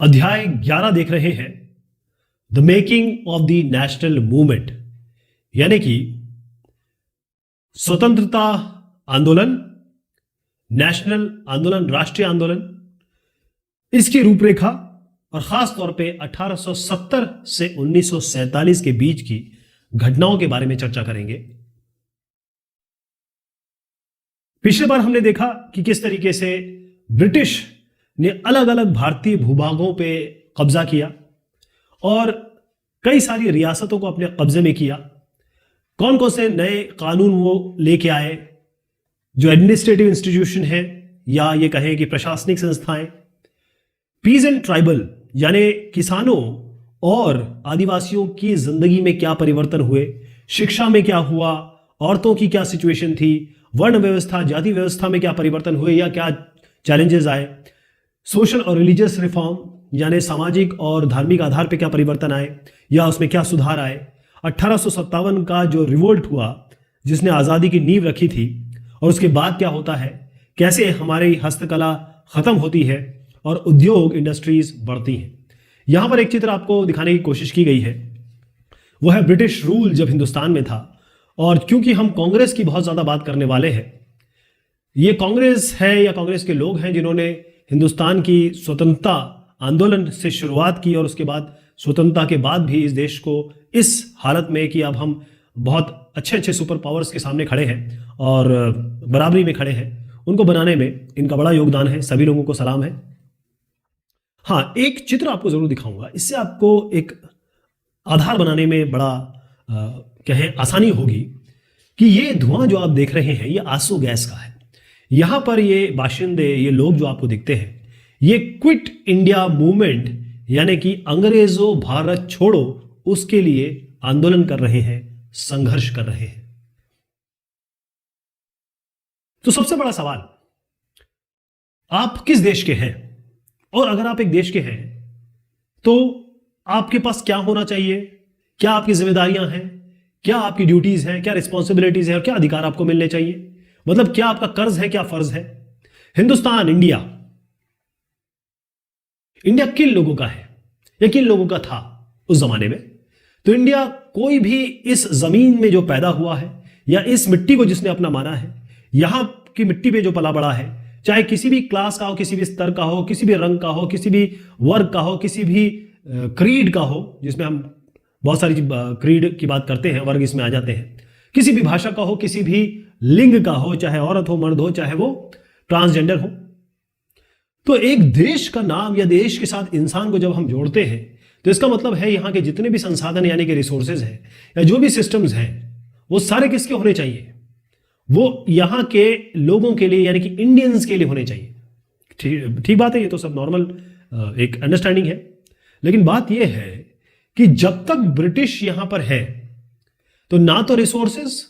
अध्याय 11 देख रहे हैं, the making of the national movement, यानी कि स्वतंत्रता आंदोलन, नेशनल आंदोलन, राष्ट्रीय आंदोलन, इसकी रूपरेखा और खास तौर पे 1870 से 1947 के बीच की घटनाओं के बारे में चर्चा करेंगे। पिछले बार हमने देखा कि किस तरीके से ब्रिटिश ने अलग अलग भारतीय भूभागों पे कब्जा किया और कई सारी रियासतों को अपने कब्जे में किया। कौन कौन से नए कानून वो लेके आए, जो एडमिनिस्ट्रेटिव इंस्टीट्यूशन है या ये कहें कि प्रशासनिक संस्थाएं, पीजेंट ट्राइबल यानी किसानों और आदिवासियों की जिंदगी में क्या परिवर्तन हुए, शिक्षा में क्या हुआ, औरतों की क्या सिचुएशन थी, वर्ण व्यवस्था, जाति व्यवस्था में क्या परिवर्तन हुए या क्या चैलेंजेस आए, सोशल और रिलीजियस रिफॉर्म यानी सामाजिक और धार्मिक आधार पर क्या परिवर्तन आए या उसमें क्या सुधार आए, 1857 का जो रिवोल्ट हुआ जिसने आज़ादी की नींव रखी थी और उसके बाद क्या होता है, कैसे हमारी हस्तकला खत्म होती है और उद्योग इंडस्ट्रीज बढ़ती हैं। यहां पर एक चित्र आपको दिखाने की कोशिश की गई है, वो है ब्रिटिश रूल जब हिंदुस्तान में था। और क्योंकि हम कांग्रेस की बहुत ज़्यादा बात करने वाले हैं, ये कांग्रेस है या कांग्रेस के लोग हैं जिन्होंने हिंदुस्तान की स्वतंत्रता आंदोलन से शुरुआत की और उसके बाद स्वतंत्रता के बाद भी इस देश को इस हालत में कि अब हम बहुत अच्छे अच्छे सुपर पावर्स के सामने खड़े हैं और बराबरी में खड़े हैं, उनको बनाने में इनका बड़ा योगदान है। सभी लोगों को सलाम है। हाँ, एक चित्र आपको जरूर दिखाऊंगा, इससे आपको एक आधार बनाने में बड़ा कहें आसानी होगी कि ये धुआं जो आप देख रहे हैं ये आंसू गैस का है। यहां पर ये बाशिंदे, ये लोग जो आपको दिखते हैं, ये क्विट इंडिया मूवमेंट यानी कि अंग्रेजों भारत छोड़ो उसके लिए आंदोलन कर रहे हैं, संघर्ष कर रहे हैं। तो सबसे बड़ा सवाल, आप किस देश के हैं? और अगर आप एक देश के हैं तो आपके पास क्या होना चाहिए, क्या आपकी जिम्मेदारियां हैं, क्या आपकी ड्यूटीज हैं, क्या रिस्पॉन्सिबिलिटीज हैं और क्या अधिकार आपको मिलने चाहिए? मतलब क्या आपका कर्ज है, क्या फर्ज है? हिंदुस्तान, इंडिया किन लोगों का है या किन लोगों का था उस जमाने में? तो इंडिया कोई भी इस जमीन में जो पैदा हुआ है या इस मिट्टी को जिसने अपना माना है, यहां की मिट्टी पे जो पला बड़ा है, चाहे किसी भी क्लास का हो, किसी भी स्तर का हो, किसी भी रंग का हो, किसी भी वर्ग का हो, किसी भी क्रीड का हो, जिसमें हम बहुत सारी क्रीड की बात करते हैं, वर्ग इसमें आ जाते हैं, किसी भी भाषा का हो, किसी भी लिंग का हो, चाहे औरत हो, मर्द हो, चाहे वो ट्रांसजेंडर हो। तो एक देश का नाम या देश के साथ इंसान को जब हम जोड़ते हैं तो इसका मतलब है यहां के जितने भी संसाधन यानी कि रिसोर्सेज हैं या जो भी सिस्टम्स हैं वो सारे किसके होने चाहिए? वो यहां के लोगों के लिए यानी कि इंडियंस के लिए होने चाहिए। ठीक बात है, ये तो सब नॉर्मल एक अंडरस्टैंडिंग है। लेकिन बात यह है कि जब तक ब्रिटिश यहां पर है तो ना तो रिसोर्सेज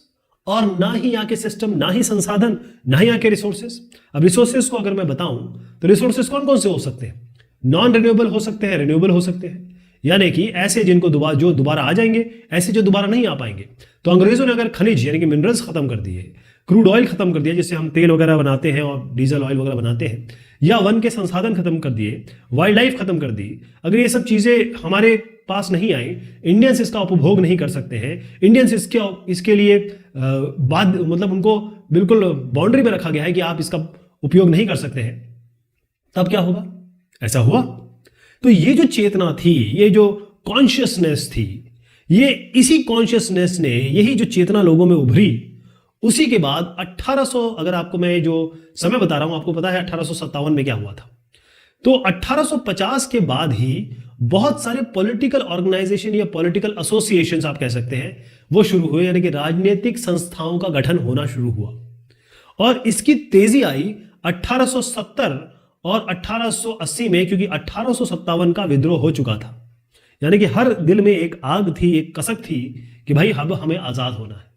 और ना ही यहाँ के सिस्टम, ना ही संसाधन, ना ही यहाँ के रिसोर्सेज। अब रिसोर्सेज को अगर मैं बताऊं तो रिसोर्सेज कौन कौन से हो सकते हैं? नॉन रिन्यूएबल हो सकते हैं, रिन्यूएबल हो सकते हैं, यानी कि ऐसे जिनको दोबारा आ जाएंगे, ऐसे जो दोबारा नहीं आ पाएंगे। तो अंग्रेजों ने अगर खनिज यानी कि मिनरल्स खत्म कर दिए, क्रूड ऑयल खत्म कर दिया जिससे हम तेल वगैरह बनाते हैं और डीजल ऑयल वगैरह बनाते हैं, या वन के संसाधन खत्म कर दिए, वाइल्ड लाइफ खत्म कर दी, अगर ये सब चीजें हमारे पास नहीं आई, इंडियंस इसका उपभोग नहीं कर सकते हैं, इंडियंस इसके लिए बाद मतलब उनको बिल्कुल बाउंड्री में रखा गया है कि आप इसका उपयोग नहीं कर सकते हैं, तब क्या होगा? ऐसा हुआ। तो ये जो चेतना थी, ये जो कॉन्शियसनेस थी, ये इसी कॉन्शियसनेस ने, यही जो चेतना लोगों में उभरी, उसी के बाद 1800, अगर आपको मैं जो समय बता रहा हूं, आपको पता है 1857 में क्या हुआ था। तो 1850 के बाद ही बहुत सारे पॉलिटिकल ऑर्गेनाइजेशन या पॉलिटिकल एसोसिएशंस आप कह सकते हैं वो शुरू हुए, यानी कि राजनीतिक संस्थाओं का गठन होना शुरू हुआ। और इसकी तेजी आई 1870 और 1880 में, क्योंकि 1857 का विद्रोह हो चुका था। यानी कि हर दिल में एक आग थी, एक कसक थी कि भाई अब हमें आजाद होना है।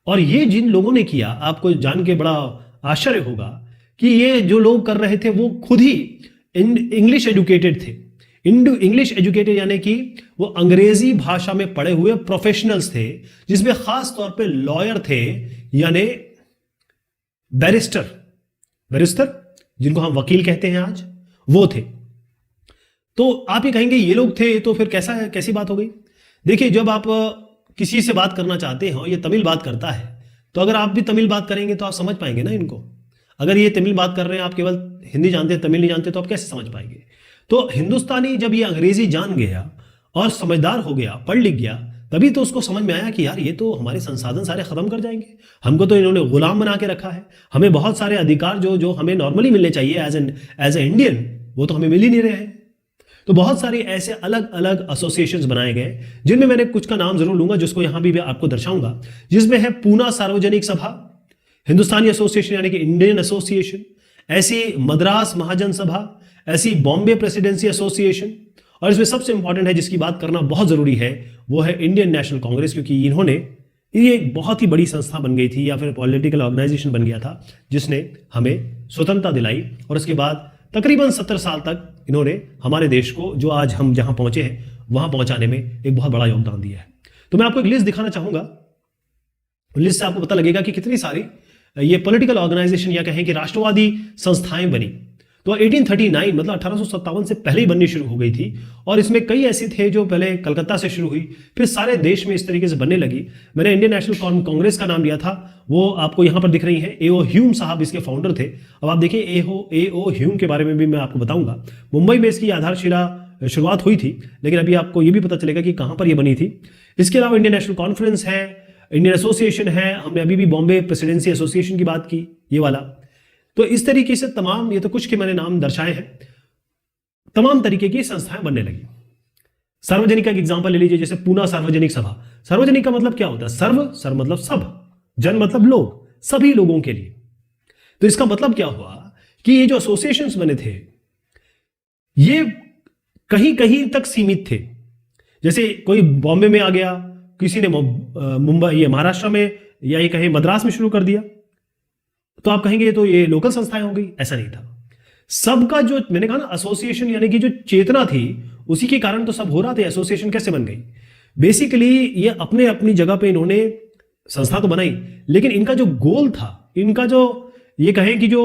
और ये जिन लोगों ने किया, आपको जान के बड़ा आश्चर्य होगा कि ये जो लोग कर रहे थे वो खुद ही इंग्लिश एजुकेटेड थे। इंग्लिश एजुकेटेड यानी कि वो अंग्रेजी भाषा में पढ़े हुए प्रोफेशनल्स थे, जिसमें खास तौर पे लॉयर थे, यानी बैरिस्टर जिनको हम वकील कहते हैं आज, वो थे। तो आप ये कहेंगे ये लोग थे तो फिर कैसी बात हो गई? देखिए, जब आप किसी से बात करना चाहते हो, ये तमिल बात करता है, तो अगर आप भी तमिल बात करेंगे तो आप समझ पाएंगे ना इनको। अगर ये तमिल बात कर रहे हैं, आप केवल हिंदी जानते हैं, तमिल नहीं जानते, तो आप कैसे समझ पाएंगे? तो हिंदुस्तानी जब ये अंग्रेजी जान गया और समझदार हो गया, पढ़ लिख गया, तभी तो उसको समझ में आया कि यार ये तो हमारे संसाधन सारे खत्म कर जाएंगे, हमको तो इन्होंने गुलाम बना के रखा है, हमें बहुत सारे अधिकार जो जो हमें नॉर्मली मिलने चाहिए एज ए इंडियन, वो तो हमें मिल ही नहीं रहे हैं। तो बहुत सारे ऐसे अलग अलग एसोसिएशंस बनाए गए, जिनमें मैंने कुछ का नाम जरूर लूंगा, जिसको यहां भी आपको दर्शाऊंगा, जिसमें है पूना सार्वजनिक सभा, हिंदुस्तानी एसोसिएशन यानी कि इंडियन एसोसिएशन, ऐसी मद्रास महाजन सभा, ऐसी बॉम्बे प्रेसिडेंसी एसोसिएशन, और इसमें सबसे इंपॉर्टेंट है जिसकी बात करना बहुत जरूरी है, वो है इंडियन नेशनल कांग्रेस, क्योंकि इन्होंने ये एक बहुत ही बड़ी संस्था बन गई थी या फिर पॉलिटिकल ऑर्गेनाइजेशन बन गया था, जिसने हमें स्वतंत्रता दिलाई, और उसके बाद तकरीबन 70 साल तक इन्होंने हमारे देश को जो आज हम जहां पहुंचे हैं वहां पहुंचाने में एक बहुत बड़ा योगदान दिया है। तो मैं आपको एक लिस्ट दिखाना चाहूंगा, लिस्ट से आपको पता लगेगा कि कितनी सारी ये पॉलिटिकल ऑर्गेनाइजेशन या कहें कि राष्ट्रवादी संस्थाएं बनी। तो 1839 मतलब 1857 से पहले ही बननी शुरू हो गई थी, और इसमें कई ऐसे थे जो पहले कलकत्ता से शुरू हुई, फिर सारे देश में इस तरीके से बनने लगी। मैंने इंडियन नेशनल कांग्रेस का नाम लिया था, वो आपको यहां पर दिख रही है, A.O. ह्यूम साहब इसके फाउंडर थे। अब आप देखिए A.O. ह्यूम के बारे में भी मैं आपको बताऊंगा। मुंबई में इसकी आधारशिला शुरुआत हुई थी, लेकिन अभी आपको ये भी पता चलेगा कि कहां पर यह बनी थी। इसके अलावा इंडियन नेशनल कॉन्फ्रेंस है, इंडियन एसोसिएशन है, हमने अभी भी बॉम्बे प्रेसिडेंसी एसोसिएशन की बात की, ये वाला। तो इस तरीके से तमाम, ये तो कुछ के मैंने नाम दर्शाए हैं, तमाम तरीके की संस्थाएं बनने लगी। सार्वजनिक का एक एग्जांपल ले लीजिए, जैसे पूना सार्वजनिक सभा। सार्वजनिक का मतलब क्या होता है? सर मतलब सब, जन मतलब लोग, सभी लोगों के लिए। तो इसका मतलब क्या हुआ कि ये जो एसोसिएशंस बने थे ये कहीं कहीं तक सीमित थे। जैसे कोई बॉम्बे में आ गया, किसी ने मुंबई, ये महाराष्ट्र में या ये कहीं मद्रास में शुरू कर दिया, तो आप कहेंगे तो ये लोकल संस्थाएं हो गई। ऐसा नहीं था। सबका जो मैंने कहा ना एसोसिएशन यानी कि जो चेतना थी, उसी के कारण तो सब हो रहा था। एसोसिएशन कैसे बन गई? बेसिकली ये अपने अपनी जगह पे इन्होंने संस्था तो बनाई, लेकिन इनका जो गोल था, इनका जो ये कहें कि जो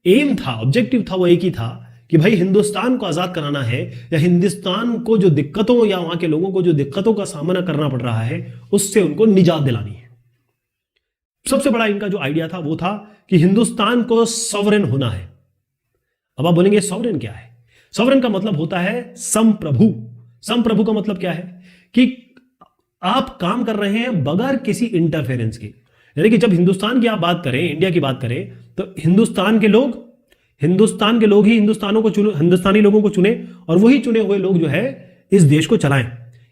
एम था, ऑब्जेक्टिव था, वो एक ही था कि भाई हिंदुस्तान को आजाद कराना है, या हिंदुस्तान को जो दिक्कतों या वहां के लोगों को जो दिक्कतों का सामना करना पड़ रहा है उससे उनको निजात दिलानी है। सबसे बड़ा इनका जो आइडिया था वो था कि हिंदुस्तान को सॉवरेन होना है। अब आप बोलेंगे सॉवरेन क्या है? सॉवरेन का मतलब होता है संप्रभु। संप्रभु का मतलब क्या है कि आप काम कर रहे हैं बगैर किसी इंटरफेरेंस के। यानी कि जब हिंदुस्तान की आप बात करें, इंडिया की बात करें, तो हिंदुस्तान के लोग ही हिंदुस्तानी लोगों को चुने, और वही चुने हुए लोग जो है इस देश को चलाएं।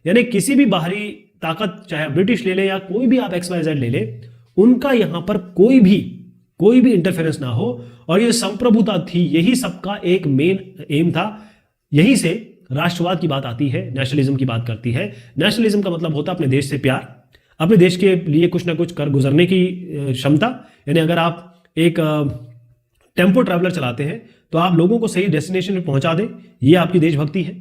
यानी किसी भी बाहरी ताकत, चाहे ब्रिटिश ले ले या कोई भी आप XYZ ले ले, उनका यहां पर कोई भी इंटरफेरेंस ना हो, और ये संप्रभुता थी, यही सबका एक मेन एम था। यहीं से राष्ट्रवाद की बात आती है, नेशनलिज्म की बात करती है। नेशनलिज्म का मतलब होता है अपने देश से प्यार, अपने देश के लिए कुछ ना कुछ कर गुजरने की क्षमता। यानी अगर आप एक टेम्पो ट्रैवलर चलाते हैं तो आप लोगों को सही डेस्टिनेशन पे पहुंचा दें, ये आपकी देशभक्ति है।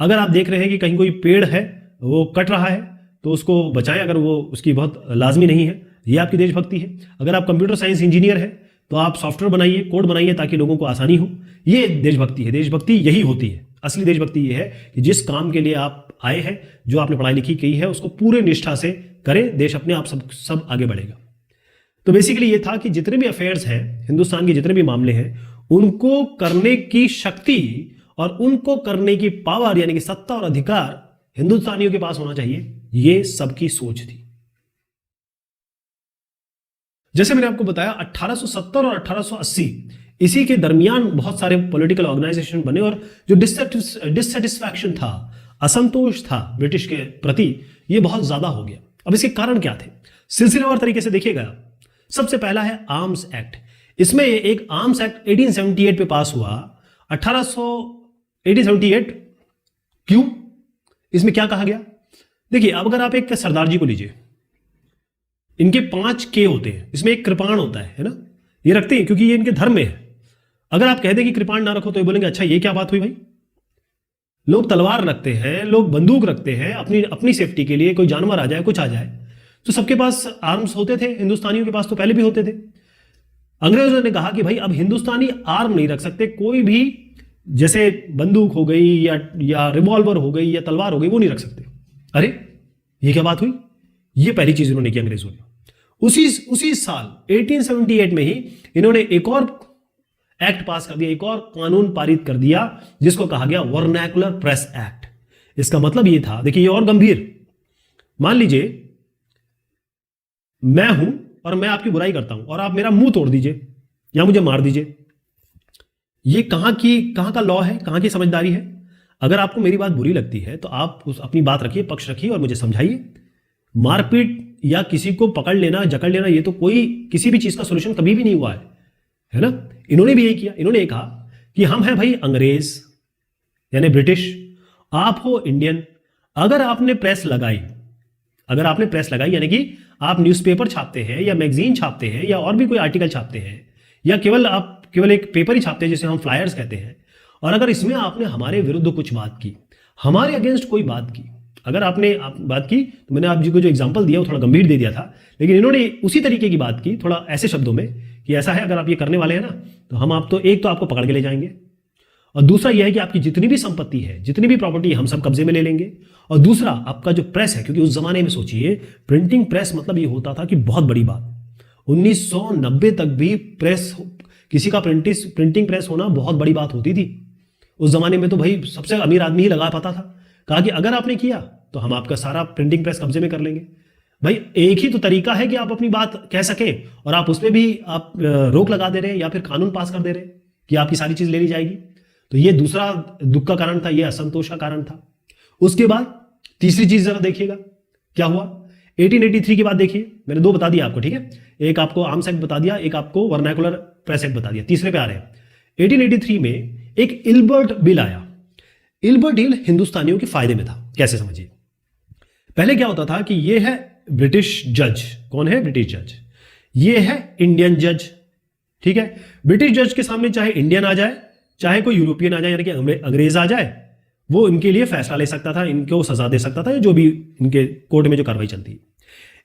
अगर आप देख रहे हैं कि कहीं कोई पेड़ है वो कट रहा है तो उसको बचाएं, अगर वो उसकी बहुत लाजमी नहीं है, ये आपकी देशभक्ति है। अगर आप कंप्यूटर साइंस इंजीनियर है तो आप सॉफ्टवेयर बनाइए, कोड बनाइए ताकि लोगों को आसानी हो, ये देशभक्ति है। देशभक्ति यही होती है। असली देशभक्ति ये है कि जिस काम के लिए आप आए हैं, जो आपने पढ़ाई लिखी की है, उसको पूरे निष्ठा से करें, देश अपने आप सब आगे बढ़ेगा। तो बेसिकली ये था कि जितने भी अफेयर्स हैं, हिंदुस्तान के जितने भी मामले हैं, उनको करने की शक्ति और उनको करने की पावर यानी कि सत्ता और अधिकार हिंदुस्तानियों के पास होना चाहिए, ये सबकी सोच थी। जैसे मैंने आपको बताया 1870 और 1880 इसी के दरमियान बहुत सारे पॉलिटिकल ऑर्गेनाइजेशन बने, और जो डिससेटिस्फैक्शन था, असंतोष था ब्रिटिश के प्रति, ये बहुत ज्यादा हो गया। अब इसके कारण क्या थे? सिलसिलेवार तरीके से देखिएगा। सबसे पहला है आर्म्स एक्ट। इसमें एक आर्म्स एक्ट 1878 पे पास हुआ। 1878 क्यों? इसमें क्या कहा गया? देखिए, अब अगर आप एक सरदार जी को लीजिए, इनके 5 के होते हैं, इसमें एक कृपाण होता है ना, ये रखते हैं क्योंकि ये इनके धर्म में है। अगर आप कह दें कि कृपाण ना रखो तो ये बोलेंगे अच्छा ये क्या बात हुई भाई। लोग तलवार रखते हैं, लोग बंदूक रखते हैं अपनी सेफ्टी के लिए, कोई जानवर आ जाए, कुछ आ जाए। तो सबके पास आर्म्स होते थे, हिंदुस्तानियों के पास तो पहले भी होते थे। अंग्रेजों ने कहा कि भाई अब हिंदुस्तानी आर्म नहीं रख सकते, कोई भी जैसे बंदूक हो गई या रिवॉल्वर हो गई या तलवार हो गई, वो नहीं रख सकते। अरे ये क्या बात हुई? ये पहली चीज इन्होंने की अंग्रेजों ने। उसी साल 1878 में ही इन्होंने एक और एक्ट पास कर दिया, एक और कानून पारित कर दिया, जिसको कहा गया वर्नैकुलर प्रेस एक्ट। इसका मतलब ये था, देखिए ये और गंभीर, मान लीजिए मैं हूं और मैं आपकी बुराई करता हूं और आप मेरा मुंह तोड़ दीजिए या मुझे मार दीजिए। ये कहां का लॉ है, कहां की समझदारी है? अगर आपको मेरी बात बुरी लगती है तो आप अपनी बात रखिए, पक्ष रखिए और मुझे समझाइए। मारपीट या किसी को पकड़ लेना, जकड़ लेना, ये तो कोई किसी भी चीज का सोल्यूशन कभी भी नहीं हुआ है ना? इन्होंने भी यही किया। इन्होंने ये कहा कि हम हैं भाई अंग्रेज यानी ब्रिटिश, आप हो इंडियन। अगर आपने प्रेस लगाई यानी कि आप न्यूज़पेपर छापते हैं या मैगजीन छापते हैं या और भी कोई आर्टिकल छापते हैं या केवल एक पेपर ही छापते हैं जिसे हम फ्लायर्स कहते हैं, और अगर इसमें आपने हमारे विरुद्ध कुछ बात की, हमारे अगेंस्ट कोई बात की, अगर आपने बात की, तो मैंने आप जी को जो एग्जांपल दिया वो थोड़ा गंभीर दे दिया था, लेकिन इन्होंने उसी तरीके की बात की थोड़ा ऐसे शब्दों में कि ऐसा है अगर आप ये करने वाले हैं ना तो हम आपको पकड़ के ले जाएंगे, और दूसरा यह है कि आपकी जितनी भी संपत्ति है, जितनी भी प्रॉपर्टी है, हम सब कब्जे में ले लेंगे। और दूसरा आपका जो प्रेस है, क्योंकि उस जमाने में सोचिए प्रिंटिंग प्रेस मतलब ये होता था कि बहुत बड़ी बात, 1990 तक भी प्रेस, किसी का प्रिंटिंग प्रेस होना बहुत बड़ी बात होती थी। उस जमाने में तो भाई सबसे अमीर आदमी ही लगा पाता था। कहा कि अगर आपने किया तो हम आपका सारा प्रिंटिंग प्रेस कब्जे में कर लेंगे। भाई एक ही तो तरीका है कि आप अपनी बात कह सकें, और आप उसमें भी आप रोक लगा दे रहे हैं या फिर कानून पास कर दे रहे हैं कि आपकी सारी चीज ले ली जाएगी। तो ये दूसरा दुख का कारण था, ये असंतोष का कारण था। उसके बाद तीसरी चीज जरा देखिएगा क्या हुआ 1883 के बाद। देखिए मैंने दो बता दिया आपको, ठीक है, एक आपको आर्म्स एक्ट बता दिया, एक आपको वर्नाकुलर प्रेस एक्ट बता दिया, तीसरे पे आ रहे हैं। 1883 में एक इल्बर्ट बिल आया। इल्बर्ट बिल हिंदुस्तानियों के फायदे में था। कैसे समझिए, पहले क्या होता था कि ये है ब्रिटिश जज। कौन है? ब्रिटिश जज। ये है इंडियन जज, ठीक है। ब्रिटिश जज के सामने चाहे इंडियन आ जाए, चाहे कोई यूरोपियन आ जाए, यानी कि अंग्रेज आ जाए, वो इनके लिए फैसला ले सकता था, इनको सजा दे सकता था, जो भी इनके कोर्ट में जो कार्रवाई चलती है।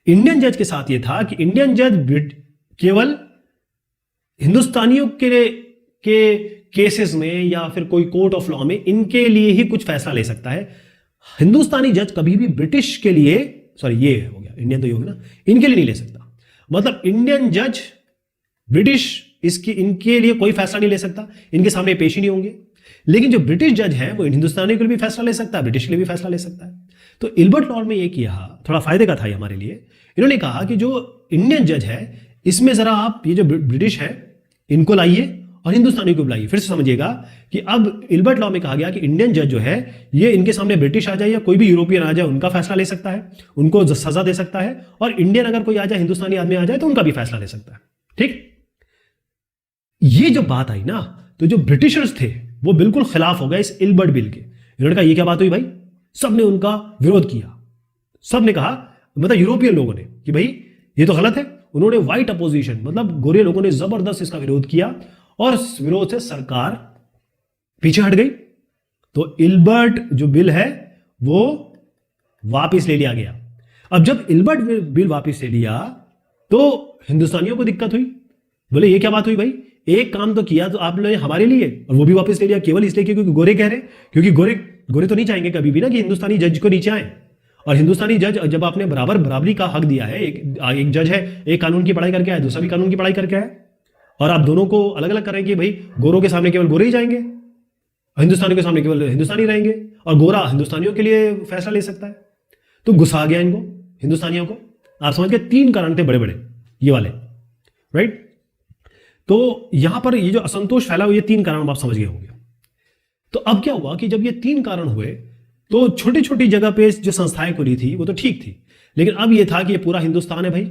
इंडियन जज के साथ ये था कि इंडियन जज केवल हिंदुस्तानियों के केसेस में या फिर कोई कोर्ट ऑफ लॉ में इनके लिए ही कुछ फैसला ले सकता है। हिंदुस्तानी जज कभी भी ब्रिटिश के लिए, सॉरी ये हो गया इंडियन, तो ये हो गया ना, इनके लिए नहीं ले सकता। मतलब इंडियन जज ब्रिटिश इनके लिए कोई फैसला नहीं ले सकता, इनके सामने पेश ही नहीं होंगे। लेकिन जो ब्रिटिश जज है वो हिंदुस्तानी के लिए भी फैसला ले सकता है, ब्रिटिश के लिए भी फैसला ले सकता है। तो इल्बर्ट लॉ में ये किया, थोड़ा फायदे का था ये हमारे लिए। इन्होंने कहा कि जो इंडियन जज है इसमें जरा आप ये जो ब्रिटिश है इनको लाइए और हिंदुस्तानी को बुलाइए। फिर से समझिएगा कि अब इल्बर्ट लॉ में कहा गया कि इंडियन जज जो है ये इनके सामने ब्रिटिश आ जाए या कोई भी यूरोपियन आ जाए उनका फैसला ले सकता है, उनको सजा दे सकता है, और इंडियन अगर कोई आ जाए, हिंदुस्तानी आदमी आ जाए तो उनका भी फैसला ले सकता है। ठीक, ये जो बात आई ना, तो जो ब्रिटिशर्स थे वो बिल्कुल खिलाफ हो गए इस इल्बर्ट बिल के। इन्होंने कहा ये क्या बात हुई भाई, सबने उनका विरोध किया। सबने कहा, मतलब यूरोपियन लोगों ने, कि भाई ये तो गलत है। उन्होंने व्हाइट अपोजिशन, मतलब गोरे लोगों ने जबरदस्त इसका विरोध किया और विरोध से सरकार पीछे हट गई। तो इल्बर्ट जो बिल है वो वापस ले लिया गया। अब जब इल्बर्ट बिल वापस ले लिया तो हिंदुस्तानियों को दिक्कत हुई। बोले ये क्या बात हुई भाई, एक काम तो किया तो आप लोगों ने हमारे लिए, और वो भी वापस ले लिया केवल इसलिए क्योंकि गोरे कह रहे, क्योंकि गोरे तो नहीं चाहेंगे कभी भी ना कि हिंदुस्तानी जज को नीचे आए। और हिंदुस्तानी जज, जब आपने बराबरी का हक दिया है, एक जज है, एक कानून की पढ़ाई करके आया, दूसरा भी कानून की पढ़ाई करके आया, और आप दोनों को अलग अलग कर रहे हैं कि भाई गोरों के सामने केवल गोरे ही जाएंगे, हिंदुस्तानी के सामने केवल हिंदुस्तानी रहेंगे, और गोरा हिंदुस्तानियों के लिए फैसला ले सकता है। तो गुस्सा आ गया इनको, हिंदुस्तानियों को। आप समझ गए, 3 कारण थे बड़े बड़े ये वाले, राइट। तो यहां पर ये जो असंतोष फैला हुआ, ये 3 कारण आप समझ गए होंगे। तो अब क्या हुआ कि जब ये 3 कारण हुए तो छोटी छोटी जगह पे जो संस्थाएं खुली थी वो तो ठीक थी, लेकिन अब ये था कि ये पूरा हिंदुस्तान है भाई।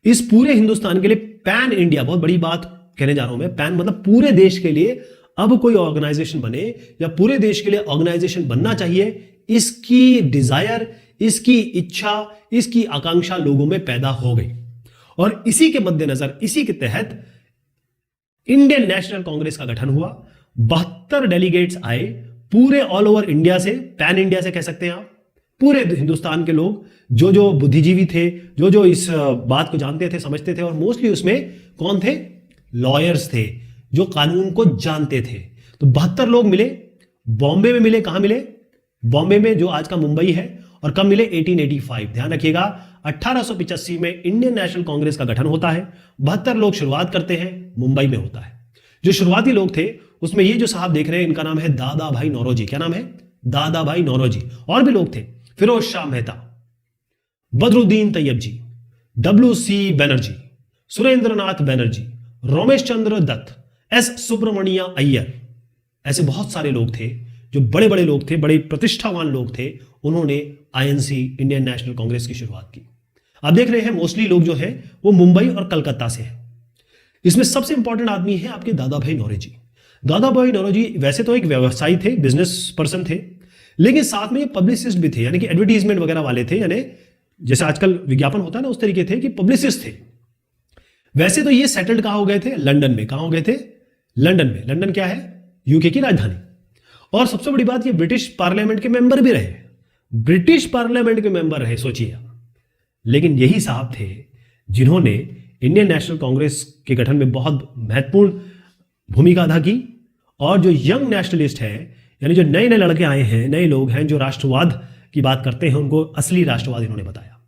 इस पूरे हिंदुस्तान के लिए पैन इंडिया, बहुत बड़ी बात कहने जा रहा हूं मैं, पैन मतलब पूरे देश के लिए अब कोई ऑर्गेनाइजेशन बने या पूरे देश के लिए ऑर्गेनाइजेशन बनना चाहिए, इसकी डिजायर, इसकी इच्छा, इसकी आकांक्षा लोगों में पैदा हो गई। और इसी के मद्देनजर, इसी के तहत इंडियन नेशनल कांग्रेस का गठन हुआ। 72 डेलीगेट्स आए पूरे ऑल ओवर इंडिया से, पैन इंडिया से कह सकते हैं आप, पूरे हिंदुस्तान के लोग, जो जो बुद्धिजीवी थे, जो जो इस बात को जानते थे, समझते थे, और मोस्टली उसमें कौन थे, लॉयर्स थे जो कानून को जानते थे। तो 72 लोग मिले, बॉम्बे में मिले। कहां मिले? बॉम्बे में, जो आज का मुंबई है। और कब मिले? 1885। ध्यान रखिएगा, 1885 में इंडियन नेशनल कांग्रेस का गठन होता है। 72 लोग शुरुआत करते हैं, मुंबई में होता है। जो शुरुआती लोग थे उसमें ये जो साहब देख रहे हैं, इनका नाम है दादा भाई नौरोजी। क्या नाम है? दादा भाई नौरोजी। और भी लोग थे, फिरोज शाह मेहता, बदरुद्दीन तैयब जी, WC बनर्जी, सुरेंद्रनाथ बनर्जी, रोमेश चंद्र दत्त, S सुब्रमण्य अय्यर। ऐसे बहुत सारे लोग थे जो बड़े बड़े लोग थे, बड़े प्रतिष्ठावान लोग थे। उन्होंने INC, इंडियन नेशनल कांग्रेस की शुरुआत की। आप देख रहे हैं मोस्टली लोग जो है वो मुंबई और कलकत्ता से हैं। इसमें सबसे इंपॉर्टेंट आदमी है आपके दादा भाई नौरोजी। दादा भाई नौरोजी वैसे तो एक व्यवसायी थे, बिजनेस पर्सन थे, लेकिन साथ में ये पब्लिसिस्ट भी थे, यानी कि एडवर्टीजमेंट वगैरह वाले थे। यानी जैसे आजकल विज्ञापन होता है ना, उस तरीके थे कि पब्लिसिस्ट थे। वैसे तो ये सेटल्ड कहां हो गए थे? लंदन में। कहां हो गए थे? लंदन में। लंदन क्या है? यूके की राजधानी। और सबसे बड़ी बात, ये ब्रिटिश पार्लियामेंट के मेंबर भी रहे। ब्रिटिश पार्लियामेंट के मेंबर रहे, सोचिए। लेकिन यही साहब थे जिन्होंने इंडियन नेशनल कांग्रेस के गठन में बहुत महत्वपूर्ण भूमिका अदा की। और जो यंग नेशनलिस्ट है, यानी जो नए नए लड़के आए हैं, नए लोग हैं जो राष्ट्रवाद की बात करते हैं, उनको असली राष्ट्रवाद इन्होंने बताया।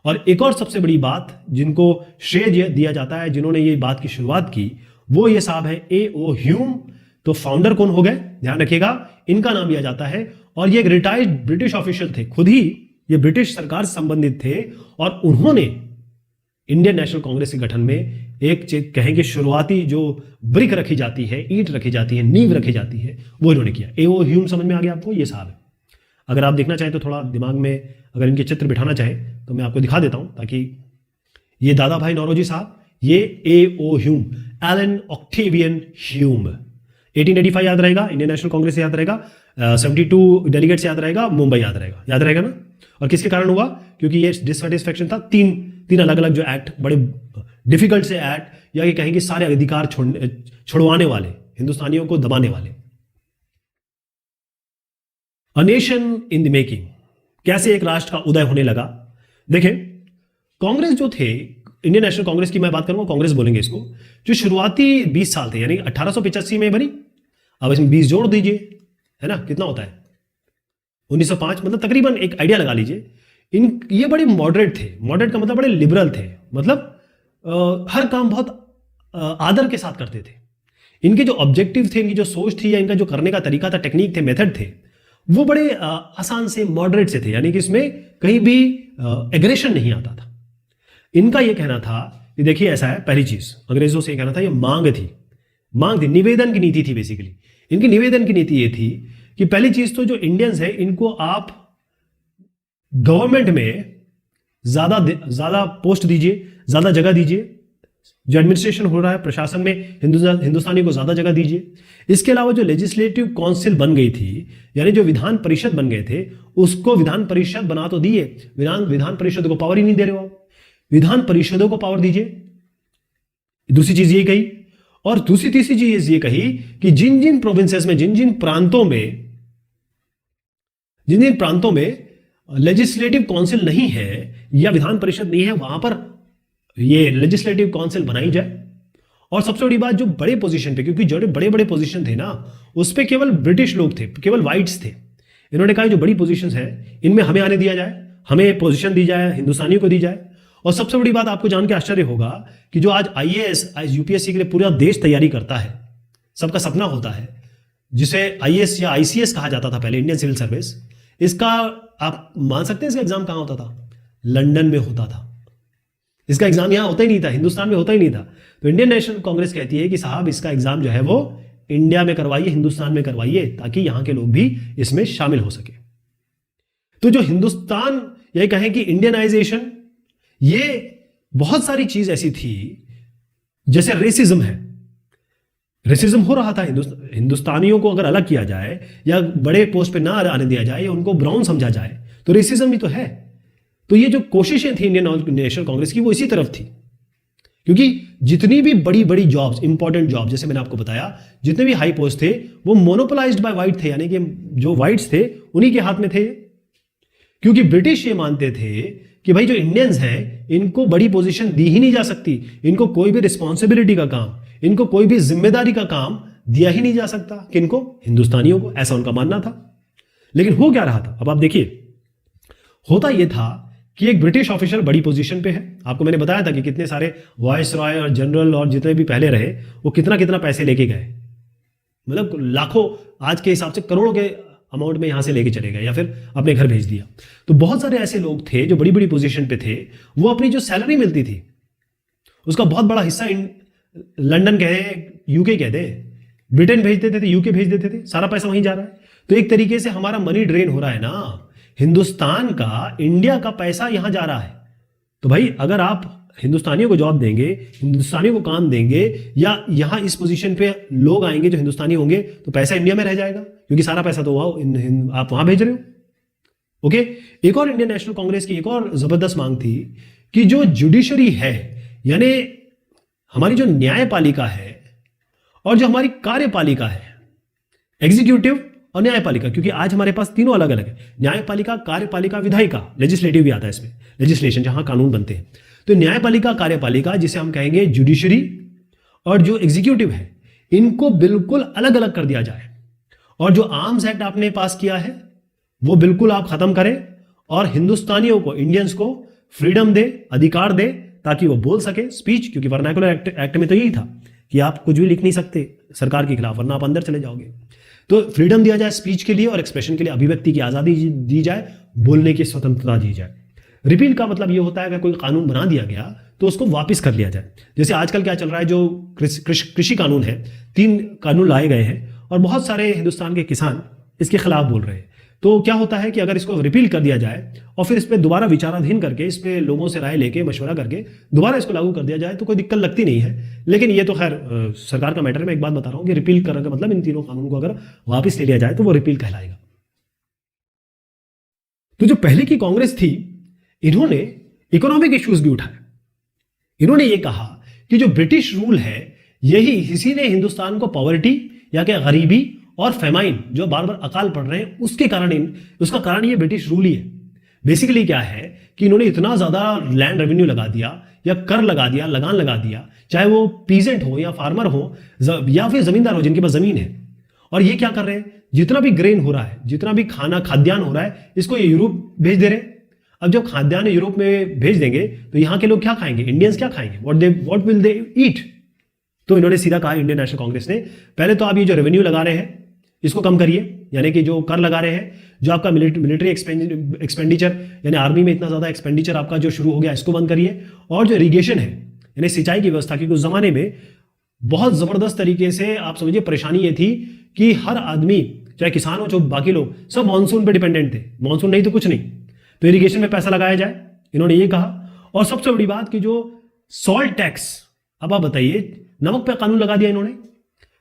और एक और सबसे बड़ी बात जिनको श्रेय दिया जाता है, जिन्होंने ये बात की शुरुआत की, वो ये साहब है A.O. ह्यूम। तो फाउंडर कौन हो गए? ध्यान रखिएगा, इनका नाम लिया जाता है। और ये एक रिटायर्ड ब्रिटिश ऑफिशियल थे, खुद ही ये ब्रिटिश सरकार से संबंधित थे। और उन्होंने इंडियन नेशनल कांग्रेस के गठन में एक कहें कि शुरुआती जो ब्रिक रखी जाती है, ईंट रखी जाती है, नींव रखी जाती है, वो इन्होंने किया। A.O. ह्यूम समझ में आ गया आपको? ये साहब है। अगर आप देखना चाहें तो थोड़ा दिमाग में अगर इनके चित्र बिठाना चाहें तो मैं आपको दिखा देता हूं, ताकि ये दादा भाई नौरोजी साहब, ये A.O. Hume, Elon Octavian Hume. 1885 याद रहेगा, इंडियन नेशनल कांग्रेस याद रहेगा, 72 डेलीगेट्स याद रहेगा, मुंबई याद रहेगा। याद रहेगा ना? और किसके कारण हुआ? क्योंकि ये डिससेटिस्फेक्शन था। तीन अलग अलग जो एक्ट, बड़े डिफिकल्ट से एक्ट, या ये कहें कि सारे अधिकार छुड़वाने वाले, हिंदुस्तानियों को दबाने वाले। A nation in the making, कैसे एक राष्ट्र का उदय होने लगा। देखें, कांग्रेस जो थे, इंडियन नेशनल कांग्रेस की मैं बात करूंगा, कांग्रेस बोलेंगे इसको, जो शुरुआती 20 साल थे, यानी 1885 में बनी। अब इसमें 20 जोड़ दीजिए, है ना, कितना होता है? 1905, मतलब तकरीबन एक आइडिया लगा लीजिए। ये बड़े मॉडरेट थे। मॉडरेट का मतलब बड़े लिबरल थे, मतलब हर काम बहुत आदर के साथ करते थे। इनके जो ऑब्जेक्टिव थे, इनकी जो सोच थी, या इनका जो करने का तरीका था, टेक्निक थे, मेथड थे, वो बड़े आसान से मॉडरेट से थे। यानी कि इसमें कहीं भी एग्रेशन नहीं आता था। इनका यह कहना था कि देखिए ऐसा है, पहली चीज अंग्रेजों से कहना था, ये मांग थी, निवेदन की नीति थी। बेसिकली इनकी निवेदन की नीति ये थी कि पहली चीज तो जो इंडियंस है, इनको आप गवर्नमेंट में ज्यादा पोस्ट दीजिए, ज्यादा जगह दीजिए। जो एडमिनिस्ट्रेशन हो रहा है, प्रशासन में हिंदुस्तानी को ज्यादा जगह दीजिए। इसके अलावा जो लेजिस्लेटिव काउंसिल बन गई थी, यानी जो विधान परिषद बन गए थे, उसको विधान परिषद बना तो दिए, विधान परिषद को पावर ही नहीं दे रहे हो, विधान परिषदों को पावर दीजिए। दूसरी चीज ये कही। और तीसरी चीज ये कही कि जिन जिन प्रोविंसेस में, जिन जिन प्रांतों में लेजिस्लेटिव काउंसिल नहीं है या विधान परिषद नहीं है, वहां पर ये लेजिस्लेटिव काउंसिल बनाई जाए। और सबसे बड़ी बात, जो बड़े पोजीशन पे, क्योंकि जो बड़े बड़े पोजीशन थे ना, उस पे केवल ब्रिटिश लोग थे, केवल वाइट्स थे। इन्होंने कहा जो बड़ी पोजीशंस हैं, इनमें हमें आने दिया जाए, हमें पोजीशन दी जाए, हिंदुस्तानियों को दी जाए। और सबसे बड़ी बात, आपको जान के आश्चर्य होगा कि जो आज IAS, UPSC के लिए पूरा देश तैयारी करता है, सबका सपना होता है, जिसे IAS या ICS कहा जाता था पहले, इंडियन सिविल सर्विस, इसका आप मान सकते हैं इसका एग्जाम कहां होता था? लंदन में होता था। इसका एग्जाम यहां होता ही नहीं था, हिंदुस्तान में होता ही नहीं था। तो इंडियन नेशनल कांग्रेस कहती है कि साहब, इसका एग्जाम जो है वो इंडिया में करवाइए, हिंदुस्तान में करवाइए, ताकि यहां के लोग भी इसमें शामिल हो सके। तो जो हिंदुस्तान, यही कहें कि इंडियनाइजेशन, ये बहुत सारी चीज ऐसी थी, जैसे रेसिज्म है, रेसिज्म हो रहा था। हिंदुस्तानियों को अगर अलग किया जाए या बड़े पोस्ट पे ना आने दिया जाए या उनको ब्राउन समझा जाए, तो रेसिज्म भी तो है। तो ये जो कोशिशें थी इंडियन नेशनल कांग्रेस की, वो इसी तरफ थी। क्योंकि जितनी भी बड़ी बड़ी जॉब्स, इंपॉर्टेंट जॉब, जैसे मैंने आपको बताया, जितने भी हाई पोस्ट थे, वो मोनोपोलाइज्ड बाय वाइट थे, यानी कि जो वाइट्स थे उन्हीं के हाथ में थे। क्योंकि ब्रिटिश ये मानते थे कि भाई जो इंडियंस हैं, इनको बड़ी पोजीशन दी ही नहीं जा सकती, इनको कोई भी रिस्पॉन्सिबिलिटी का काम, इनको कोई भी जिम्मेदारी का काम दिया ही नहीं जा सकता। किनको? हिंदुस्तानियों को, ऐसा उनका मानना था। लेकिन हो क्या रहा था, अब आप देखिए। होता यह था कि एक ब्रिटिश ऑफिसर बड़ी पोजीशन पे है। आपको मैंने बताया था कि कितने सारे वॉइस रॉय और जनरल और जितने भी पहले रहे वो कितना कितना पैसे लेके गए, मतलब लाखों, आज के हिसाब से करोड़ों के अमाउंट में यहां से लेके चले गए या फिर अपने घर भेज दिया। तो बहुत सारे ऐसे लोग थे जो बड़ी बड़ी पोजीशन पे थे, वो अपनी जो सैलरी मिलती थी उसका बहुत बड़ा हिस्सा लंदन कहे, यूके कह दे, ब्रिटेन भेज देते थे, यूके भेज देते थे, सारा पैसा वहीं जा रहा है। तो एक तरीके से हमारा मनी ड्रेन हो रहा है ना, हिंदुस्तान का, इंडिया का पैसा यहां जा रहा है। तो भाई अगर आप हिंदुस्तानियों को जॉब देंगे, हिंदुस्तानियों को काम देंगे, या यहां इस पोजीशन पे लोग आएंगे जो हिंदुस्तानी होंगे, तो पैसा इंडिया में रह जाएगा, क्योंकि सारा पैसा तो आप वहां भेज रहे हो। ओके, एक और इंडियन नेशनल कांग्रेस की एक और जबरदस्त मांग थी कि जो जुडिशरी है, यानी हमारी जो न्यायपालिका है और जो हमारी कार्यपालिका है, एग्जीक्यूटिव और न्यायपालिका, क्योंकि आज हमारे पास तीनों अलग अलग है, न्यायपालिका, कार्यपालिका, विधायिका, लेजिस्लेटिव भी आता है इसमें, लेजिस्लेशन जहां कानून बनते हैं। तो न्यायपालिका, कार्यपालिका, जिसे हम कहेंगे जुडिशरी, और जो एग्जीक्यूटिव है, इनको बिल्कुल अलग अलग कर दिया जाए। और जो आर्म्स एक्ट आपने पास किया है वो बिल्कुल आप खत्म करें, और हिंदुस्तानियों को, इंडियंस को फ्रीडम दे, अधिकार दे, ताकि वो बोल सके स्पीच, क्योंकि वर्नाकुलर एक्ट में तो यही था कि आप कुछ भी लिख नहीं सकते सरकार के खिलाफ, वरना आप अंदर चले जाओगे। तो फ्रीडम दिया जाए स्पीच के लिए और एक्सप्रेशन के लिए, अभिव्यक्ति की आजादी दी जाए, बोलने की स्वतंत्रता दी जाए। रिपील का मतलब ये होता है कि कोई कानून बना दिया गया तो उसको वापस कर लिया जाए। जैसे आजकल क्या चल रहा है, जो कृषि कानून है, 3 कानून लाए गए हैं और बहुत सारे हिंदुस्तान के किसान इसके खिलाफ बोल रहे हैं। तो क्या होता है कि अगर इसको रिपील कर दिया जाए और फिर इस पर दोबारा विचाराधीन करके, इस पर लोगों से राय लेके, मशवरा करके दोबारा इसको लागू कर दिया जाए तो कोई दिक्कत लगती नहीं है। लेकिन ये तो खैर सरकार का मैटर। मैं एक बात बता रहा हूं कि रिपील करने का मतलब इन तीनों कानून को अगर वापस ले लिया जाए तो वो रिपील कहलाएगा। तो जो पहले की कांग्रेस थी, इन्होंने इकोनॉमिक इश्यूज भी उठाए। इन्होंने ये कहा कि जो ब्रिटिश रूल है, यही इसी ने हिंदुस्तान को पॉवर्टी या क्या गरीबी और फेमाइन, जो बार बार अकाल पड़ रहे हैं, उसके कारण, उसका कारण ये ब्रिटिश रूल ही है। बेसिकली क्या है कि इन्होंने इतना ज्यादा लैंड रेवेन्यू लगा दिया या कर लगा दिया, लगान लगा दिया, चाहे वो पीजेंट हो या फार्मर हो या फिर जमींदार हो जिनके पास जमीन है। और ये क्या कर रहे हैं, जितना भी ग्रेन हो रहा है, जितना भी खाद्यान्न हो रहा है, इसको ये यूरोप भेज दे रहे हैं। अब जब खाद्यान्न यूरोप में भेज देंगे तो यहां के लोग क्या खाएंगे, इंडियंस क्या खाएंगे, व्हाट विल दे ईट। तो इन्होंने सीधा कहा, इंडियन नेशनल कांग्रेस ने, पहले तो आप ये जो रेवेन्यू लगा रहे हैं इसको कम करिए, यानी कि जो कर लगा रहे हैं, जो आपका मिलिट्री एक्सपेंडिचर, यानी आर्मी में इतना ज्यादा एक्सपेंडिचर आपका जो शुरू हो गया, इसको बंद करिए। और जो इरिगेशन है, यानी सिंचाई की व्यवस्था, क्योंकि उस जमाने में बहुत जबरदस्त तरीके से आप समझिए परेशानी ये थी कि हर आदमी, चाहे किसान हो, चाहे बाकी लोग, सब मानसून पर डिपेंडेंट थे। मानसून नहीं तो कुछ नहीं, तो इरिगेशन में पैसा लगाया जाए, इन्होंने ये कहा। और सबसे बड़ी बात कि जो सॉल्ट टैक्स, अब आप बताइए, नमक पे कानून लगा दिया इन्होंने,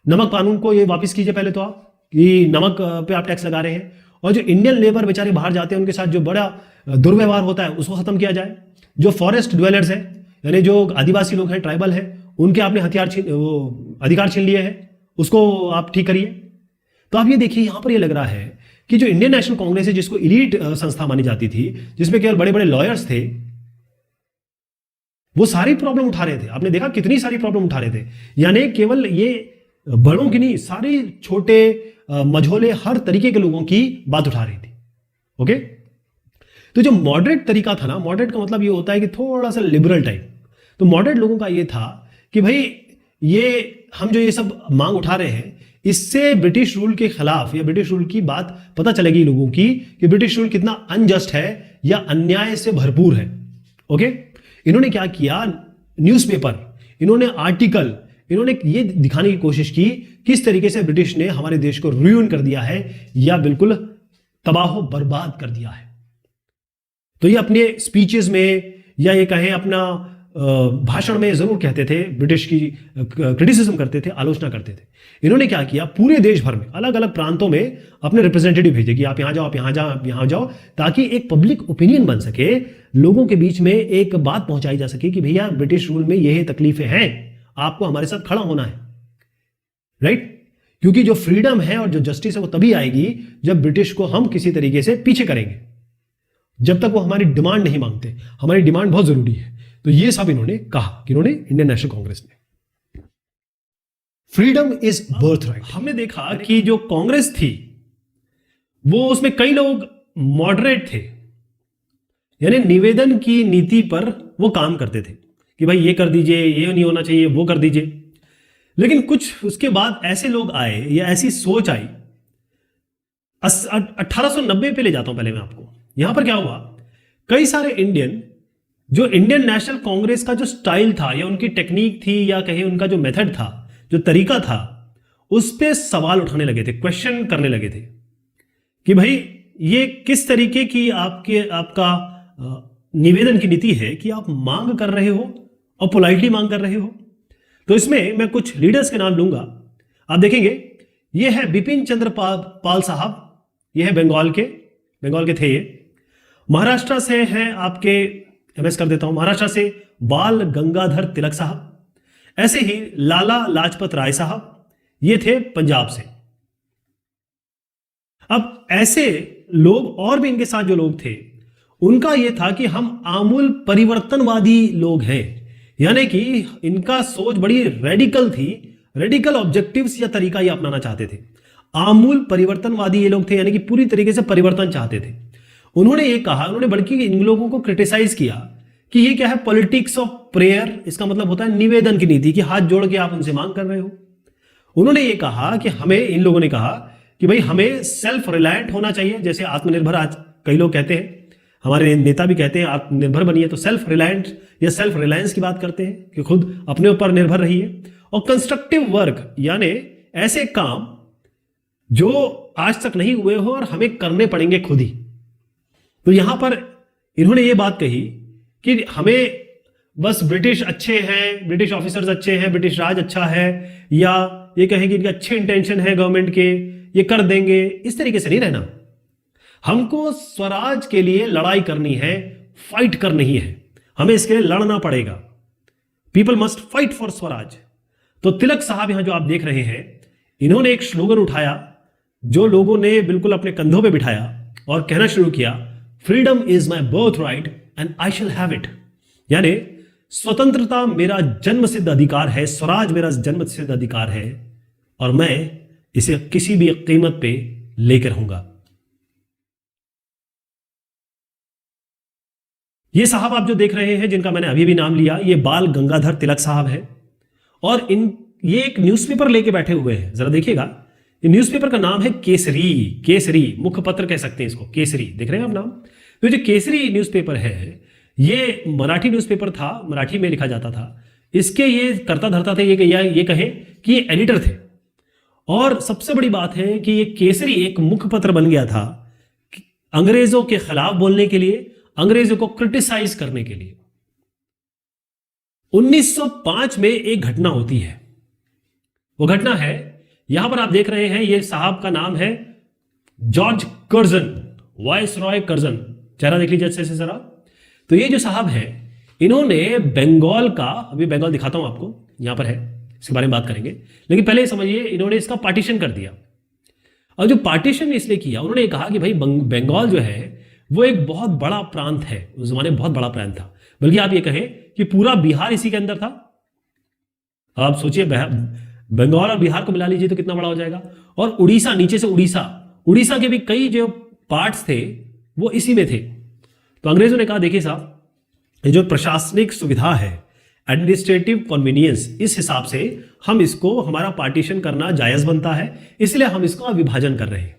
नमक कानून को ये वापस कीजिए पहले तो आप, कि नमक पे आप टैक्स लगा रहे हैं। और जो इंडियन लेबर बेचारे बाहर जाते हैं, उनके साथ जो बड़ा दुर्व्यवहार होता है, उसको खत्म किया जाए। जो फॉरेस्ट ड्वेलर्स हैं, यानी जो आदिवासी लोग हैं, ट्राइबल हैं, उनके आपने अधिकार छीन लिए हैं, उसको आप ठीक करिए। तो आप ये देखिए, यहां पर ये लग रहा है कि जो इंडियन नेशनल कांग्रेस है, जिसको इलीट संस्था मानी जाती थी, जिसमें केवल बड़े बड़े लॉयर्स थे, वो सारी प्रॉब्लम उठा रहे थे। आपने देखा कितनी सारी प्रॉब्लम उठा रहे थे, यानी केवल ये बड़ों की नहीं, सारे छोटे मझोले हर तरीके के लोगों की बात उठा रही थी। ओके, तो जो मॉडरेट तरीका था ना, मॉडरेट का मतलब ये होता है कि थोड़ा सा लिबरल टाइप। तो मॉडरेट लोगों का ये था कि भाई ये हम जो ये सब मांग उठा रहे हैं, इससे ब्रिटिश रूल के खिलाफ या ब्रिटिश रूल की बात पता चलेगी लोगों की कि ब्रिटिश रूल कितना अनजस्ट है या अन्याय से भरपूर है। ओके, इन्होंने क्या किया, न्यूज़पेपर, इन्होंने आर्टिकल, इन्होंने ये दिखाने की कोशिश की किस तरीके से ब्रिटिश ने हमारे देश को रूइन कर दिया है या बिल्कुल तबाह बर्बाद कर दिया है। तो ये अपने स्पीचेस में या ये कहें अपना भाषण में जरूर कहते थे, ब्रिटिश की क्रिटिसिज्म करते थे, आलोचना करते थे। इन्होंने क्या किया, पूरे देश भर में अलग अलग प्रांतों में अपने रिप्रेजेंटेटिव भेजे कि आप यहां जाओ, आप यहां जाओ, आप यहां जाओ, ताकि एक पब्लिक ओपिनियन बन सके, लोगों के बीच में एक बात पहुंचाई जा सके कि भैया ब्रिटिश रूल में यही तकलीफें हैं, आपको हमारे साथ खड़ा होना है। राइट, क्योंकि जो फ्रीडम है और जो जस्टिस है वो तभी आएगी जब ब्रिटिश को हम किसी तरीके से पीछे करेंगे। जब तक वो हमारी डिमांड नहीं मांगते, हमारी डिमांड बहुत जरूरी है। तो ये सब इन्होंने कहा कि इन्होंने इंडियन नेशनल कांग्रेस ने। Freedom is birth right. हमने देखा कि जो कांग्रेस थी वो उसमें कई लोग मॉडरेट थे, यानी निवेदन की नीति पर वो काम करते थे कि भाई ये कर दीजिए, ये नहीं होना चाहिए, वो कर दीजिए। लेकिन कुछ उसके बाद ऐसे लोग आए या ऐसी सोच आई, 1890 पे ले जाता हूं पहले मैं आपको। यहां पर क्या हुआ, कई सारे इंडियन, जो इंडियन नेशनल कांग्रेस का जो स्टाइल था या उनकी टेक्निक थी या कहीं उनका जो मेथड था, जो तरीका था, उस पर सवाल उठाने लगे थे, क्वेश्चन करने लगे थे कि भाई ये किस तरीके की आपका निवेदन की नीति है कि आप मांग कर रहे हो और पोलाइटली मांग कर रहे हो। तो इसमें मैं कुछ लीडर्स के नाम लूंगा, आप देखेंगे। ये है बिपिन चंद्र पाल साहब, ये है बंगाल के थे ये। महाराष्ट्र से हैं आपके, एमएस कर देता हूं, महाराष्ट्र से बाल गंगाधर तिलक साहब। ऐसे ही लाला लाजपत राय साहब, ये थे पंजाब से। अब ऐसे लोग और भी इनके साथ जो लोग थे, उनका यह था कि हम आमूल परिवर्तनवादी लोग हैं, यानी कि इनका सोच बड़ी रेडिकल थी, रेडिकल ऑब्जेक्टिव्स या तरीका ये अपनाना चाहते थे। आमूल परिवर्तनवादी ये लोग थे, यानी कि पूरी तरीके से परिवर्तन चाहते थे। उन्होंने ये कहा, उन्होंने बल्कि इन लोगों को क्रिटिसाइज किया कि ये क्या है, पॉलिटिक्स ऑफ प्रेयर। इसका मतलब होता है निवेदन की नीति, कि हाथ जोड़ के आप उनसे मांग कर रहे हो। उन्होंने ये कहा कि हमें, इन लोगों ने कहा कि भाई हमें सेल्फ रिलायंट होना चाहिए, जैसे आत्मनिर्भर आज कई लोग कहते हैं, हमारे नेता भी कहते हैं आत्मनिर्भर बनिए, तो सेल्फ रिलायंट या सेल्फ रिलायंस की बात करते हैं कि खुद अपने ऊपर निर्भर रहिए। और कंस्ट्रक्टिव वर्क, यानी ऐसे काम जो आज तक नहीं हुए हो और हमें करने पड़ेंगे खुद ही। तो यहां पर इन्होंने ये बात कही कि हमें बस ब्रिटिश अच्छे हैं, ब्रिटिश ऑफिसर्स अच्छे हैं, ब्रिटिश राज अच्छा है, या ये कहें कि इनके अच्छे इंटेंशन है गवर्नमेंट के, ये कर देंगे, इस तरीके से नहीं रहना। हमको स्वराज के लिए लड़ाई करनी है, फाइट करनी है, हमें इसके लिए लड़ना पड़ेगा। People must fight for Swaraj. तो तिलक साहब यहां जो आप देख रहे हैं, इन्होंने एक स्लोगन उठाया जो लोगों ने बिल्कुल अपने कंधों पे बिठाया और कहना शुरू किया, freedom is my birth right and I shall have it. यानी स्वतंत्रता मेरा जन्म सिद्ध अधिकार है, स्वराज मेरा जन्म सिद्ध अधिकार है, और मैं इसे किसी भी कीमत पे लेकर रहूंगा। ये साहब आप जो देख रहे हैं, जिनका मैंने अभी भी नाम लिया, ये बाल गंगाधर तिलक साहब है, और ये एक न्यूज़पेपर लेके बैठे हुए हैं। जरा देखिएगा, ये न्यूज़पेपर का नाम है केसरी मुखपत्र कह सकते हैं इसको, केसरी, देख रहे हैं आप नाम। तो जो केसरी न्यूज़पेपर है, ये मराठी न्यूज़पेपर था, मराठी में लिखा जाता था। इसके ये करता धरता थे, ये कहे कि ये एडिटर थे। और सबसे बड़ी बात है कि ये केसरी एक मुखपत्र बन गया था अंग्रेजों के खिलाफ बोलने के लिए, अंग्रेजों को क्रिटिसाइज करने के लिए। 1905 में एक घटना होती है, वो घटना है, यहां पर आप देख रहे हैं, ये साहब का नाम है George Curzon, vice Roy Curzon, चेहरा देख लीजिए अच्छे से जरा। तो ये जो साहब हैं, इन्होंने बंगाल का, अभी बंगाल दिखाता हूं आपको, यहां पर है, इसके बारे में बात करेंगे, लेकिन पहले समझिए, इन्होंने इसका पार्टीशन कर दिया। और जो पार्टीशन इसलिए किया, उन्होंने कहा कि भाई बंगाल जो है वो एक बहुत बड़ा प्रांत है, उस जमाने में बहुत बड़ा प्रांत था, बल्कि आप ये कहें कि पूरा बिहार इसी के अंदर था। आप सोचिए, बंगाल और बिहार को मिला लीजिए तो कितना बड़ा हो जाएगा। और उड़ीसा, नीचे से उड़ीसा के भी कई जो पार्ट्स थे वो इसी में थे। तो अंग्रेजों ने कहा, देखिए साहब, ये जो प्रशासनिक सुविधा है, एडमिनिस्ट्रेटिव कन्वीनियंस, इस हिसाब से हम इसको, हमारा पार्टीशन करना जायज बनता है, इसलिए हम इसका विभाजन कर रहे हैं।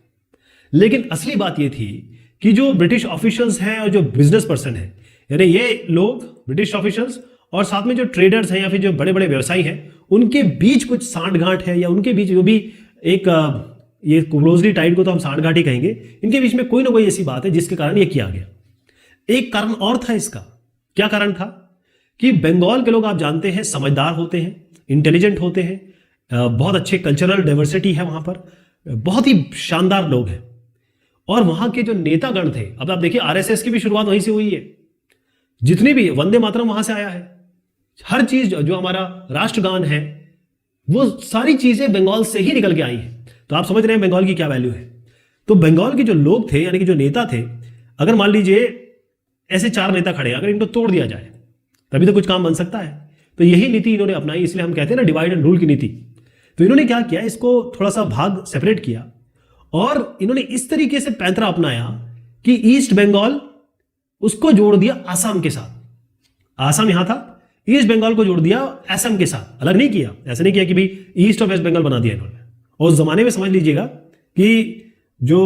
लेकिन असली बात यह थी कि जो ब्रिटिश ऑफिशियल्स हैं और जो बिजनेस पर्सन हैं, यानी ये लोग ब्रिटिश ऑफिशियल्स और साथ में जो ट्रेडर्स हैं या फिर जो बड़े बड़े व्यवसायी हैं, उनके बीच कुछ सांठगांठ है, या उनके बीच जो भी एक ये क्लोजली टाइड को तो हम सांठगांठ ही कहेंगे, इनके बीच में कोई ना कोई ऐसी बात है जिसके कारण ये किया गया। एक कारण और था इसका, क्या कारण था कि बंगाल के लोग आप जानते हैं समझदार होते हैं, इंटेलिजेंट होते हैं, बहुत अच्छे कल्चरल डाइवर्सिटी है वहां पर, बहुत ही शानदार लोग हैं। और वहां के जो नेतागण थे, अब आप देखिए आरएसएस की भी शुरुआत वहीं से हुई है, जितनी भी वंदे मातरम वहां से आया है, हर चीज जो हमारा राष्ट्रगान है वो सारी चीजें बंगाल से ही निकल के आई हैं। तो आप समझ रहे हैं बंगाल की क्या वैल्यू है। तो बंगाल के जो लोग थे, यानी कि जो नेता थे, अगर मान लीजिए ऐसे 4 नेता खड़े, अगर इनको तोड़ दिया जाए तभी तो कुछ काम बन सकता है। तो यही नीति इन्होंने अपनाई, इसलिए हम कहते हैं ना डिवाइड एंड रूल की नीति। तो इन्होंने क्या किया, इसको थोड़ा सा भाग सेपरेट किया और इन्होंने इस तरीके से पैंतरा अपनाया कि ईस्ट बंगाल उसको जोड़ दिया आसाम के साथ। आसाम यहां था, ईस्ट बंगाल को जोड़ दिया असम के साथ, अलग नहीं किया। ऐसा नहीं किया कि भाई ईस्ट और वेस्ट बंगाल बना दिया इन्होंने। और उस जमाने में समझ लीजिएगा कि जो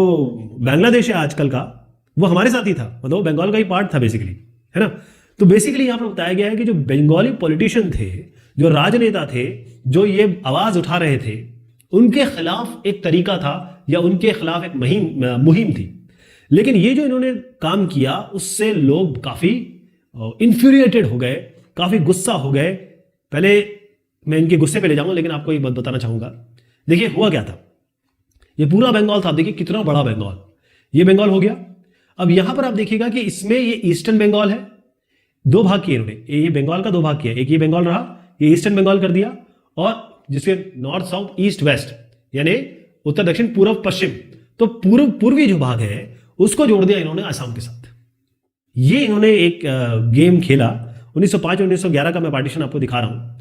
बांग्लादेश है आजकल का, वो हमारे साथ ही था, मतलब वो बंगाल का ही पार्ट था बेसिकली, है ना। तो बेसिकली यहां पर बताया गया है कि जो बंगाली पॉलिटिशियन थे, जो राजनेता थे, जो ये आवाज उठा रहे थे, उनके खिलाफ एक तरीका था या उनके खिलाफ एक मुहिम थी। लेकिन ये जो इन्होंने काम किया उससे लोग काफी इंफ्यूरिएटेड हो गए, काफी गुस्सा हो गए। पहले मैं इनके गुस्से पे ले जाऊंगा, लेकिन आपको एक बात बताना चाहूंगा। देखिए हुआ क्या था, ये पूरा बंगाल था, देखिए कितना बड़ा बंगाल, ये बंगाल हो गया। अब यहां पर आप देखिएगा कि इसमें ये ईस्टर्न बंगाल है, दो भाग किए इन्होंने, ये बंगाल का दो भाग किया, एक ये बंगाल रहा, ये ईस्टर्न बंगाल कर दिया, और जिसके नॉर्थ साउथ ईस्ट वेस्ट यानी उत्तर दक्षिण पूर्व पश्चिम, तो पूर्वी जो भाग है उसको जोड़ दिया इन्होंने आसाम के साथ। ये इन्होंने एक गेम खेला 1905 और 1911 का मैं पार्टीशन आपको दिखा रहा हूं।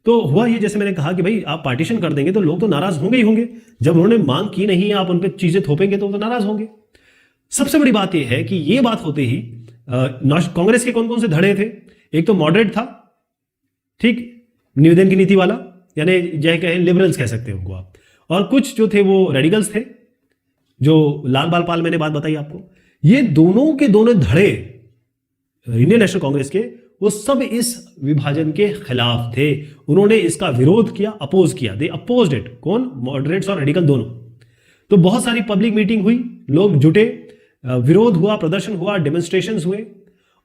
तो हुआ ये, जैसे मैंने कहा कि भाई आप पार्टीशन कर देंगे तो लोग तो नाराज होंगे ही होंगे। जब उन्होंने मांग की नहीं, आप उन पर चीजें थोपेंगे तो नाराज होंगे। सबसे बड़ी बात यह है कि ये बात होते ही कांग्रेस के कौन कौन से धड़े थे। एक तो मॉडरेट था, ठीक, निवेदन की नीति वाला, यानी जय कहें लिबरल्स कह सकते हैं उनको आप, और कुछ जो थे वो रेडिकल्स थे, जो लाल बाल पाल मैंने बात बताई आपको। ये दोनों के दोनों धड़े इंडियन नेशनल कांग्रेस के, वो सब इस विभाजन के खिलाफ थे। उन्होंने इसका विरोध किया, अपोज किया, दे अपोज्ड इट। कौन? मॉडरेट्स और रेडिकल दोनों। तो बहुत सारी पब्लिक मीटिंग हुई, लोग जुटे, विरोध हुआ, प्रदर्शन हुआ, डेमोन्स्ट्रेशंस हुए,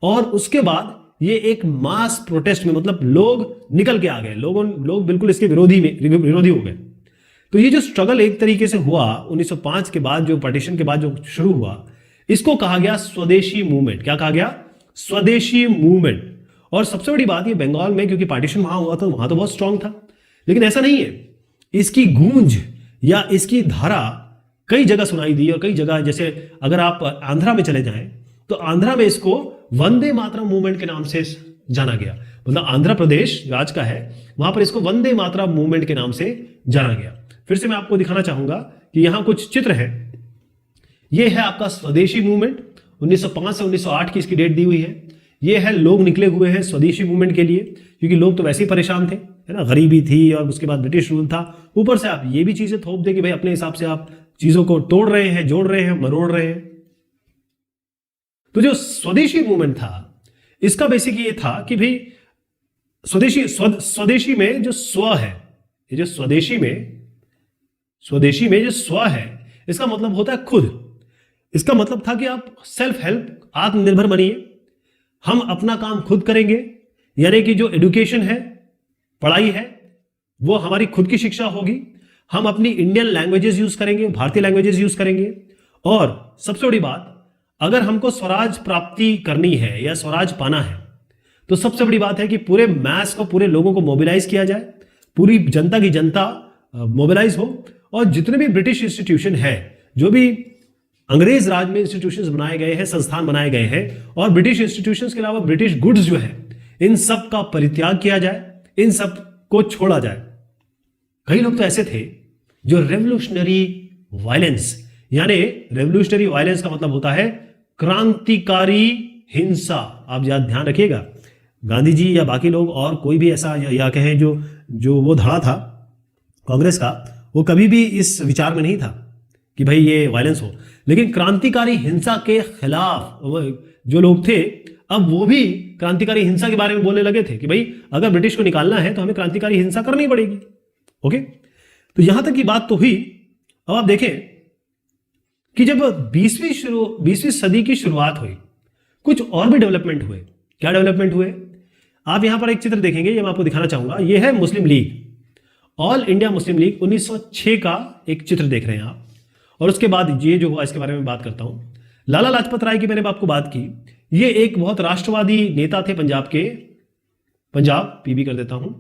और उसके बाद ये एक मास प्रोटेस्ट में, मतलब लोग निकल के आ गए, लोग बिल्कुल इसके विरोधी हो गए। तो ये जो स्ट्रगल एक तरीके से हुआ 1905 के बाद, जो पार्टीशन के बाद जो शुरू हुआ, इसको कहा गया स्वदेशी मूवमेंट। क्या कहा गया? स्वदेशी मूवमेंट। और सबसे बड़ी बात ये, बंगाल में क्योंकि पार्टीशन वहां हुआ था, वहां तो बहुत स्ट्रांग था, लेकिन ऐसा नहीं है, इसकी गूंज या इसकी धारा कई जगह सुनाई दी। और कई जगह, जैसे अगर आप आंध्रा में चले जाएं तो आंध्रा में इसको वंदे मातरम मूवमेंट के नाम से जाना गया। मतलब आंध्र प्रदेश जो आज का है, वहां पर इसको वंदे मातरम मूवमेंट के नाम से जाना गया। फिर से मैं आपको दिखाना चाहूंगा कि यहां कुछ चित्र है। यह है आपका स्वदेशी मूवमेंट, 1905 से 1908 की इसकी डेट दी हुई है। ये है लोग निकले हुए हैं स्वदेशी मूवमेंट के लिए, क्योंकि लोग तो वैसे ही परेशान थे, है ना, गरीबी थी और उसके बाद ब्रिटिश रूल था, ऊपर से आप ये भी चीजें थोप दे कि भाई अपने हिसाब से आप चीजों को तोड़ रहे हैं, जोड़ रहे हैं, मरोड़ रहे हैं। तो जो स्वदेशी मूवमेंट था, इसका बेसिक ये था कि भाई स्वदेशी में जो स्व है, ये जो स्वदेशी में जो स्व है, इसका मतलब होता है खुद। इसका मतलब था कि आप सेल्फ हेल्प, आत्मनिर्भर बनिए, हम अपना काम खुद करेंगे। यानी कि जो एजुकेशन है, पढ़ाई है, वो हमारी खुद की शिक्षा होगी। हम अपनी इंडियन लैंग्वेजेस यूज करेंगे, भारतीय लैंग्वेजेस यूज करेंगे। और सबसे बड़ी बात, अगर हमको स्वराज प्राप्ति करनी है या स्वराज पाना है, तो सबसे बड़ी बात है कि पूरे मैस को, पूरे लोगों को मोबिलाइज किया जाए, पूरी जनता की जनता मोबिलाइज हो, और जितने भी ब्रिटिश इंस्टीट्यूशन है, जो भी अंग्रेज राज में इंस्टीट्यूशंस बनाए गए हैं, संस्थान बनाए गए हैं, और ब्रिटिश इंस्टीट्यूशंस के अलावा ब्रिटिश गुड्स जो है, इन सब का परित्याग किया जाए, इन सब को छोड़ा जाए। कई लोग तो ऐसे थे जो रेवोल्यूशनरी वायलेंस, यानी रेवोल्यूशनरी वायलेंस का मतलब होता है क्रांतिकारी हिंसा। आप ध्यान रखिएगा, गांधी जी या बाकी लोग और कोई भी ऐसा या कहें जो वो धड़ा था कांग्रेस का, वो कभी भी इस विचार में नहीं था कि भाई ये वायलेंस हो। लेकिन क्रांतिकारी हिंसा के खिलाफ जो लोग थे, अब वो भी क्रांतिकारी हिंसा के बारे में बोलने लगे थे कि भाई अगर ब्रिटिश को निकालना है तो हमें क्रांतिकारी हिंसा करनी पड़ेगी। ओके, तो यहां तक की बात तो हुई। अब आप देखें कि जब 20वीं सदी की शुरुआत हुई, कुछ और भी डेवलपमेंट हुए। क्या डेवलपमेंट हुए? आप यहां पर एक चित्र देखेंगे, ये मैं आपको दिखाना चाहूंगा। ये है Muslim League, all India Muslim League, 1906 का एक चित्र देख रहे हैं आप। और उसके बाद ये जो हुआ, इसके बारे में बात करता हूं। लाला लाजपत राय की मैंने आपको बात की, ये एक बहुत राष्ट्रवादी नेता थे पंजाब के, पंजाब पीबी कर देता हूं,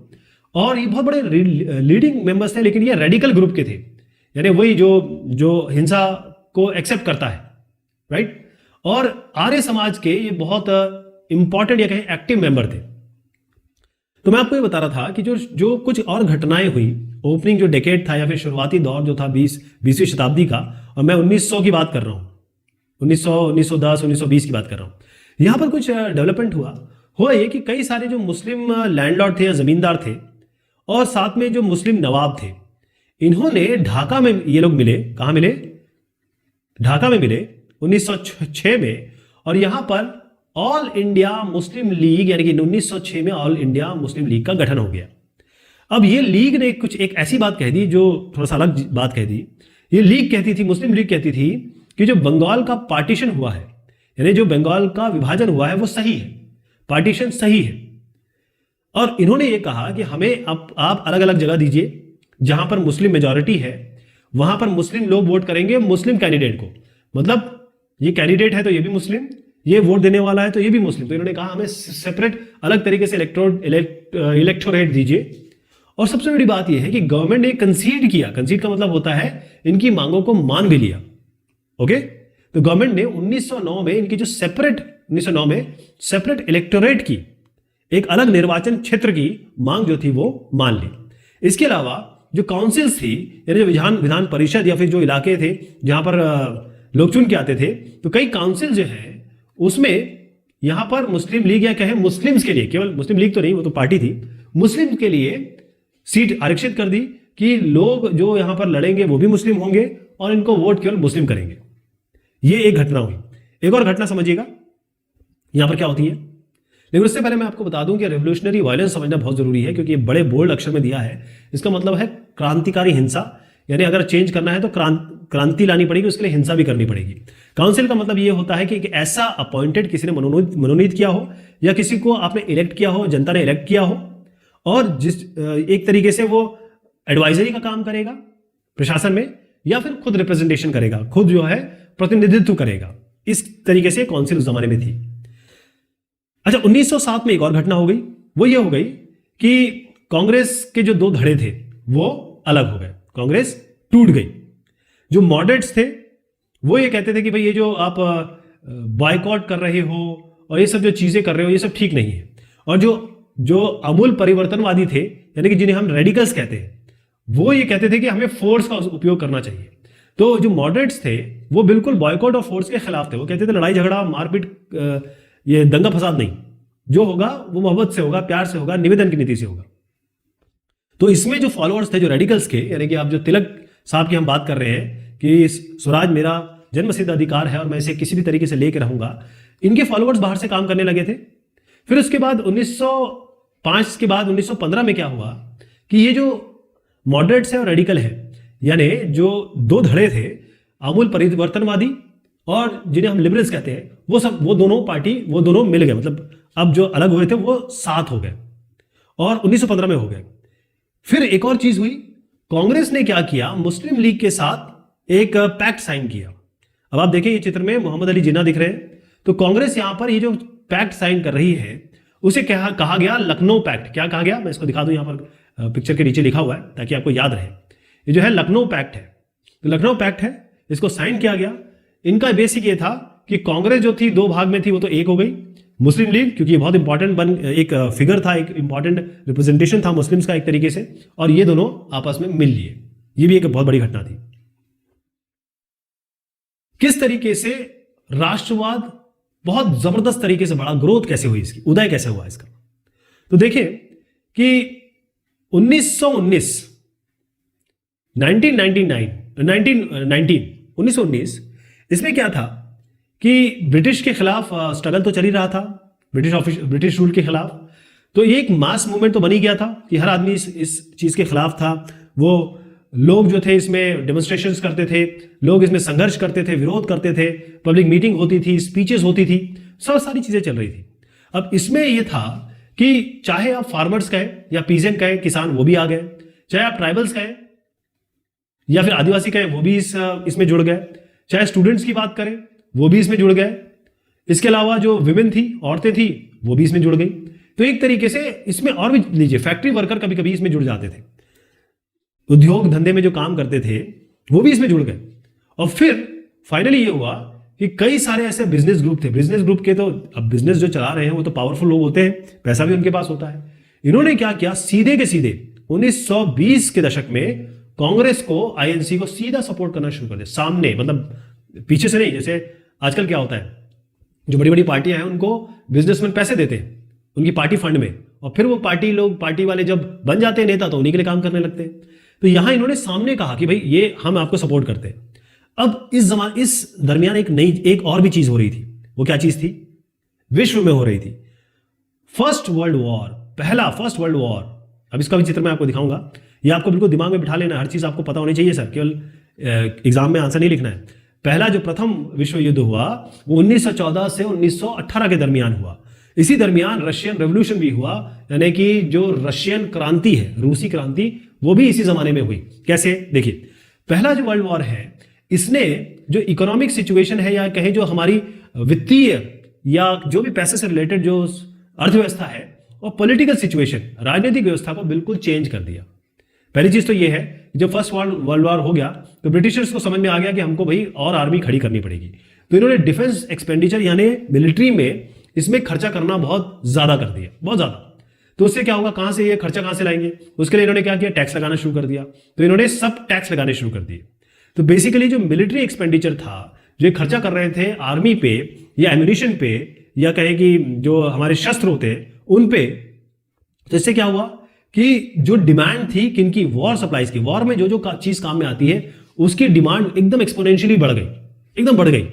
और ये बहुत बड़े लीडिंग मेंबर्स थे, लेकिन ये रेडिकल ग्रुप के थे, यानी वही जो हिंसा को एक्सेप्ट करता है, राइट। और आर्य समाज के ये बहुत इंपॉर्टेंट या कहें एक्टिव मेंबर थे। तो मैं आपको ये बता रहा था कि जो कुछ और घटनाएं हुई ओपनिंग जो डेकेड था या फिर शुरुआती दौर जो था 20वीं शताब्दी का, और मैं 1900 की बात कर रहा हूँ, 1910 1920 की बात कर रहा हूँ, यहाँ पर कुछ डेवलपमेंट हुआ ये कि कई सारे जो मुस्लिम लैंडलॉर्ड थे या जमींदार थे और साथ में जो मुस्लिम नवाब थे, इन्होंने ढाका में, ये लोग मिले, कहाँ मिले? ढाका में मिले 1906 में, और यहां पर ऑल इंडिया मुस्लिम लीग यानी कि 1906 में ऑल इंडिया मुस्लिम लीग का गठन हो गया। अब ये लीग ने कुछ एक ऐसी बात कह दी जो थोड़ा सा अलग बात कह दी। ये लीग कहती थी, मुस्लिम लीग कहती थी कि जो बंगाल का पार्टीशन हुआ है, यानी जो बंगाल का विभाजन हुआ है वो सही है, पार्टीशन सही है। और इन्होंने ये कहा कि हमें आप अलग अलग जगह दीजिए जहां पर मुस्लिम मेजॉरिटी है, वहां पर मुस्लिम लोग वोट करेंगे मुस्लिम कैंडिडेट को, मतलब ये कैंडिडेट है तो ये भी मुस्लिम, ये वोट देने वाला है तो ये भी मुस्लिम। तो इन्होंने कहा हमें सेपरेट अलग तरीके से इलेक्टोरेट दीजिए। और सबसे बड़ी बात यह है कि गवर्नमेंट ने कंसीड किया, कंसीड का मतलब होता है इनकी मांगों को मान भी लिया। ओके, तो गवर्नमेंट ने 1909 में इनकी जो 1909 में सेपरेट इलेक्टोरेट की, एक अलग निर्वाचन क्षेत्र की मांग जो थी वो मान ली। इसके अलावा जो काउंसिल्स थी, यानी जो विधान परिषद या फिर जो इलाके थे जहां पर लोग चुन के आते थे, तो कई काउंसिल जो है उसमें यहां पर मुस्लिम लीग या कहें मुस्लिम्स के लिए, केवल मुस्लिम लीग तो नहीं, वो तो पार्टी थी, मुस्लिम के लिए सीट आरक्षित कर दी कि लोग जो यहां पर लड़ेंगे वो भी मुस्लिम होंगे और इनको वोट केवल मुस्लिम करेंगे। ये एक घटना हुई। एक और घटना समझिएगा यहां पर क्या होती है, लेकिन उससे पहले मैं आपको बता दूं कि रेवोल्यूशनरी वायलेंस समझना बहुत जरूरी है, क्योंकि ये बड़े बोल्ड अक्षर में दिया है। इसका मतलब है क्रांतिकारी हिंसा, यानी अगर चेंज करना है तो क्रांति लानी पड़ेगी, उसके लिए हिंसा भी करनी पड़ेगी। काउंसिल का मतलब ये होता है कि ऐसा अपॉइंटेड किसी ने मनोनीत किया हो या किसी को आपने इलेक्ट किया हो, जनता ने इलेक्ट किया हो, और जिस एक तरीके से वो एडवाइजरी का काम करेगा प्रशासन में या फिर खुद रिप्रेजेंटेशन करेगा, खुद जो है प्रतिनिधित्व करेगा। इस तरीके से काउंसिल उस जमाने में थी। अच्छा, 1907 में एक और घटना हो गई। वो ये हो गई कि कांग्रेस के जो दो धड़े थे वो अलग हो गए, कांग्रेस टूट गई। जो मॉडरेट्स थे वो ये कहते थे कि भाई ये जो आप बॉयकॉट कर रहे हो और ये सब जो चीजें कर रहे हो ये सब ठीक नहीं है। और जो अमूल परिवर्तनवादी थे, यानी कि जिन्हें हम रेडिकल्स कहते हैं, वो ये कहते थे कि हमें फोर्स का उपयोग करना चाहिए। तो जो मॉडरेट्स थे वो बिल्कुल बॉयकॉट और फोर्स के खिलाफ थे। वो कहते थे लड़ाई झगड़ा मारपीट, ये दंगा फसाद नहीं, जो होगा वो मोहब्बत से होगा, प्यार से होगा, निवेदन की नीति से होगा। तो इसमें जो फॉलोअर्स थे जो रेडिकल्स के, यानी कि आप जो तिलक साहब की हम बात कर रहे हैं कि स्वराज मेरा जन्मसिद्ध अधिकार है और मैं इसे किसी भी तरीके से लेकर रहूंगा, इनके फॉलोअर्स बाहर से काम करने लगे थे। फिर उसके बाद 1905 के बाद 1915 में क्या हुआ कि ये जो मॉडरेट्स है और रेडिकल है, यानी जो दो धड़े थे, आमूल परिवर्तनवादी और जिन्हें हम लिबरल्स कहते हैं, वो दोनों मिल गए। मतलब अब जो अलग हुए थे वो साथ हो गए और 1915 में हो गए। फिर एक और चीज हुई, कांग्रेस ने क्या किया, मुस्लिम लीग के साथ एक पैक्ट साइन किया। अब आप देखें ये चित्र में मोहम्मद अली जिन्ना दिख रहे हैं। तो कांग्रेस यहां पर ये जो पैक्ट साइन कर रही है उसे क्या कहा गया, लखनऊ पैक्ट। क्या कहा गया, मैं इसको दिखा दूं, यहां पर पिक्चर के नीचे लिखा हुआ है ताकि आपको याद रहे। ये जो है लखनऊ पैक्ट है। तो लखनऊ पैक्ट है, इसको साइन किया गया। इनका बेसिक ये था कि कांग्रेस जो थी दो भाग में थी, वो तो एक हो गई। मुस्लिम लीग, क्योंकि ये बहुत इंपॉर्टेंट एक फिगर था, एक इंपॉर्टेंट रिप्रेजेंटेशन था मुस्लिम्स का एक तरीके से, और ये दोनों आपस में मिल लिए। ये भी एक बहुत बड़ी घटना थी। किस तरीके से राष्ट्रवाद बहुत जबरदस्त तरीके से बढ़ा, ग्रोथ कैसे हुई इसकी, उदय कैसे हुआ इसका। तो देखिए कि 1919 इसमें क्या था कि ब्रिटिश के खिलाफ स्ट्रगल तो चल ही रहा था, ब्रिटिश रूल के खिलाफ। तो ये एक मास मूवमेंट तो बन ही गया था कि हर आदमी इस चीज के खिलाफ था। वो लोग जो थे इसमें डेमोन्स्ट्रेशंस करते थे, लोग इसमें संघर्ष करते थे, विरोध करते थे, पब्लिक मीटिंग होती थी, स्पीचेस होती थी, सब सारी चीजें चल रही थी। अब इसमें यह था कि चाहे आप फार्मर्स कहें या पीजेंट कहें, किसान वो भी आ गए, चाहे आप ट्राइबल्स कहें या फिर आदिवासी कहें, वो भी इसमें जुड़ गए, चाहे स्टूडेंट्स की बात करें वो भी इसमें जुड़ गए, इसके अलावा जो विमेन थी, औरतें थी, वो भी इसमें जुड़ गई। तो एक तरीके से इसमें और भी लीजिए, फैक्ट्री वर्कर कभी कभी इसमें जुड़ जाते थे, उद्योग धंधे में जो काम करते थे वो भी इसमें जुड़ गए। और फिर फाइनली ये हुआ कि कई सारे ऐसे बिजनेस ग्रुप थे, बिजनेस ग्रुप के तो अब बिजनेस जो चला रहे हैं वो तो पावरफुल लोग होते हैं, पैसा भी उनके पास होता है। इन्होंने क्या किया, सीधे के सीधे 1920 के दशक में कांग्रेस को आईएनसी को सीधा सपोर्ट करना शुरू कर दिया, सामने, मतलब पीछे से नहीं। जैसे आजकल क्या होता है, जो बड़ी बड़ी पार्टियां हैं उनको बिजनेसमैन पैसे देते हैं उनकी पार्टी फंड में, और फिर वो पार्टी वाले जब बन जाते हैं नेता तो उन्हीं के लिए काम करने लगते हैं। तो यहां इन्होंने सामने कहा कि भाई ये हम आपको सपोर्ट करते हैं। अब इस दरमियान एक और भी चीज हो रही थी। वो क्या चीज थी? विश्व में हो रही थी first world war, first world war. अब इसका भी चित्र मैं आपको दिखाऊंगा, ये आपको बिल्कुल दिमाग में बिठा लेना, हर चीज आपको पता होनी चाहिए सर, केवल एग्जाम में आंसर नहीं लिखना है। पहला जो प्रथम विश्व युद्ध हुआ वो 1914 से 1918 के दरमियान हुआ। इसी दरमियान रशियन रेवोल्यूशन भी हुआ, यानी कि जो रशियन क्रांति है, रूसी क्रांति, वो भी इसी जमाने में हुई। कैसे? देखिए, पहला जो वर्ल्ड वॉर है इसने जो इकोनॉमिक सिचुएशन है, या कहें जो हमारी वित्तीय या जो भी पैसे से रिलेटेड जो अर्थव्यवस्था है, और पॉलिटिकल सिचुएशन, राजनीतिक व्यवस्था को बिल्कुल चेंज कर दिया। पहली चीज तो ये है, जब फर्स्ट वर्ल्ड वॉर हो गया तो ब्रिटिशर्स को समझ में आ गया कि हमको भाई और आर्मी खड़ी करनी पड़ेगी। तो इन्होंने डिफेंस एक्सपेंडिचर यानी मिलिट्री में इसमें खर्चा करना बहुत ज्यादा कर दिया, बहुत ज्यादा। तो उससे क्या होगा, कहां से ये खर्चा कहां से लाएंगे? उसके लिए इन्होंने क्या किया, टैक्स लगाना शुरू कर दिया। तो इन्होंने सब टैक्स लगाने शुरू कर दिए। तो बेसिकली जो मिलिट्री एक्सपेंडिचर था, जो खर्चा कर रहे थे आर्मी पे या एम्यूनिशन पे, या कहें कि जो हमारे शस्त्र होते हैं उन पे, तो इससे क्या हुआ कि जो डिमांड थी किनकी, वॉर सप्लाईज की, वॉर में जो चीज काम में आती है उसकी डिमांड एकदम एक्सपोनेंशियली बढ़ गई, एकदम बढ़ गई।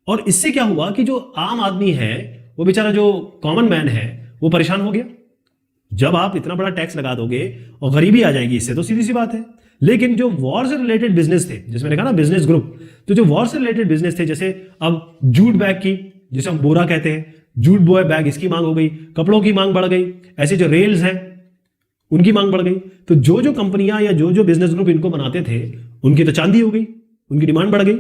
और इससे क्या हुआ कि जो आम आदमी है, वो बेचारा जो कॉमन मैन है, वो परेशान हो गया। जब आप इतना बड़ा टैक्स लगा दोगे और गरीबी आ जाएगी इससे, तो सीधी सी बात है। लेकिन जो वॉर से रिलेटेड बिजनेस थे, जैसे मैंने कहा ना बिजनेस ग्रुप, तो जो वॉर से रिलेटेड बिजनेस थे, जैसे अब जूट बैग की, जिसे हम बोरा कहते हैं, जूट बॉय बैग, इसकी मांग हो गई, कपड़ों की मांग बढ़ गई, ऐसे जो रेल्स हैं उनकी मांग बढ़ गई। तो जो कंपनियां या जो बिजनेस ग्रुप इनको बनाते थे उनकी तो चांदी हो गई, उनकी डिमांड बढ़ गई।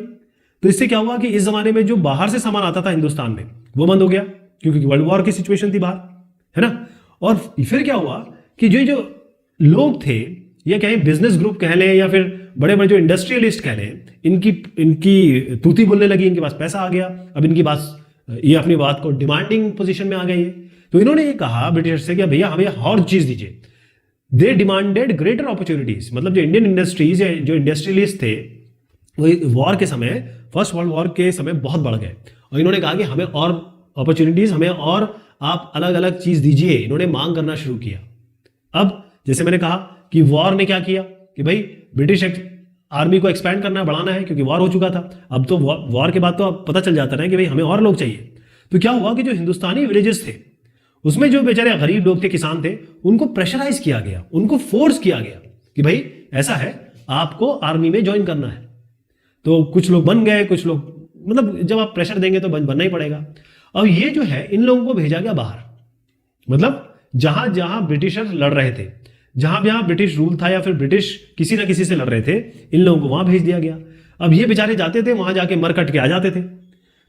तो इससे क्या हुआ कि इस जमाने में जो बाहर से सामान आता था हिंदुस्तान में, वो बंद हो गया, क्योंकि वर्ल्ड वॉर की सिचुएशन थी बाहर, है ना। और फिर क्या हुआ कि जो लोग थे, या कहें बिजनेस ग्रुप कह लें या फिर बड़े बड़े जो इंडस्ट्रियलिस्ट कह लें, इनकी तूती बोलने लगी, इनके पास पैसा आ गया। अब इनकी बात, ये अपनी बात को डिमांडिंग पोजीशन में आ गई है। तो इन्होंने ये कहा ब्रिटिश से कि भैया हमें और चीज दीजिए। दे डिमांडेड ग्रेटर अपॉर्चुनिटीज, मतलब जो इंडियन इंडस्ट्रीज या जो इंडस्ट्रियलिस्ट थे वो वॉर के समय, फर्स्ट वर्ल्ड वॉर के समय बहुत बढ़ गए, और इन्होंने कहा कि हमें और अपॉर्चुनिटीज, हमें और आप अलग अलग चीज दीजिए। इन्होंने मांग करना शुरू किया। अब जैसे मैंने कहा कि वॉर ने क्या किया कि भाई ब्रिटिश आर्मी को एक्सपैंड करना, बढ़ाना है, क्योंकि वॉर हो चुका था। अब तो वॉर के बाद तो अब पता चल जाता है कि भाई हमें और लोग चाहिए। तो क्या हुआ कि जो हिंदुस्तानी विलेजेस थे उसमें जो बेचारे गरीब लोग थे, किसान थे, उनको प्रेशराइज किया गया, उनको फोर्स किया गया कि भाई ऐसा है, आपको आर्मी में ज्वाइन करना है। तो कुछ लोग बन गए, कुछ लोग, मतलब जब आप प्रेशर देंगे तो बनना ही पड़ेगा। अब ये जो है, इन लोगों को भेजा गया बाहर, मतलब जहां जहां ब्रिटिशर्स लड़ रहे थे, जहां जहां ब्रिटिश रूल था या फिर ब्रिटिश किसी ना किसी से लड़ रहे थे, इन लोगों को वहां भेज दिया गया। अब ये बेचारे जाते थे, वहां जाके मर कट के आ जाते थे।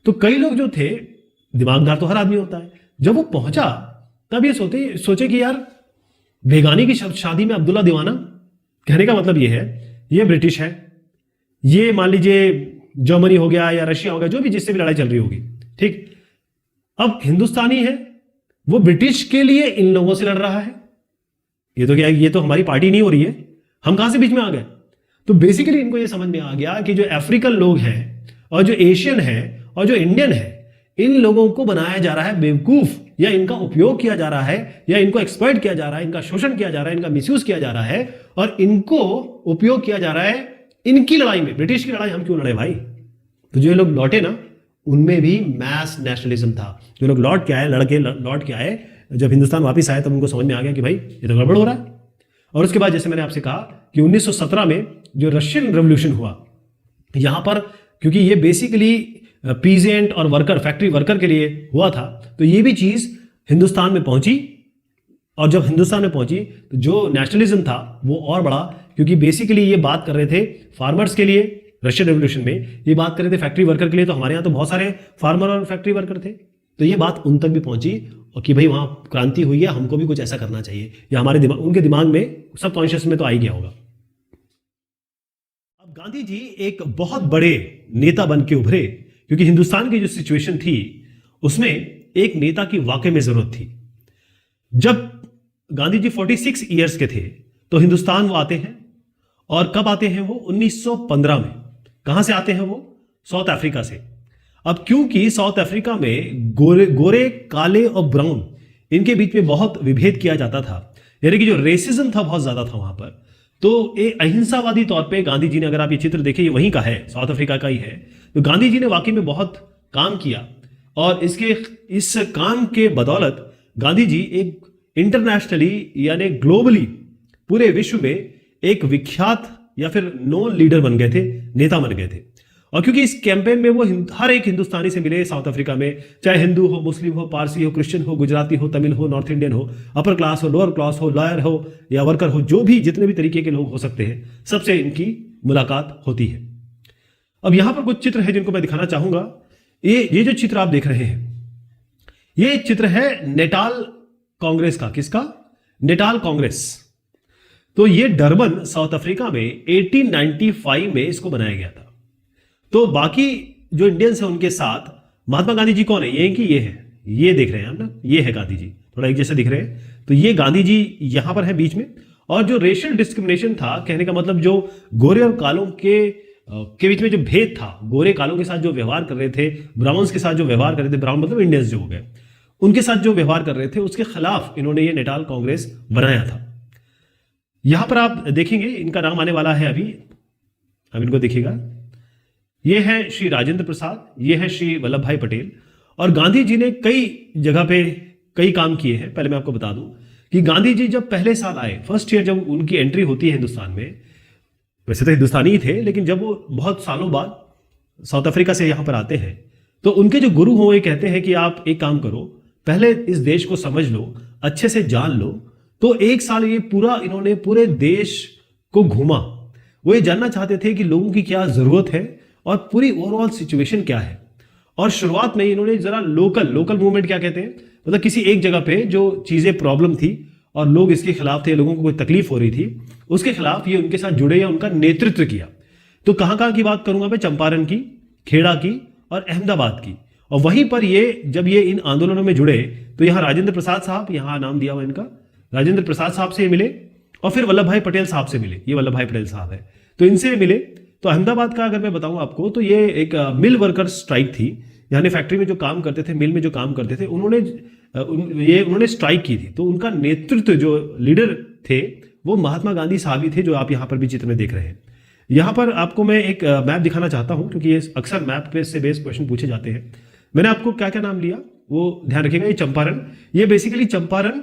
तो कई लोग जो थे, दिमागदार तो हर आदमी होता है, जब वो पहुंचा तब ये सोचे कि यार बेगानी की शादी में अब्दुल्ला दीवाना, कहने का मतलब ये है, ये ब्रिटिश है, ये मान लीजिए जर्मनी हो गया या रशिया हो गया, जो भी जिससे भी लड़ाई चल रही होगी, ठीक। अब हिंदुस्तानी है, वो ब्रिटिश के लिए इन लोगों से लड़ रहा है। ये तो क्या है, ये तो हमारी पार्टी नहीं हो रही है, हम कहां से बीच में आ गए। तो बेसिकली इनको ये समझ में आ गया कि जो अफ्रीकन लोग हैं और जो एशियन है और जो इंडियन है, इन लोगों को बनाया जा रहा है बेवकूफ, या इनका उपयोग किया जा रहा है, या इनको एक्सप्लॉइट किया जा रहा है, इनका शोषण किया जा रहा है, इनका मिसयूज किया जा रहा है, और इनको उपयोग किया जा रहा है इनकी लड़ाई में। ब्रिटिश की लड़ाई हम क्यों लड़े भाई। तो जो लोग लौटे ना, उनमें भी मैस नेशनलिज्म था। जो लोग लौट के आए, लड़के लौट के आए, जब हिंदुस्तान वापस आए तब उनको समझ में आ गया कि भाई ये तो गड़बड़ हो रहा है। और उसके बाद जैसे मैंने आपसे कहा कि 1917 में जो रशियन रेवोल्यूशन हुआ, यहां पर क्योंकि ये बेसिकली पीजेंट और वर्कर, फैक्ट्री वर्कर के लिए हुआ था, तो ये भी चीज हिंदुस्तान में पहुंची। और जब हिंदुस्तान में पहुंची तो जो नेशनलिज्म था वो और बढ़ा, क्योंकि बेसिकली ये बात कर रहे थे फार्मर्स के लिए। रशियन रेवोल्यूशन में ये बात कर रहे थे फैक्ट्री वर्कर के लिए, तो हमारे यहाँ तो बहुत सारे फार्मर और फैक्ट्री वर्कर थे। तो ये बात उन तक भी पहुंची और कि भाई वहां क्रांति हुई है, हमको भी कुछ ऐसा करना चाहिए, या हमारे दिमाग, उनके दिमाग में, सब कॉन्शियस में तो आ ही गया होगा। अब गांधी जी एक बहुत बड़े नेता बन के उभरे, क्योंकि हिंदुस्तान की जो सिचुएशन थी उसमें एक नेता की वाकई में जरूरत थी। जब गांधी जी 46 ईयर्स के थे तो हिंदुस्तान वो आते हैं। और कब आते हैं वो? 1915 में। कहां से आते हैं वो? साउथ अफ्रीका से। अब क्योंकि साउथ अफ्रीका में गोरे गोरे, काले और ब्राउन, इनके बीच में बहुत विभेद किया जाता था, यानी कि जो रेसिज्म था बहुत ज्यादा था वहां पर। तो ये अहिंसावादी तौर पे गांधी जी ने, अगर आप ये चित्र देखें, ये वहीं का है, साउथ अफ्रीका का ही है। तो गांधी जी ने वाकई में बहुत काम किया और इस काम के बदौलत गांधी जी एक इंटरनेशनली यानी ग्लोबली पूरे विश्व में एक विख्यात या फिर नोन लीडर बन गए थे, नेता बन गए थे। और क्योंकि इस कैंपेन में वो हर एक हिंदुस्तानी से मिले साउथ अफ्रीका में, चाहे हिंदू हो, मुस्लिम हो, पारसी हो, क्रिश्चियन हो, गुजराती हो, तमिल हो, नॉर्थ इंडियन हो, अपर क्लास हो, लोअर क्लास हो, लॉयर हो या वर्कर हो, जो भी जितने भी तरीके के लोग हो सकते हैं, सबसे इनकी मुलाकात होती है। अब यहां पर कुछ चित्र है जिनको मैं दिखाना चाहूंगा। ये जो चित्र आप देख रहे हैं, ये चित्र है नेटाल कांग्रेस का। किसका? Natal Congress. तो ये डरबन साउथ अफ्रीका में 1895 में इसको बनाया गया था। तो बाकी जो इंडियंस हैं उनके साथ महात्मा गांधी जी कौन है? ये कि ये है, ये देख रहे हैं हम ना, ये है गांधी जी, थोड़ा एक जैसे दिख रहे हैं। तो ये गांधी जी यहां पर है बीच में। और जो रेशियल डिस्क्रिमिनेशन था, कहने का मतलब जो गोरे और कालों के बीच में जो भेद था, गोरे कालों के साथ जो व्यवहार कर रहे थे, ब्राउन्स के साथ जो व्यवहार कर रहे थे, ब्राउन मतलब इंडियंस जो हो गए, उनके साथ जो व्यवहार कर रहे थे, उसके खिलाफ इन्होंने ये नेटाल कांग्रेस बनाया था। यहां पर आप देखेंगे इनका नाम आने वाला है अभी, अब इनको देखिएगा। ये है श्री राजेंद्र प्रसाद, ये है श्री वल्लभ भाई पटेल। और गांधी जी ने कई जगह पे कई काम किए हैं। पहले मैं आपको बता दूं कि गांधी जी जब पहले साल आए, फर्स्ट ईयर जब उनकी एंट्री होती है हिंदुस्तान में, वैसे तो हिंदुस्तानी ही थे, लेकिन जब वो बहुत सालों बाद साउथ अफ्रीका से यहां पर आते हैं, तो उनके जो गुरु हो, ये कहते हैं कि आप एक काम करो, पहले इस देश को समझ लो, अच्छे से जान लो। तो एक साल ये इन्होंने पूरे देश को घूमा। वो ये जानना चाहते थे कि लोगों की क्या जरूरत है और पूरी ओवरऑल सिचुएशन क्या है। और शुरुआत में इन्होंने जरा लोकल मूवमेंट क्या कहते हैं, मतलब किसी एक जगह पे जो चीजें प्रॉब्लम थी और लोग इसके खिलाफ थे, लोगों को कोई तकलीफ हो रही थी, उसके खिलाफ ये उनके साथ जुड़े या उनका नेतृत्व किया। तो कहां की बात करूंगा मैं? चंपारण की, खेड़ा की और अहमदाबाद की। और वहीं पर जब ये इन आंदोलनों में जुड़े, तो यहां राजेंद्र प्रसाद साहब, यहां नाम दिया हुआ इनका, राजेंद्र प्रसाद साहब से मिले और फिर वल्लभ भाई पटेल साहब से मिले। ये वल्लभ भाई पटेल साहब है, तो इनसे मिले। तो अहमदाबाद का अगर मैं बताऊं आपको, तो ये एक मिल वर्कर स्ट्राइक थी, यानी फैक्ट्री में जो काम करते थे, मिल में जो काम करते थे, उन्होंने स्ट्राइक की थी। तो उनका नेतृत्व जो लीडर थे वो महात्मा गांधी साहब ही थे, जो आप यहां पर भी चित्र में देख रहे हैं। यहां पर आपको मैं एक मैप दिखाना चाहता हूं, क्योंकि ये अक्सर मैप पे से बेस्ड क्वेश्चन पूछे जाते हैं। मैंने आपको क्या क्या नाम लिया वो ध्यान रखिएगा। ये चंपारण, ये बेसिकली चंपारण,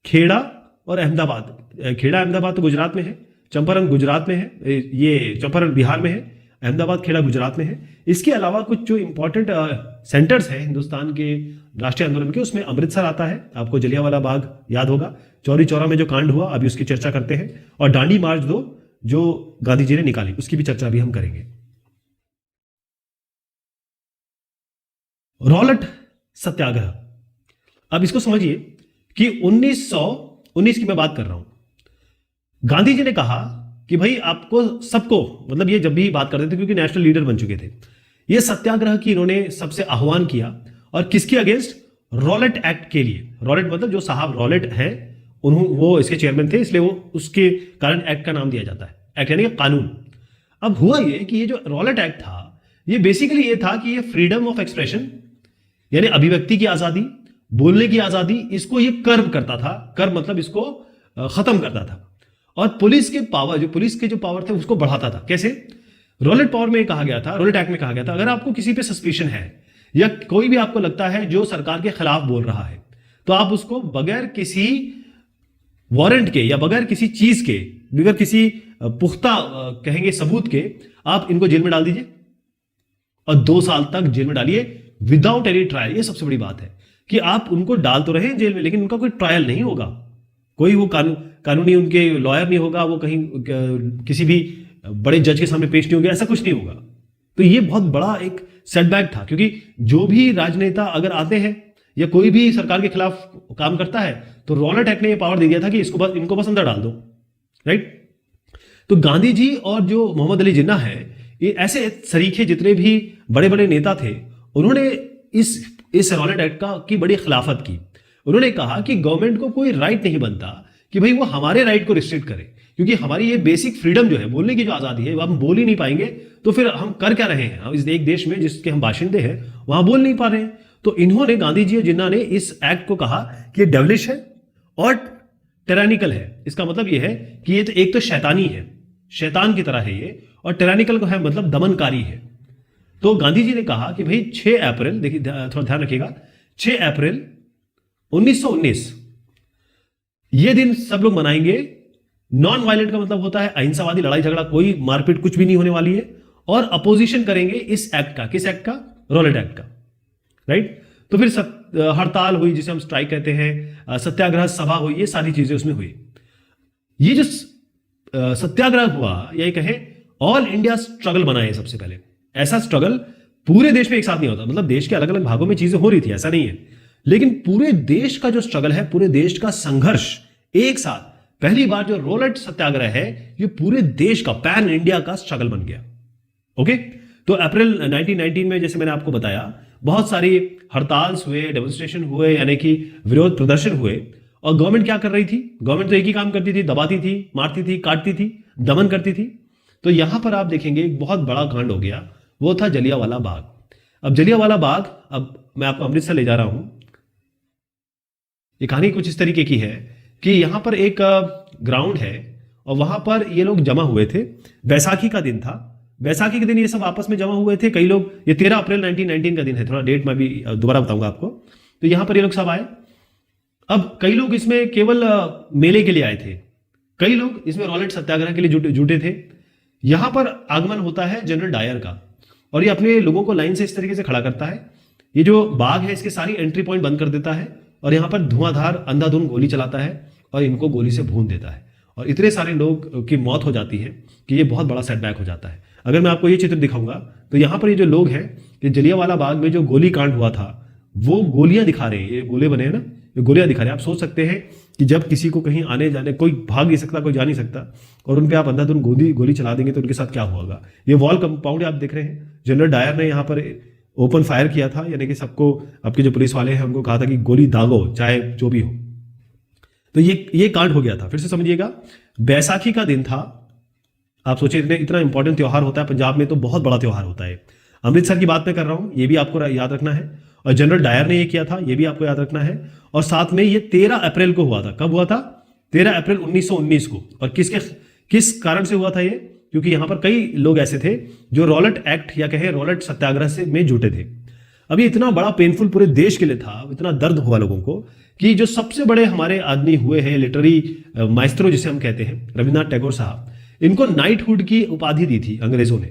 खेड़ा और अहमदाबाद। खेड़ा अहमदाबाद तो गुजरात में है, चंपारण गुजरात में है, ये चंपारण बिहार में है, अहमदाबाद खेड़ा गुजरात में है। इसके अलावा कुछ जो इंपॉर्टेंट सेंटर्स हैं हिंदुस्तान के राष्ट्रीय आंदोलन के, उसमें अमृतसर आता है, आपको जलियांवाला बाग याद होगा, चौरी चौरा में जो कांड हुआ, अभी उसकी चर्चा करते हैं। और दांडी मार्च 2 जो गांधी जी ने निकाली, उसकी भी चर्चा भी हम करेंगे। रॉलेट सत्याग्रह, अब इसको समझिए कि 1919 की मैं बात कर रहा हूं। गांधी जी ने कहा कि भाई आपको सबको, मतलब ये जब भी बात करते थे क्योंकि नेशनल लीडर बन चुके थे, ये सत्याग्रह की इन्होंने सबसे आह्वान किया। और किसके अगेंस्ट? रॉलेट एक्ट के लिए। रॉलेट मतलब जो साहब रॉलेट हैं, वो इसके चेयरमैन थे, इसलिए वो उसके कारण एक्ट का नाम दिया जाता है, एक्ट यानी कानून। अब हुआ ये कि ये जो रॉलेट एक्ट था, ये बेसिकली ये था कि ये फ्रीडम ऑफ एक्सप्रेशन यानी अभिव्यक्ति की आजादी, बोलने की आजादी, इसको ये कर्ब करता था। कर्ब मतलब इसको खत्म करता था। और पुलिस के पावर, जो पुलिस के जो पावर थे उसको बढ़ाता था। कैसे? रॉलेट पावर में कहा गया था, रॉलेट एक्ट में कहा गया था, अगर आपको किसी पे सस्पिशन है या कोई भी आपको लगता है जो सरकार के खिलाफ बोल रहा है, तो आप उसको बगैर किसी वारंट के या बगैर किसी चीज के, बगैर किसी पुख्ता कहेंगे सबूत के, आप इनको जेल में डाल दीजिए और 2 साल तक जेल में डालिए विदाउट एनी ट्रायल। ये सबसे बड़ी बात है कि आप उनको डाल तो रहे हैं जेल में, लेकिन उनका कोई ट्रायल नहीं होगा, कोई वो कानूनी उनके लॉयर नहीं होगा, वो कहीं किसी भी बड़े जज के सामने पेश नहीं होंगे, ऐसा कुछ नहीं होगा। तो ये बहुत बड़ा एक सेटबैक था, क्योंकि जो भी राजनेता अगर आते हैं या कोई भी सरकार के खिलाफ काम करता है, तो रॉलेट एक्ट ने ये पावर दे दिया था कि इनको बस अंदर डाल दो, राइट। तो गांधी जी और जो मोहम्मद अली जिन्ना है, ये ऐसे सरीखे जितने भी बड़े बड़े नेता थे, उन्होंने इस रॉलेट एक्ट की बड़ी खिलाफत की। उन्होंने कहा कि गवर्नमेंट को कोई राइट नहीं बनता कि भाई वो हमारे राइट को रिस्ट्रिक्ट करे, क्योंकि हमारी ये बेसिक फ्रीडम जो है, बोलने की जो आज़ादी है, हम बोल ही नहीं पाएंगे तो फिर हम कर क्या रहे हैं? इस एक देश में जिसके हम बाशिंदे हैं वहां बोल नहीं पा रहे हैं। तो इन्होंने, गांधी जी और जिन्ना ने इस एक्ट को कहा कि ये डेविलिश है और टेरानिकल है। इसका मतलब ये है कि ये तो एक तो शैतानी है, शैतान की तरह है ये, और टेरानिकल को है मतलब दमनकारी है। तो गांधी जी ने कहा कि भाई 6 अप्रैल, देखिए थोड़ा ध्यान रखिएगा, 6 अप्रैल 1919 ये दिन सब लोग मनाएंगे। नॉन वायलेंट का मतलब होता है अहिंसावादी, लड़ाई झगड़ा, कोई मारपीट कुछ भी नहीं होने वाली है, और अपोजिशन करेंगे इस एक्ट का। किस एक्ट का? रॉलेट एक्ट का, राइट। तो फिर हड़ताल हुई, जिसे हम स्ट्राइक कहते हैं, सत्याग्रह सभा हुई, ये सारी चीजें उसमें हुई। ये जो सत्याग्रह हुआ, यही कहे ऑल इंडिया स्ट्रगल बना है सबसे पहले। ऐसा स्ट्रगल पूरे देश में एक साथ नहीं होता, मतलब देश के अलग अलग भागों में चीजें हो रही थी, ऐसा नहीं है, लेकिन पूरे देश का जो स्ट्रगल है, पूरे देश का संघर्ष एक साथ, पहली बार जो रोलेट सत्याग्रह है, ये पूरे देश का, पैन इंडिया का स्ट्रगल बन गया। ओके, तो अप्रैल 1919 में, जैसे मैंने आपको बताया, बहुत सारी हड़ताल हुए, डेमोन्स्ट्रेशन हुए, यानी कि विरोध प्रदर्शन हुए। और गवर्नमेंट क्या कर रही थी? गवर्नमेंट तो एक ही काम करती थी, दबाती थी, मारती थी, काटती थी, दमन करती थी। तो यहां पर आप देखेंगे एक बहुत बड़ा कांड हो गया, वो था जलियांवाला बाग। अब जलियांवाला बाग, अब मैं आपको अमृतसर ले जा रहा हूं। ये कहानी कुछ इस तरीके की है कि यहां पर एक ग्राउंड है और वहां पर ये लोग जमा हुए थे। बैसाखी का दिन था, बैसाखी के दिन ये सब आपस में जमा हुए थे कई लोग। ये 13 अप्रैल 1919 का दिन है, थोड़ा डेट मैं भी दोबारा बताऊंगा आपको। तो यहां पर ये लोग सब आए। अब कई लोग इसमें केवल मेले के लिए आए थे, कई लोग इसमें रॉलेट सत्याग्रह के लिए जुटे थे। यहां पर आगमन होता है जनरल डायर का, और ये अपने लोगों को लाइन से इस तरीके से खड़ा करता है। ये जो बाग है, इसके सारी एंट्री पॉइंट बंद कर देता है, और यहां पर धुआंधार अंधाधुंध गोली चलाता है और इनको गोली से भून देता है। और इतने सारे लोग की मौत हो जाती है कि ये बहुत बड़ा सेटबैक हो जाता है। अगर मैं आपको ये चित्र दिखाऊंगा तो यहाँ पर ये जो लोग हैं, कि जलियांवाला बाग में जो गोली कांड हुआ था, वो गोलियां दिखा रहे हैं, ये गोले बने हैं ना, ये गोलियां दिखा रहे हैं। आप सोच सकते हैं कि जब किसी को कहीं आने जाने, कोई भाग नहीं सकता, कोई जा नहीं सकता, और उन पे आप अंधाधुंध गोली चला देंगे तो उनके साथ क्या होगा। ये वॉल कंपाउंड आप देख रहे हैं, जनरल डायर ने यहाँ पर ओपन फायर किया था, यानी कि सबको, आपके जो पुलिस वाले हैं उनको कहा था कि गोली दागो, चाहे जो भी हो। तो ये कांड हो गया था। फिर से समझिएगा, बैसाखी का दिन था। आप सोचिए, इतना इंपॉर्टेंट त्योहार होता है पंजाब में, तो बहुत बड़ा त्योहार होता है। अमृतसर की बात मैं कर रहा हूं, ये भी आपको याद रखना है। और जनरल डायर ने ये किया था, ये भी आपको याद रखना है। और साथ में ये 13 अप्रैल को हुआ था। कब हुआ था? 13 अप्रैल 1919 को। और किस कारण से हुआ था ये? क्योंकि यहां पर कई लोग ऐसे थे जो रॉलेट एक्ट या कहे रॉलेट सत्याग्रह से में जुटे थे। अब ये इतना बड़ा पेनफुल पूरे देश के लिए था, इतना दर्द हुआ लोगों को, कि जो सबसे बड़े हमारे आदमी हुए हैं, लिटरेरी माइस्ट्रो जिसे हम कहते हैं, रविन्द्रनाथ टैगोर साहब, इनको नाइटहुड की उपाधि दी थी अंग्रेजों ने।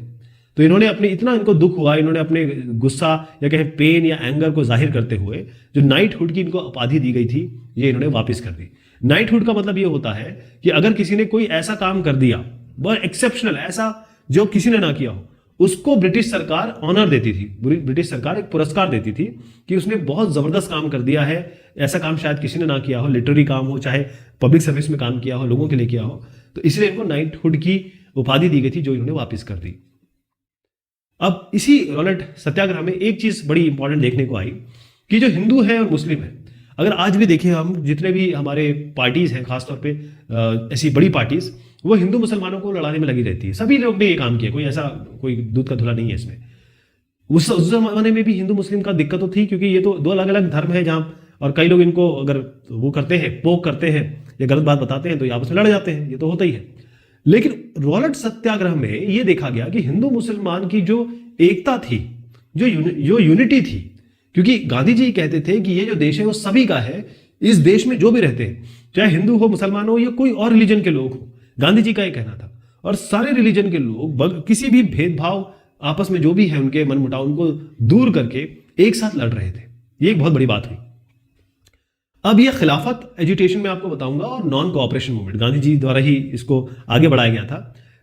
तो इन्होंने अपने, इतना इनको दुख हुआ, इन्होंने अपने गुस्सा या कहें पेन या एंगर को जाहिर करते हुए जो नाइटहुड की इनको उपाधि दी गई थी, ये इन्होंने वापस कर दी। नाइटहुड का मतलब ये होता है कि अगर किसी ने कोई ऐसा काम कर दिया, बहुत एक्सेप्शनल, ऐसा जो किसी ने ना किया हो, उसको ब्रिटिश सरकार ऑनर देती थी। ब्रिटिश सरकार एक पुरस्कार देती थी कि उसने बहुत जबरदस्त काम कर दिया है, ऐसा काम शायद किसी ने ना किया हो, लिटरेरी काम हो, चाहे पब्लिक सर्विस में काम किया हो, लोगों के लिए किया हो। तो इसलिए इनको नाइटहुड की उपाधि दी गई थी, जो इन्होंने वापस कर दी। अब इसी रॉलेट सत्याग्रह में एक चीज बड़ी इंपॉर्टेंट देखने को आई कि जो हिंदू है और मुस्लिम है, अगर आज भी देखें हम, जितने भी हमारे पार्टीज हैं, खासतौर पे ऐसी बड़ी पार्टीज, वो हिंदू मुसलमानों को लड़ाने में लगी रहती है। सभी लोग ने ये काम किया, कोई ऐसा कोई दूध का धुला नहीं है इसमें। उस जमाने में भी हिंदू मुस्लिम का दिक्कत तो थी, क्योंकि ये तो दो अलग अलग धर्म है जहां, और कई लोग इनको अगर वो करते हैं, पोक करते हैं या गलत बात बताते हैं, तो ये आपस में लड़ जाते हैं, ये तो होता ही है। लेकिन रॉलेट सत्याग्रह में ये देखा गया कि हिंदू मुसलमान की जो एकता थी, जो यूनिटी थी, क्योंकि गांधी जी कहते थे कि ये जो देश है वो सभी का है। इस देश में जो भी रहते हैं, चाहे हिंदू हो, मुसलमान हो, या कोई और रिलीजन के लोग हो, गांधी जी का ये कहना था। और सारे रिलीजन के लोग किसी भी भेदभाव, आपस में जो भी है उनके मनमुटाव, उनको दूर करके एक साथ लड़ रहे थे। ये एक बहुत बड़ी बात हुई। अब ये खिलाफत एजुटेशन में आपको बताऊंगा, और non cooperation movement, Gandhi ji द्वारा ही इसको आगे बढ़ाया गया था।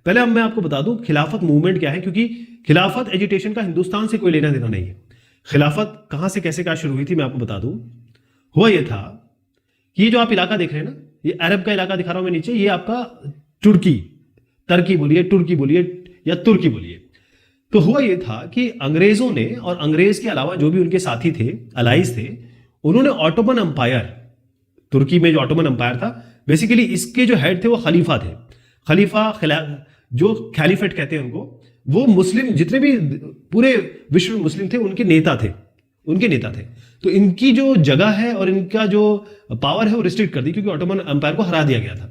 पहले अब मैं आपको बता दूं खिलाफत मूवमेंट क्या है, क्योंकि खिलाफत एजुटेशन का हिंदुस्तान से कोई लेना देना नहीं है। खिलाफत कहां से कैसे क्या शुरू हुई थी मैं आपको बता दूं। हुआ यह था कि ये जो आप इलाका देख रहे हैं ना, ये अरब का इलाका दिखा रहा हूं मैं नीचे, ये आपका तुर्की बोलिए, तुर्की बोलिए या तुर्की बोलिए। तो हुआ यह था कि अंग्रेजों ने, और अंग्रेज के अलावा जो भी उनके साथी थे, अलाइज थे, उन्होंने ऑटोमन अंपायर, तुर्की में जो ऑटोमन अंपायर था, बेसिकली इसके जो हेड थे वो खलीफा थे। जो खैलीफेट कहते हैं उनको, वो मुस्लिम जितने भी पूरे विश्व में मुस्लिम थे उनके नेता थे। तो इनकी जो जगह है और इनका जो पावर है वो रिस्ट्रिक्ट कर दी, क्योंकि ऑटोमन एम्पायर को हरा दिया गया था,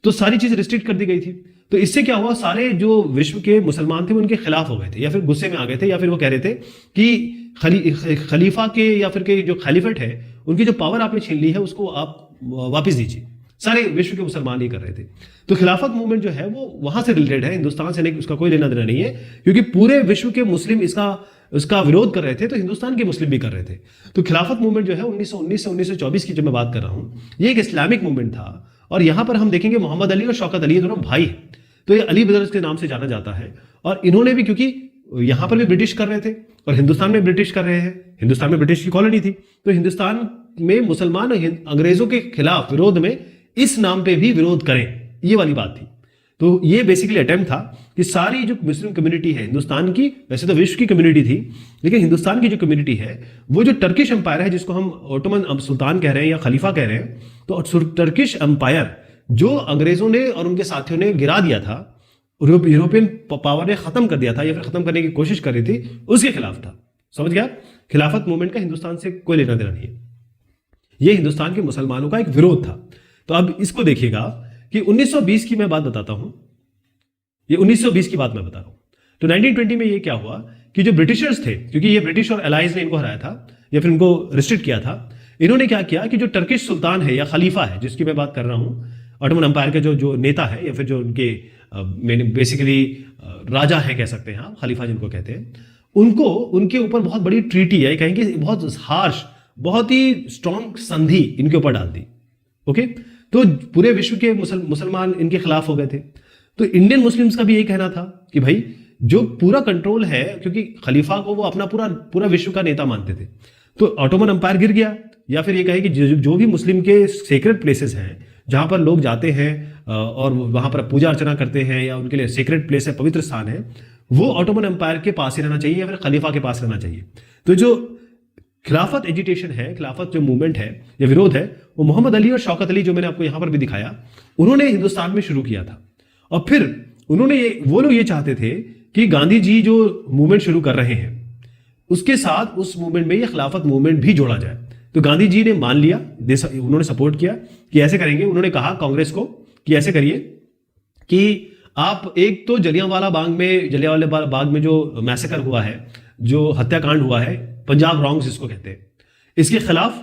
तो सारी चीज रिस्ट्रिक्ट कर दी गई थी। तो इससे क्या हुआ, सारे जो विश्व के मुसलमान थे वो उनके खिलाफ हो गए थे, या फिर गुस्से में आ गए थे, या फिर वो कह रहे थे कि खलीफा के या फिर के जो खलीफेट है उनकी जो पावर आपने छीन ली है उसको आप वापस दीजिए। सारे विश्व के मुसलमान ये कर रहे थे। तो खिलाफत मूवमेंट जो है वो वहां से रिलेटेड है, हिंदुस्तान से नहीं, उसका कोई लेना देना नहीं है, क्योंकि पूरे विश्व के मुस्लिम इसका विरोध कर रहे थे, तो हिंदुस्तान के मुस्लिम भी कर रहे थे। तो खिलाफत मूवमेंट जो है 1919 से 1924 की जो मैं बात कर रहा हूं, ये एक इस्लामिक मूवमेंट था। और यहां पर हम देखेंगे मोहम्मद अली और शौकत अली दोनों भाई हैं, तो ये अली ब्रदर्स के नाम से जाना जाता है। और इन्होंने भी, क्योंकि यहां पर भी ब्रिटिश कर रहे थे और हिंदुस्तान में ब्रिटिश कर रहे हैं, हिंदुस्तान में ब्रिटिश की कॉलोनी थी, तो हिंदुस्तान में मुसलमान अंग्रेजों के खिलाफ विरोध में इस नाम पे भी विरोध करें, ये वाली बात थी। तो ये बेसिकली अटेम्प्ट था कि सारी जो मुस्लिम कम्युनिटी है हिंदुस्तान की, वैसे तो विश्व की कम्युनिटी थी, लेकिन हिंदुस्तान की जो कम्युनिटी है वो जो टर्किश एम्पायर है, जिसको हम ऑटोमन सुल्तान कह रहे हैं या खलीफा कह रहे हैं, तो टर्किश एम्पायर जो अंग्रेजों ने और उनके साथियों ने गिरा दिया था, यूरोपियन पावर ने खत्म कर दिया था या फिर खत्म करने की कोशिश कर रही थी, उसके खिलाफ था। समझ गया? खिलाफत मूवमेंट का हिंदुस्तान से कोई लेना देना नहीं है, यह हिंदुस्तान के मुसलमानों का एक विरोध था। तो अब इसको देखिएगा कि 1920 की मैं बात बताता हूं, ये 1920 की बात मैं बता रहा हूं। तो 1920 में ये क्या हुआ कि जो ब्रिटिशर्स थे, क्योंकि ये ब्रिटिश और अलाइज ने इनको हराया था या फिर इनको रिस्ट्रिक्ट किया था, इन्होंने क्या किया कि जो टर्किश सुल्तान है या खलीफा है, जिसकी मैं बात कर रहा हूं, ऑटोमन एम्पायर के जो नेता है या फिर जो उनके बेसिकली राजा है कह सकते हैं आप, खलीफा जिनको कहते हैं, उनको उनके ऊपर बहुत बड़ी ट्रीटी है, कहेंगे बहुत हार्श, बहुत ही स्ट्रॉन्ग संधि इनके ऊपर डाल दी। ओके, तो पूरे विश्व के मुसलमान इनके खिलाफ हो गए थे। तो इंडियन मुस्लिम्स का भी यही कहना था कि भाई जो पूरा कंट्रोल है, क्योंकि खलीफा को वो अपना पूरा विश्व का नेता मानते थे, तो ऑटोमन एम्पायर गिर गया। या फिर ये कहे कि जो भी मुस्लिम के सेक्रेट प्लेसेस हैं जहां पर लोग जाते हैं और वहां पर पूजा अर्चना करते हैं या उनके लिए सेक्रेट प्लेस है, पवित्र स्थान है, वो ऑटोमन एम्पायर के पास ही रहना चाहिए या फिर खलीफा के पास रहना चाहिए। तो जो खिलाफत एजिटेशन है, खिलाफत जो मूवमेंट है या विरोध है, वो मोहम्मद अली और शौकत अली, जो मैंने आपको यहां पर भी दिखाया, उन्होंने हिंदुस्तान में शुरू किया था। और फिर वो लोग ये चाहते थे कि गांधी जी जो मूवमेंट शुरू कर रहे हैं उसके साथ उस मूवमेंट में ये खिलाफत मूवमेंट भी जोड़ा जाए। तो गांधी जी ने मान लिया, उन्होंने सपोर्ट किया कि ऐसे करेंगे। उन्होंने कहा कांग्रेस को कि ऐसे करिए कि आप एक तो जलियांवाला बाग में जो मैसेकर हुआ है, जो हत्याकांड हुआ है, पंजाब रॉन्ग्स जिसको कहते हैं, इसके खिलाफ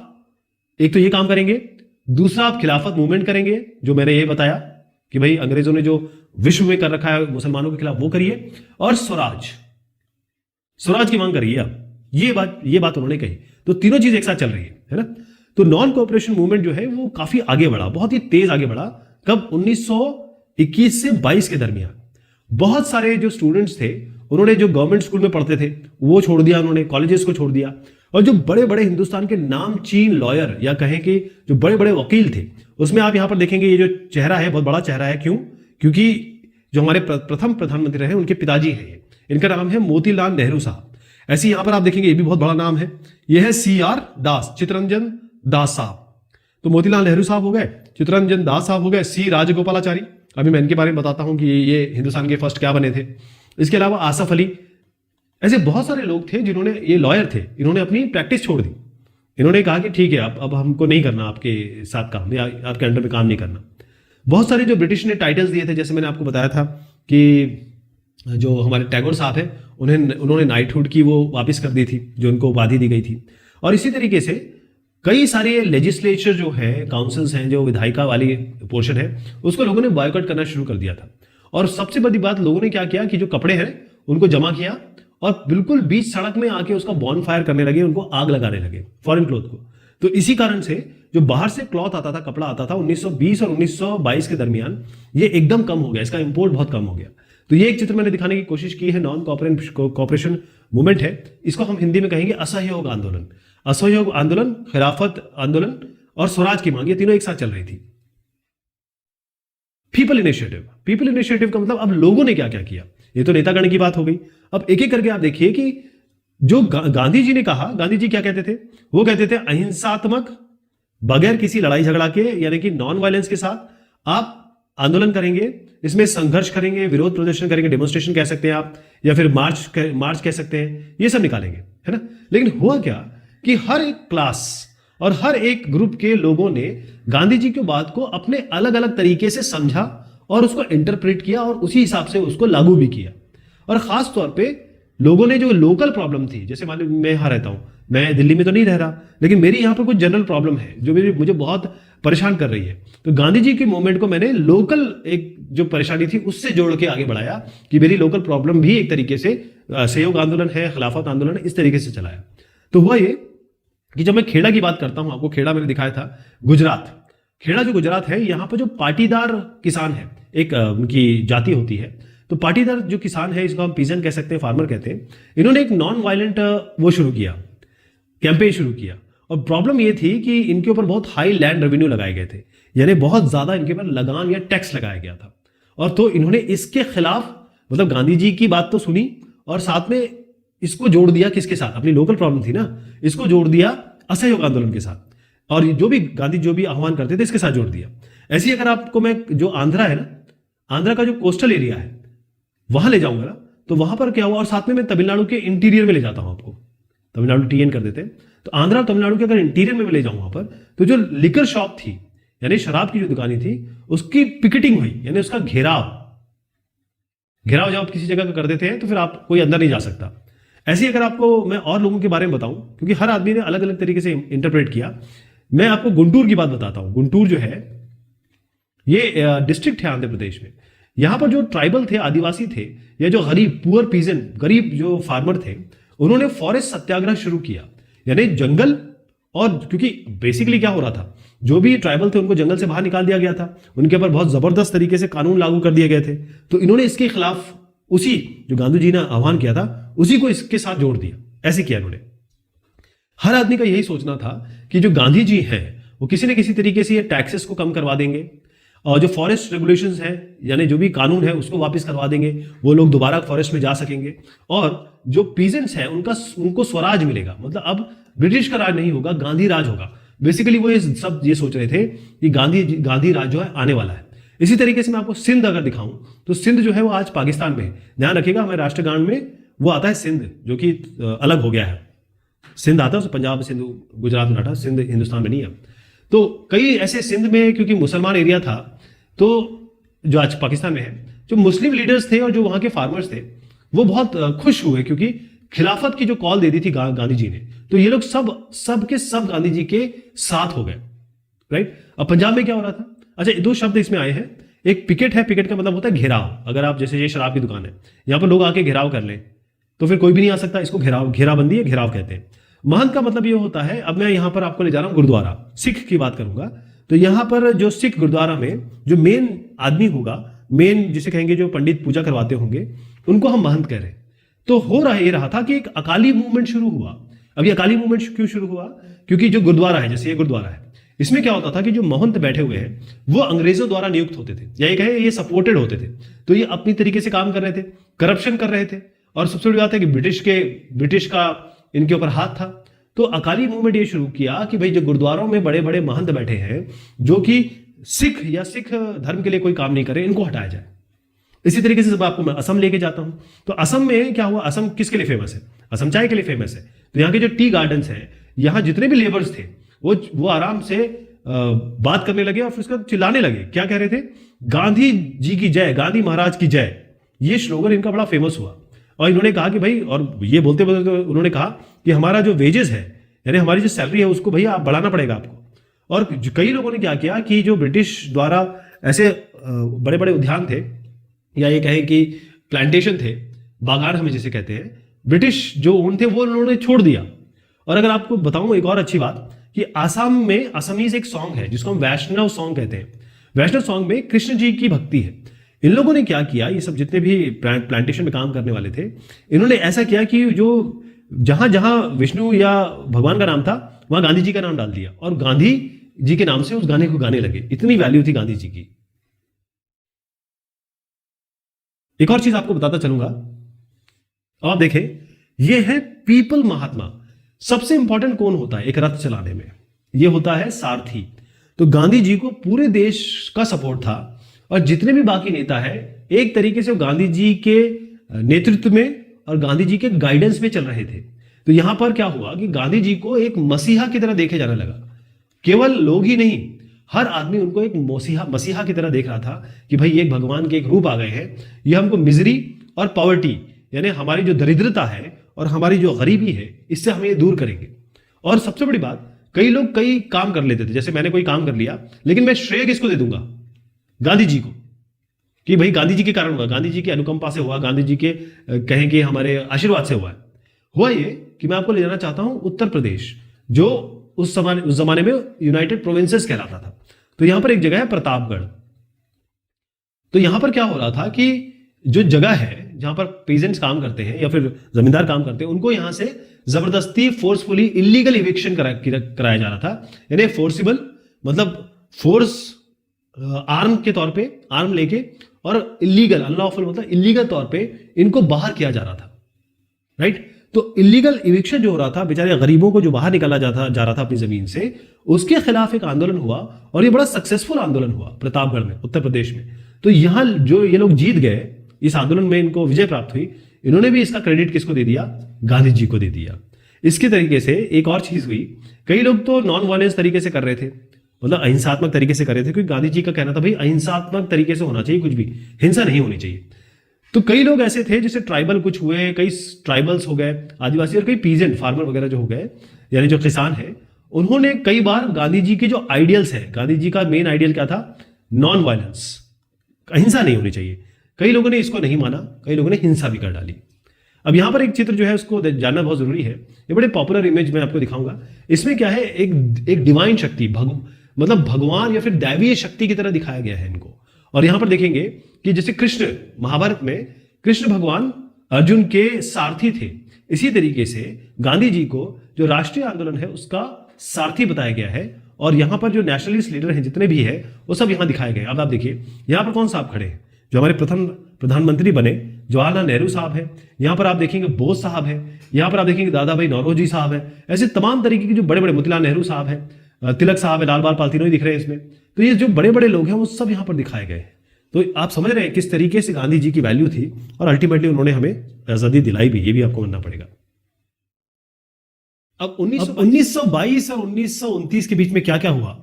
एक तो ये काम करेंगे, दूसरा आप खिलाफत मूवमेंट करेंगे, जो मैंने ये बताया कि भाई अंग्रेजों ने जो विश्व में कर रखा है मुसलमानों के खिलाफ वो करिए, और स्वराज की मांग करिए आप। ये बात उन्होंने कही। तो तीनों चीज एक साथ चल रही है ना। तो नॉन कोऑपरेशन मूवमेंट जो है वो काफी आगे बढ़ा, बहुत ही तेज आगे बढ़ा। कब? 1921 से 22 के दरमियान। बहुत सारे जो स्टूडेंट्स थे उन्होंने जो गवर्नमेंट स्कूल में पढ़ते थे वो छोड़ दिया, उन्होंने कॉलेजेस को छोड़ दिया, और जो बड़े बड़े हिंदुस्तान के नामचीन लॉयर या कहें कि जो बड़े बड़े वकील थे, उसमें आप यहां पर देखेंगे ये जो चेहरा है बहुत बड़ा चेहरा है। क्यों? क्योंकि जो हमारे प्रथम प्रधानमंत्री रहे उनके पिताजी हैं, इनका नाम है मोतीलाल नेहरू साहब। ऐसे यहां पर आप देखेंगे ये भी बहुत बड़ा नाम है, ये है CR दास, चित्तरंजन दास साहब। तो मोतीलाल नेहरू साहब हो गए, चित्तरंजन दास साहब हो गए, C राजगोपालाचारी, अभी मैं इनके बारे में बताता हूं कि ये हिंदुस्तान के फर्स्ट क्या बने थे। इसके अलावा आसफ अली, ऐसे बहुत सारे लोग थे जिन्होंने, ये लॉयर थे, इन्होंने अपनी प्रैक्टिस छोड़ दी। इन्होंने कहा कि ठीक है अब हमको नहीं करना आपके साथ काम, या आपके अंडर में काम नहीं करना। बहुत सारे जो ब्रिटिश ने टाइटल्स दिए थे, जैसे मैंने आपको बताया था कि जो हमारे टैगोर साहब हैं उन्होंने नाइटहुड की वो वापस कर दी थी, जो उनको उपाधि दी गई थी। और इसी तरीके से कई सारे लेजिस्लेचर जो है, काउंसिल्स हैं, जो विधायिका वाली पोर्शन है, उसको लोगों ने बॉयकॉट करना शुरू कर दिया था। और सबसे बड़ी बात, लोगों ने क्या किया कि जो कपड़े हैं उनको जमा किया और बिल्कुल बीच सड़क में आके उसका बॉन फायर करने लगे, उनको आग लगाने लगे, फॉरेन क्लॉथ को। तो इसी कारण से जो बाहर से क्लॉथ आता था, कपड़ा आता था 1920 और 1922 के दरमियान, ये एकदम कम हो गया, इसका इंपोर्ट बहुत कम हो गया। तो ये एक चित्र मैंने दिखाने की कोशिश की है, नॉन कोऑपरेशन मूवमेंट है, इसको हम हिंदी में कहेंगे असहयोग आंदोलन। असहयोग आंदोलन, खिलाफत आंदोलन और स्वराज की मांग, ये तीनों एक साथ चल रही थी। पीपल इनिशिएटिव का मतलब अब लोगों ने क्या क्या किया, ये तो नेतागण की बात हो गई। अब एक एक करके आप देखिए कि जो गांधी जी ने कहा, गांधी जी क्या कहते थे? वो कहते थे अहिंसात्मक, बगैर किसी लड़ाई झगड़ा के, यानी कि नॉन वायलेंस के साथ आप आंदोलन करेंगे, इसमें संघर्ष करेंगे, विरोध प्रदर्शन करेंगे, डेमोन्स्ट्रेशन कह सकते हैं आप, या फिर मार्च कह सकते हैं, ये सब निकालेंगे, है ना। लेकिन हुआ क्या कि हर एक क्लास और हर एक ग्रुप के लोगों ने गांधी जी की बात को अपने अलग अलग तरीके से समझा और उसको इंटरप्रेट किया और उसी हिसाब से उसको लागू भी किया। और खास तौर पे लोगों ने जो लोकल प्रॉब्लम थी, जैसे मान लो मैं यहाँ रहता हूं, मैं दिल्ली में तो नहीं रह रहा, लेकिन मेरी यहाँ पर कुछ जनरल प्रॉब्लम है जो मुझे बहुत परेशान कर रही है, तो गांधी जी के मूवमेंट को मैंने लोकल एक जो परेशानी थी उससे जोड़ के आगे बढ़ाया कि मेरी लोकल प्रॉब्लम भी एक तरीके से सहयोग आंदोलन है, खिलाफत आंदोलन है, इस तरीके से चलाया। तो हुआ ये कि जब मैं खेड़ा की बात करता हूं, आपको खेड़ा मैंने दिखाया था, गुजरात, खेड़ा जो गुजरात है, यहां पर जो पाटीदार किसान है, एक उनकी जाति होती है, तो पाटीदार जो किसान है, इसको हम पीजन कह सकते हैं, फार्मर कहते हैं, इन्होंने एक नॉन वायलेंट वो शुरू किया, कैंपेन शुरू किया। और प्रॉब्लम ये थी कि इनके ऊपर बहुत हाई लैंड रेवेन्यू लगाए गए थे, यानी बहुत ज्यादा इनके ऊपर लगान या टैक्स लगाया गया था। और तो इन्होंने इसके खिलाफ, मतलब गांधी जी की बात तो सुनी और साथ में इसको जोड़ दिया किसके साथ, अपनी लोकल प्रॉब्लम थी ना, इसको जोड़ दिया असहयोग आंदोलन के साथ, और जो भी गांधी जो भी आह्वान करते थे इसके साथ जोड़ दिया। ऐसी अगर आपको मैं जो आंध्रा है ना, आंध्रा का जो कोस्टल एरिया है वहां ले जाऊंगा ना, तो वहां पर क्या हुआ, और साथ में मैं तमिलनाडु के इंटीरियर में ले जाता हूं आपको, तमिलनाडु टीएन कर देते हैं, तो आंध्रा और तमिलनाडु के अगर इंटीरियर में ले जाऊं वहां पर, तो जो लिकर शॉप थी, यानी शराब की जो दुकानें थी, उसकी पिकेटिंग हुई, यानी उसका घेराव जब आप किसी जगह कर देते हैं तो फिर आप कोई अंदर नहीं जा सकता। ऐसे ही अगर आपको मैं और लोगों के बारे में बताऊं, क्योंकि हर आदमी ने अलग अलग तरीके से इंटरप्रेट किया, मैं आपको गुंटूर की बात बताता हूं। गुंटूर जो है ये डिस्ट्रिक्ट है आंध्र प्रदेश में। यहां पर जो ट्राइबल थे, आदिवासी थे, या जो गरीब पुअर पीजन, गरीब जो फार्मर थे, उन्होंने फॉरेस्ट सत्याग्रह शुरू किया, यानी जंगल, और क्योंकि बेसिकली क्या हो रहा था, जो भी ट्राइबल थे उनको जंगल से बाहर निकाल दिया गया था, उनके ऊपर बहुत जबरदस्त तरीके से कानून लागू कर दिए गए थे, तो इन्होंने इसके खिलाफ उसी जो गांधी जी ने आह्वान किया था उसी को इसके साथ जोड़ दिया। ऐसे किया इन्होंने। हर आदमी का यही सोचना था कि जो गांधी जी हैं वो किसी न किसी तरीके से ये टैक्सेस को कम करवा देंगे, और जो फॉरेस्ट रेगुलेशंस हैं, यानी जो भी कानून है उसको वापस करवा देंगे, वो लोग दोबारा फॉरेस्ट में जा सकेंगे, और जो पीजेंट्स हैं उनको स्वराज मिलेगा, मतलब अब ब्रिटिश का राज नहीं होगा, गांधी राज होगा। बेसिकली वो ये सोच रहे थे कि गांधी राज जो है आने वाला है। इसी तरीके से मैं आपको सिंध अगर दिखाऊं, तो सिंध जो है वो आज पाकिस्तान में है। ध्यान रखिएगा, हमारे राष्ट्रगान में वो आता है सिंध, जो कि अलग हो गया है। सिंध आता है, पंजाब, सिंध, गुजरात, मराठा, सिंध हिंदुस्तान में नहीं है। तो कई ऐसे सिंध में, क्योंकि मुसलमान एरिया था, तो जो आज पाकिस्तान में है, जो मुस्लिम लीडर्स थे और जो वहां के फार्मर्स थे, वो बहुत खुश हुए, क्योंकि खिलाफत की जो कॉल दे दी थी गांधी जी ने, तो ये लोग सब के सब गांधी जी के साथ हो गए, राइट। अब पंजाब में क्या हो रहा था, अच्छा, दो शब्द इसमें आए हैं। एक पिकेट है, पिकेट का मतलब होता है घेराव। अगर आप, जैसे ये शराब की दुकान है, यहां पर लोग आके घेराव कर लें तो फिर कोई भी नहीं आ सकता, इसको घेराबंदी है, घेराव कहते हैं। महंत का मतलब ये होता है, अब मैं यहां पर आपको ले जा रहा हूं गुरुद्वारा, सिख की बात करूंगा, तो यहां पर जो सिख गुरुद्वारा में जो मेन आदमी होगा, मेन जिसे कहेंगे जो पंडित पूजा करवाते होंगे, उनको हम महंत कह रहे हैं। तो हो रहा था कि एक अकाली मूवमेंट शुरू हुआ। अब ये अकाली मूवमेंट क्यों शुरू हुआ, क्योंकि जो गुरुद्वारा है, जैसे ये गुरुद्वारा है, इसमें क्या होता था कि जो महंत बैठे हुए हैं वो अंग्रेजों द्वारा नियुक्त होते थे, या ये कहे ये सपोर्टेड होते थे, तो ये अपनी तरीके से काम कर रहे थे, करप्शन कर रहे थे, और सबसे बड़ी बात है कि ब्रिटिश का इनके ऊपर हाथ था। तो अकाली मूवमेंट ये शुरू किया कि भाई जो गुरुद्वारों में बड़े बड़े महंत बैठे हैं, जो कि सिख धर्म के लिए कोई काम नहीं करे, इनको हटाया जाए। इसी तरीके से जब आपको मैं असम लेके जाता हूं, तो असम में क्या हुआ, असम किसके लिए फेमस है, असम चाय के लिए फेमस है। तो यहाँ के जो टी गार्डन्स हैं, यहाँ जितने भी लेबर्स थे वो आराम से बात करने लगे और फिर उसका चिल्लाने लगे। क्या कह रहे थे, गांधी जी की जय, गांधी महाराज की जय, ये स्लोगन इनका बड़ा फेमस हुआ। और इन्होंने कहा कि भाई, और ये बोलते बोलते उन्होंने कहा कि हमारा जो वेजेस है, यानी हमारी जो सैलरी है, उसको भैया आप बढ़ाना पड़ेगा आपको। और कई लोगों ने क्या किया कि जो ब्रिटिश द्वारा ऐसे बड़े बड़े उद्यान थे, या ये कहें कि प्लांटेशन थे, बागान हमें जिसे कहते हैं, ब्रिटिश जो ओन थे वो उन्होंने छोड़ दिया। और अगर आपको बताऊं एक और अच्छी बात, कि आसाम में असमीज एक सॉन्ग है जिसको हम वैष्णव सॉन्ग कहते हैं। वैष्णव सॉन्ग में कृष्ण जी की भक्ति है। इन लोगों ने क्या किया, ये सब जितने भी प्लांटेशन में काम करने वाले थे, इन्होंने ऐसा किया कि जो जहां जहां विष्णु या भगवान का नाम था, वहां गांधी जी का नाम डाल दिया, और गांधी जी के नाम से उस गाने को गाने लगे। इतनी वैल्यू थी गांधी जी की। एक और चीज आपको बताता चलूंगा, अब आप देखें, ये है पीपल महात्मा। सबसे इंपॉर्टेंट कौन होता है एक रथ चलाने में, ये होता है सारथी। तो गांधी जी को पूरे देश का सपोर्ट था, और जितने भी बाकी नेता है एक तरीके से वो गांधी जी के नेतृत्व में और गांधी जी के गाइडेंस में चल रहे थे। तो यहां पर क्या हुआ कि गांधी जी को एक मसीहा की तरह देखे जाने लगा। केवल लोग ही नहीं, हर आदमी उनको एक मसीहा की तरह देख रहा था कि भाई एक भगवान के एक रूप आ गए हैं, ये हमको मिजरी और पॉवर्टी यानी हमारी जो दरिद्रता है और हमारी जो गरीबी है इससे हम ये दूर करेंगे। और सबसे बड़ी बात, कई लोग कई काम कर लेते थे, जैसे मैंने कोई काम कर लिया लेकिन मैं श्रेय किसको दे दूंगा? गांधी जी को, कि भाई गांधी जी के कारण हुआ, गांधी जी की अनुकंपा से हुआ, गांधी जी के कहें कि हमारे आशीर्वाद से हुआ ये कि मैं आपको ले जाना चाहता हूं उत्तर प्रदेश, जो उस जमाने में यूनाइटेड प्रोविंसेस कहलाता था। तो यहां पर एक जगह है प्रतापगढ़। तो यहां पर क्या हो रहा था कि जो जगह है जहां पर पेजेंट्स काम करते हैं या फिर जमींदार काम करते हैं, उनको यहां से जबरदस्ती फोर्सफुली इलीगल इविक्शन कराया जा रहा था। यानी फोर्सिबल मतलब फोर्स आर्म के तौर पे, आर्म लेके, और इलीगल अनलॉफुल मतलब इलीगल तौर पे इनको बाहर किया जा रहा था, राइट। तो इलीगल इविक्शन जो हो रहा था, बेचारे गरीबों को जो बाहर निकाला जा रहा था अपनी जमीन से, उसके खिलाफ एक आंदोलन हुआ और ये बड़ा सक्सेसफुल आंदोलन हुआ प्रतापगढ़ में, उत्तर प्रदेश में। तो यहां जो ये लोग जीत गए, इस आंदोलन में इनको विजय प्राप्त हुई, इन्होंने भी इसका क्रेडिट किसको दे दिया? गांधी जी को दे दिया। इसके तरीके से एक और चीज हुई, कई लोग तो नॉन वायलेंस तरीके से कर रहे थे, मतलब अहिंसात्मक तरीके से कर रहे थे, क्योंकि गांधी जी का कहना था भाई अहिंसात्मक तरीके से होना चाहिए, कुछ भी हिंसा नहीं होनी चाहिए। तो कई लोग ऐसे थे जैसे ट्राइबल कुछ हुए, कई ट्राइबल्स हो गए आदिवासी, और कई पीजेंट फार्मर वगैरह जो हो गए, यानी जो किसान है, उन्होंने कई बार गांधी जी के जो आइडियल्स है, गांधी जी का मेन आइडियल क्या था? नॉन वायलेंस, अहिंसा नहीं होनी चाहिए। कई लोगों ने इसको नहीं माना, कई लोगों ने हिंसा भी कर डाली। अब यहां पर एक चित्र जो है उसको जानना बहुत जरूरी है, ये बड़े पॉपुलर इमेज मैं आपको दिखाऊंगा। इसमें क्या है, एक डिवाइन शक्ति, मतलब भगवान या फिर दैवीय शक्ति की तरह दिखाया गया है इनको। और यहां पर देखेंगे कि जैसे कृष्ण, महाभारत में कृष्ण भगवान अर्जुन के सारथी थे, इसी तरीके से गांधी जी को जो राष्ट्रीय आंदोलन है उसका सारथी बताया गया है। और यहां पर जो नेशनलिस्ट लीडर हैं जितने भी है वो सब यहां दिखाए गए। अब आप देखिए यहां पर कौन साहब खड़े हैं, जो हमारे प्रथम प्रधानमंत्री बने जवाहरलाल नेहरू साहब है। यहां पर आप देखेंगे बोस साहब है, यहां पर आप देखेंगे दादा भाई नौरोजी साहब है। ऐसे तमाम तरीके के जो बड़े बड़े, मोतीलाल नेहरू साहब है, तिलक साहब है, लाल बाल पाल, तीनों ही दिख रहे हैं इसमें। तो ये जो बड़े बड़े लोग हैं वो सब यहां पर दिखाए गए हैं। तो आप समझ रहे हैं किस तरीके से गांधी जी की वैल्यू थी, और अल्टीमेटली उन्होंने हमें आजादी दिलाई भी, ये भी आपको मानना पड़ेगा। अब 1922 और 1929 के बीच में क्या क्या हुआ?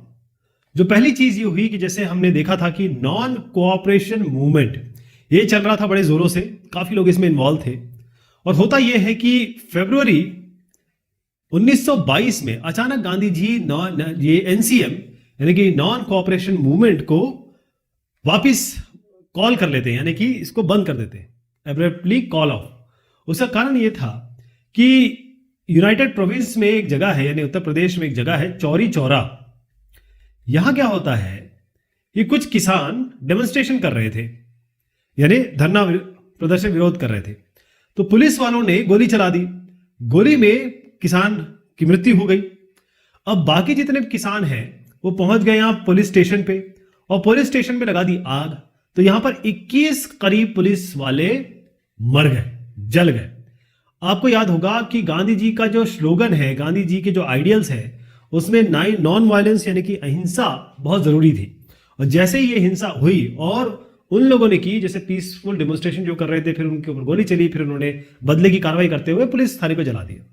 जो पहली चीज ये हुई कि जैसे हमने देखा था कि नॉन कोऑपरेशन मूवमेंट ये चल रहा था बड़े जोरों से, काफी लोग इसमें इन्वॉल्व थे। और होता यह है कि फरवरी 1922 में अचानक गांधी जी ये एनसीएम यानी कि नॉन कोऑपरेशन मूवमेंट को वापिस कॉल कर लेते हैं, यानी कि इसको बंद कर देते हैं, एब्रप्टली कॉल ऑफ। उसका कारण यह था कि यूनाइटेड प्रोविंस में एक जगह है, यानी उत्तर प्रदेश में एक जगह है चौरी चौरा। यहां क्या होता है कि कुछ किसान डेमोन्स्ट्रेशन कर रहे थे, यानी धरना प्रदर्शन विरोध कर रहे थे। तो पुलिस वालों ने गोली चला दी, गोली में किसान की मृत्यु हो गई। अब बाकी जितने किसान हैं वो पहुंच गए यहां पुलिस स्टेशन पे, और पुलिस स्टेशन पे लगा दी आग। तो यहां पर 21 करीब पुलिस वाले मर गए, जल गए। आपको याद होगा कि गांधी जी का जो स्लोगन है, गांधी जी के जो आइडियल्स है, उसमें नॉन वायलेंस यानी कि अहिंसा बहुत जरूरी थी। और जैसे ही ये हिंसा हुई और उन लोगों ने की, जैसे पीसफुल डेमोन्स्ट्रेशन जो कर रहे थे, फिर उनके ऊपर गोली चली, फिर उन्होंने बदले की कार्रवाई करते हुए पुलिस थाने को जला दिया।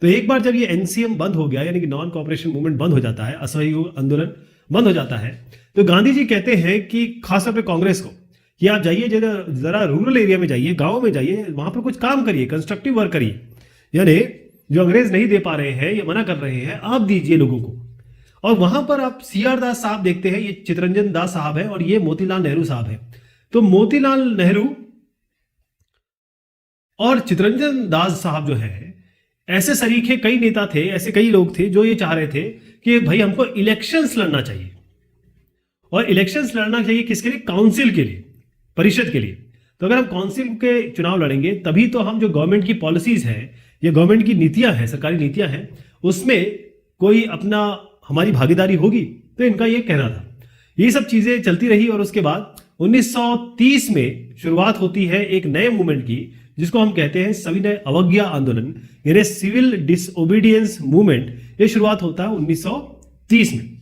तो एक बार जब ये एनसीएम बंद हो गया, यानी कि नॉन कोऑपरेशन मूवमेंट बंद हो जाता है, असहयोग आंदोलन बंद हो जाता है, तो गांधी जी कहते हैं कि खासतौर पे कांग्रेस को कि आप जाइए जरा रूरल एरिया में जाइए, गांव में जाइए, वहां पर कुछ काम करिए, कंस्ट्रक्टिव वर्क करिए, यानी जो अंग्रेज नहीं दे पा रहे हैं या मना कर रहे हैं, आप दीजिए लोगों को। और वहां पर आप सीआर दास साहब देखते हैं, ये चितरंजन दास साहब है और ये मोतीलाल नेहरू साहब है। तो मोतीलाल नेहरू और चितरंजन दास साहब जो है, ऐसे सरीखे कई नेता थे, ऐसे कई लोग थे जो ये चाह रहे थे कि भाई हमको इलेक्शंस लड़ना चाहिए। और इलेक्शंस लड़ना चाहिए किसके लिए? काउंसिल के लिए, परिषद के लिए। तो अगर हम काउंसिल के चुनाव लड़ेंगे तभी तो हम जो गवर्नमेंट की पॉलिसीज हैं या गवर्नमेंट की नीतियां हैं, सरकारी नीतियां हैं, उसमें कोई अपना हमारी भागीदारी होगी। तो इनका ये कहना था। ये सब चीजें चलती रही और उसके बाद 1930 में शुरुआत होती है एक नए मूवमेंट की, जिसको हम कहते हैं सविनय अवज्ञा आंदोलन, यानी सिविल डिसओबीडियंस मूवमेंट। ये शुरुआत होता है 1930 में।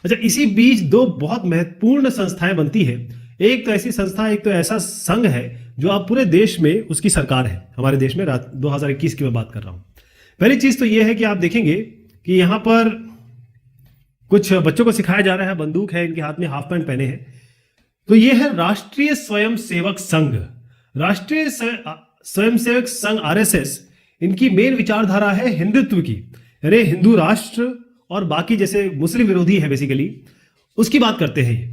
अच्छा, इसी बीच दो बहुत महत्वपूर्ण संस्थाएं बनती है। एक तो ऐसी संस्था, एक तो ऐसा संघ है जो अब पूरे देश में उसकी सरकार है। हमारे देश में 2021 की मैं बात कर रहा हूं। पहली चीज तो यह है कि आप देखेंगे कि यहां पर कुछ बच्चों को सिखाया जा रहा है, बंदूक है इनके हाथ में, हाफ पैंट पहने हैं। तो यह है राष्ट्रीय स्वयंसेवक संघ। राष्ट्रीय स्वयंसेवक संघ आरएसएस, इनकी मेन विचारधारा है हिंदुत्व की, यानी हिंदू राष्ट्र और बाकी जैसे मुस्लिम विरोधी है बेसिकली, उसकी बात करते हैं। ये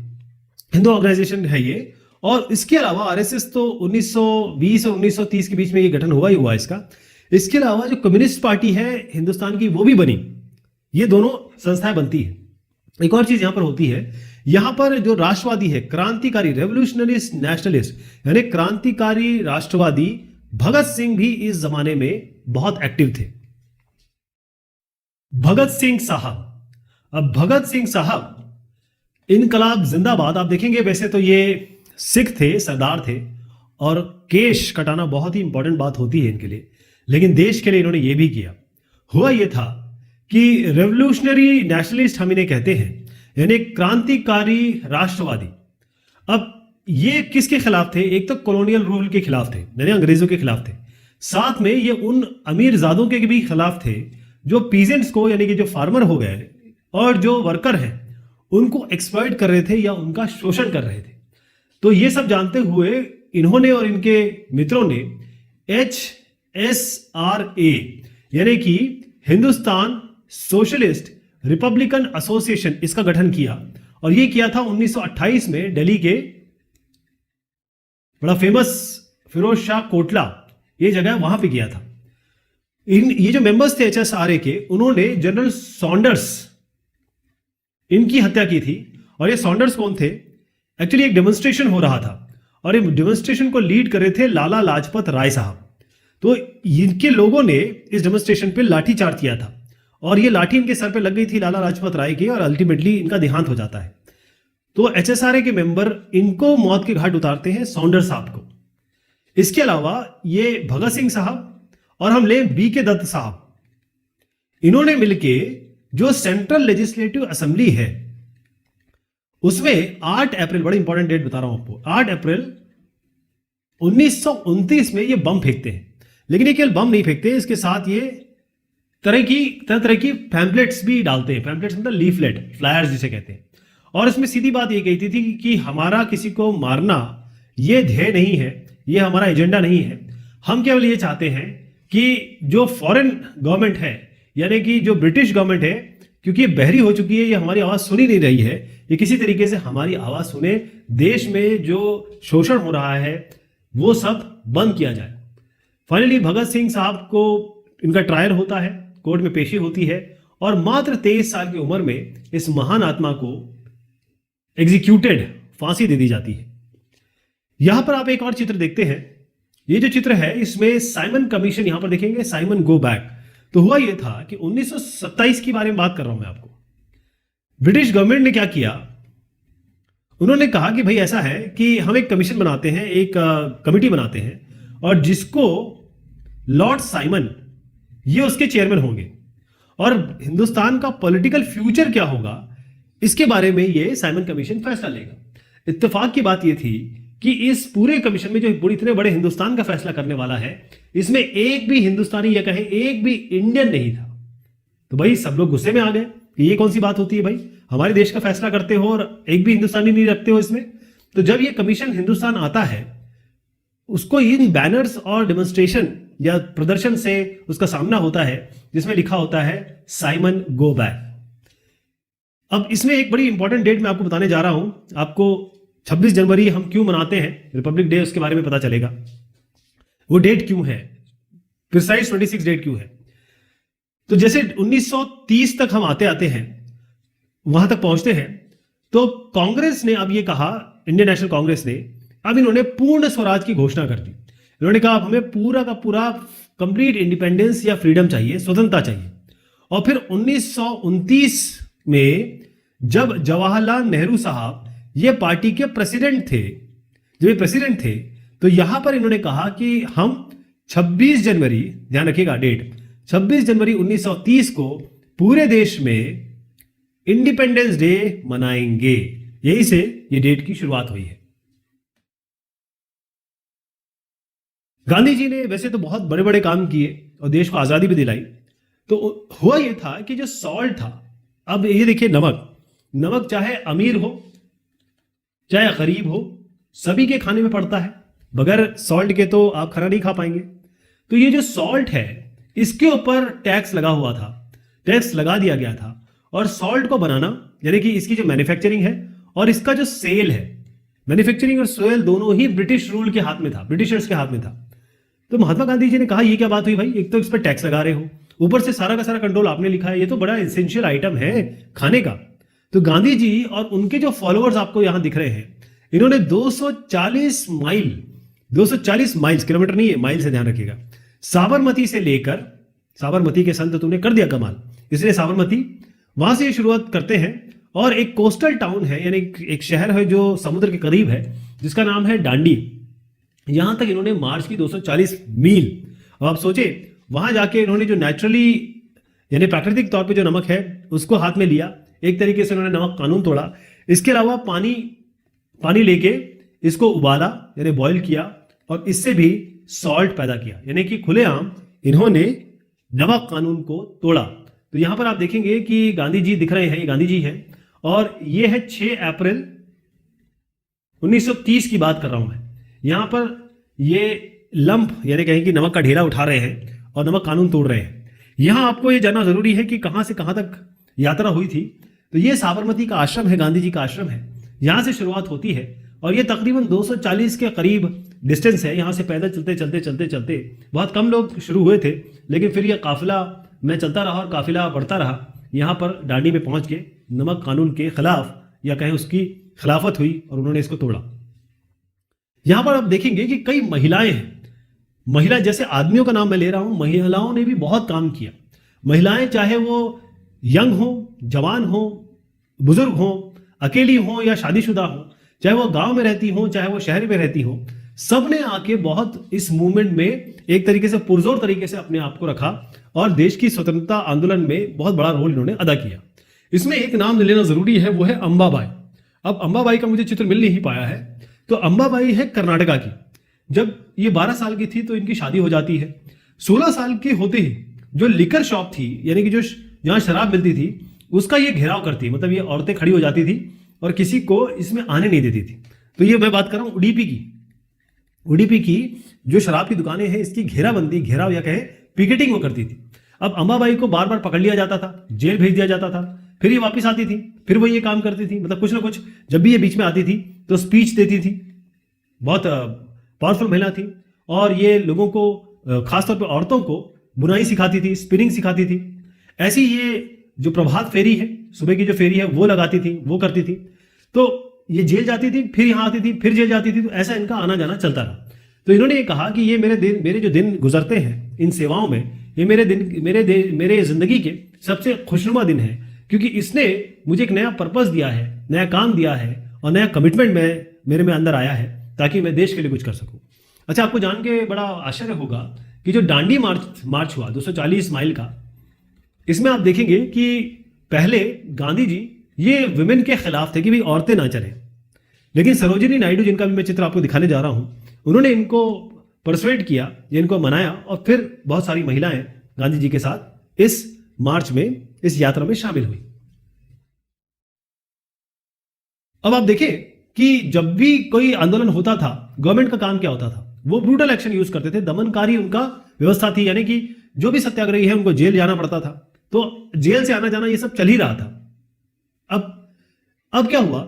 हिंदू ऑर्गेनाइजेशन है ये। और इसके अलावा आरएसएस तो 1920 और 1930 के बीच में ये गठन हुआ ही हुआ इसका। इसके अलावा जो कम्युनिस्ट पार्टी है हिंदुस्तान की, वो भी बनी। ये दोनों संस्थाएं बनती है। एक और चीज यहां पर होती है, यहां पर जो राष्ट्रवादी है, क्रांतिकारी, रेवोल्यूशनरिस्ट नेशनलिस्ट, यानी क्रांतिकारी राष्ट्रवादी, भगत सिंह भी इस जमाने में बहुत एक्टिव थे। भगत सिंह साहब, अब भगत सिंह साहब, इनकलाब जिंदाबाद। आप देखेंगे वैसे तो ये सिख थे, सरदार थे, और केश कटाना बहुत ही इंपॉर्टेंट बात होती है इनके लिए, लेकिन देश के लिए इन्होंने ये भी किया। हुआ ये था कि रेवोल्यूशनरी नेशनलिस्ट हम इन्हें कहते हैं, यानी क्रांतिकारी राष्ट्रवादी। अब ये किसके खिलाफ थे? एक तो कॉलोनियल रूल के खिलाफ थे, यानी अंग्रेजों के खिलाफ थे। साथ में ये उन अमीरजादों के भी खिलाफ थे जो पीजेंट्स को, यानी कि जो फार्मर हो गए और जो वर्कर हैं, उनको एक्सप्लॉइट कर रहे थे या उनका शोषण कर रहे थे। तो ये सब जानते हुए इन्होंने और इनके मित्रों ने HSRA, यानी कि हिंदुस्तान सोशलिस्ट रिपब्लिकन एसोसिएशन, इसका गठन किया। और ये किया था 1928 में दिल्ली के बड़ा फेमस फिरोज शाह कोटला, ये जगह वहां पे किया था। ये जो मेंबर्स थे HSRA के, उन्होंने जनरल सॉन्डर्स, इनकी हत्या की थी। और ये सॉन्डर्स कौन थे? एक्चुअली एक डेमोन्स्ट्रेशन हो रहा था और ये डेमोन्स्ट्रेशन को लीड कर रहे थे लाला लाजपत राय साहब। तो इनके लोगों ने इस डेमोन्स्ट्रेशन पे लाठी चार्ज किया था और ये लाठी इनके सर पे लग गई थी लाला लाजपत राय की, और अल्टीमेटली इनका देहांत हो जाता है। तो HSRA के मेंबर इनको मौत के घाट उतारते हैं, सॉन्डर्स साहब को। इसके अलावा ये भगत सिंह साहब और हम लें BK दत्त साहब, इन्होंने मिलके जो सेंट्रल लेजिस्लेटिव असेंबली है उसमें 8 अप्रैल, बड़ी इंपॉर्टेंट डेट बता रहा हूं आपको, 8 अप्रैल 1929 में ये बम फेंकते हैं। लेकिन ये केवल बम नहीं फेंकते, इसके साथ ये तरह तरह की पैम्पलेट्स भी डालते हैं। पैम्पलेट्स मतलब लीफलेट, फ्लायर्स जिसे कहते हैं। और इसमें सीधी बात ये कहती थी कि हमारा किसी को मारना ये ध्येय नहीं है, ये हमारा एजेंडा नहीं है। हम केवल ये चाहते हैं कि जो फॉरेन गवर्नमेंट है, यानी कि जो ब्रिटिश गवर्नमेंट है, क्योंकि ये बहरी हो चुकी है, ये हमारी आवाज सुनी नहीं रही है, ये किसी तरीके से हमारी आवाज सुने, देश में जो शोषण हो रहा है वो सब बंद किया जाए। फाइनली भगत सिंह साहब को, इनका ट्रायल होता है, कोर्ट में पेशी होती है, और मात्र 23 साल की उम्र में इस महान आत्मा को एग्जीक्यूटेड, फांसी दे दी जाती है। यहां पर आप एक और चित्र देखते हैं। ये जो चित्र है इसमें साइमन कमीशन, यहां पर देखेंगे साइमन गो बैक। तो हुआ यह था कि 1927 के बारे में बात कर रहा हूं मैं आपको। ब्रिटिश गवर्नमेंट ने क्या किया, उन्होंने कहा कि भाई ऐसा है कि हम एक कमीशन बनाते हैं, एक कमिटी बनाते हैं, और जिसको लॉर्ड साइमन, ये उसके चेयरमैन होंगे, और हिंदुस्तान का पॉलिटिकल फ्यूचर क्या होगा इसके बारे में ये साइमन कमीशन फैसला लेगा। इत्तेफाक की बात ये थी कि इस पूरे कमीशन में जो पूरी इतने बड़े हिंदुस्तान का फैसला करने वाला है, इसमें एक भी हिंदुस्तानी या कहें एक भी इंडियन नहीं था। तो भाई सब लोग गुस्से में आ गए कि ये कौन सी बात होती है भाई, हमारे देश का फैसला करते हो और एक भी हिंदुस्तानी नहीं रखते हो इसमें। तो जब ये कमीशन हिंदुस्तान आता है, उसको इन बैनर्स और डेमोन्स्ट्रेशन या प्रदर्शन से उसका सामना होता है जिसमें लिखा होता है साइमन गो बैक। अब इसमें एक बड़ी इंपॉर्टेंट डेट मैं आपको बताने जा रहा हूं। आपको 26 जनवरी हम क्यों मनाते हैं, रिपब्लिक डे, उसके बारे में पता चलेगा। वो डेट क्यों है, प्रिसाइज 26 डेट क्यों है। तो जैसे 1930 तक हम आते आते हैं, वहां तक पहुंचते हैं, तो कांग्रेस ने अब ये कहा, इंडियन नेशनल कांग्रेस ने, अब इन्होंने पूर्ण स्वराज की घोषणा कर दी। इन्होंने कहा अब हमें पूरा का पूरा कंप्लीट इंडिपेंडेंस या फ्रीडम चाहिए, स्वतंत्रता चाहिए। और फिर 1929 में जब जवाहरलाल नेहरू साहब ये पार्टी के प्रेसिडेंट थे, जब ये प्रेसिडेंट थे, तो यहां पर इन्होंने कहा कि हम 26 जनवरी, ध्यान रखिएगा डेट, 26 जनवरी 1930 को पूरे देश में इंडिपेंडेंस डे मनाएंगे। यही से ये डेट की शुरुआत हुई है। गांधी जी ने वैसे तो बहुत बड़े बड़े काम किए और देश को आजादी भी दिलाई। तो हुआ ये था कि जो सॉल्ट था, अब ये देखिए नमक, नमक चाहे अमीर हो चाहे गरीब हो, सभी के खाने में पड़ता है। बगैर सॉल्ट के तो आप खाना नहीं खा पाएंगे। तो ये जो सॉल्ट है इसके ऊपर टैक्स लगा हुआ था, टैक्स लगा दिया गया था। और सॉल्ट को बनाना यानी कि इसकी जो मैन्युफैक्चरिंग है और इसका जो सेल है, मैन्युफैक्चरिंग और सेल दोनों ही ब्रिटिश रूल के हाथ में था, ब्रिटिशर्स के हाथ में था। तो महात्मा गांधी जी ने कहा ये क्या बात हुई भाई, एक तो इस पर टैक्स लगा रहे हो, ऊपर से सारा का सारा कंट्रोल आपने लिखा है, ये तो बड़ा एसेंशियल आइटम है खाने का। तो गांधी जी और उनके जो फॉलोअर्स आपको यहां दिख रहे हैं, इन्होंने 240 माइल, 240 माइल्स, किलोमीटर नहीं है, माइल से ध्यान रखिएगा, साबरमती से लेकर, साबरमती के संत तुमने कर दिया कमाल, इसलिए साबरमती, वहां से शुरुआत करते हैं। और एक कोस्टल टाउन है, यानी एक शहर है जो समुद्र के करीब है, जिसका नाम है डांडी। यहां तक इन्होंने मार्च की 240 मील। अब आप सोचे वहां जाके इन्होंने जो नेचुरली यानी प्राकृतिक तौर पे जो नमक है उसको हाथ में लिया, एक तरीके से उन्होंने नमक कानून तोड़ा। इसके अलावा पानी लेके इसको उबाला यानी बॉईल किया और इससे भी सॉल्ट पैदा किया, यानी कि खुलेआम इन्होंने नमक कानून को तोड़ा। तो यहां पर आप देखेंगे कि गांधी जी दिख रहे हैं, ये गांधी जी हैं और ये है 6 अप्रैल 1930 की बात कर रहा हूं मैं। यहां पर ये लंप यानी कहें कि नमक का ढेरा उठा रहे हैं और नमक कानून तोड़ रहे हैं। यहां आपको ये जानना जरूरी है कि कहां से कहां तक यात्रा हुई थी। तो ये साबरमती का आश्रम है, गांधी जी का आश्रम है, यहां से शुरुआत होती है और ये तकरीबन 240 के करीब डिस्टेंस है। यहां से पैदल चलते चलते चलते चलते बहुत कम लोग शुरू हुए थे, लेकिन फिर यह काफिला में चलता रहा और काफिला बढ़ता रहा। यहां पर डांडी में पहुंच के नमक कानून के खिलाफ या कहें उसकी खिलाफत हुई और उन्होंने इसको तोड़ा। यहां पर आप देखेंगे कि कई महिलाएं हैं, महिला जैसे आदमियों का नाम मैं ले रहा हूं, महिलाओं ने भी बहुत काम किया। महिलाएं चाहे वो यंग हो, जवान हो, बुजुर्ग हो, अकेली हो या शादीशुदा हो, चाहे वो गांव में रहती हो चाहे वो शहर में रहती हो, सबने आके बहुत इस मूवमेंट में एक तरीके से पुरजोर तरीके से अपने आप को रखा और देश की स्वतंत्रता आंदोलन में बहुत बड़ा रोल इन्होंने अदा किया। इसमें एक नाम लेना जरूरी है, वो है अंबाबाई। अब अंबाबाई का मुझे चित्र मिल नहीं पाया है। तो अंबाबाई है कर्नाटका की। जब ये 12 साल की थी तो इनकी शादी हो जाती है। 16 साल के होते ही जो लिकर शॉप थी यानी कि जो जहां शराब मिलती थी उसका ये घेराव करती, मतलब ये औरतें खड़ी हो जाती थी और किसी को इसमें आने नहीं देती थी। तो ये मैं बात कर रहा हूं उडीपी की। उडीपी की जो शराब की दुकानें हैं इसकी घेराबंदी, घेराव या कहें पिकेटिंग वो करती थी। अब अंबाबाई को बार बार पकड़ लिया जाता था, जेल भेज दिया जाता था, फिर ये वापस आती थी, फिर वो ये काम करती थी, मतलब कुछ ना कुछ जब भी ये बीच में आती थी तो स्पीच देती थी। बहुत पावरफुल महिला थी और ये लोगों को, खासतौर पर औरतों को बुनाई सिखाती थी, स्पिनिंग सिखाती थी। ऐसी ये जो प्रभात फेरी है, सुबह की जो फेरी है वो लगाती थी, वो करती थी। तो ये जेल जाती थी, फिर यहां आती थी, फिर जेल जाती थी, तो ऐसा इनका आना जाना चलता रहा। तो इन्होंने ये कहा कि ये मेरे जो दिन गुजरते हैं इन सेवाओं में, ये मेरे जिंदगी के सबसे खुशनुमा दिन है, क्योंकि इसने मुझे एक नया पर्पस दिया है, नया काम दिया है और नया कमिटमेंट मेरे में अंदर आया है ताकि मैं देश के लिए कुछ कर सकूं। अच्छा, आपको जान के बड़ा आश्चर्य होगा कि जो दांडी मार्च हुआ 240 माइल का, इसमें आप देखेंगे कि पहले गांधी जी ये विमेन के खिलाफ थे कि भाई औरतें ना चलें, लेकिन सरोजिनी नायडू जिनका भी मैं चित्र आपको दिखाने जा रहा हूं, उन्होंने इनको परसुएड किया, इनको मनाया और फिर बहुत सारी महिलाएं गांधी जी के साथ इस मार्च में, इस यात्रा में शामिल हुई। अब आप देखें कि जब भी कोई आंदोलन होता था, गवर्नमेंट का काम क्या होता था, वो ब्रूटल एक्शन यूज करते थे, दमनकारी उनका व्यवस्था थी, यानी कि जो भी सत्याग्रही है उनको जेल जाना पड़ता था। तो जेल से आना जाना ये सब चल ही रहा था। अब क्या हुआ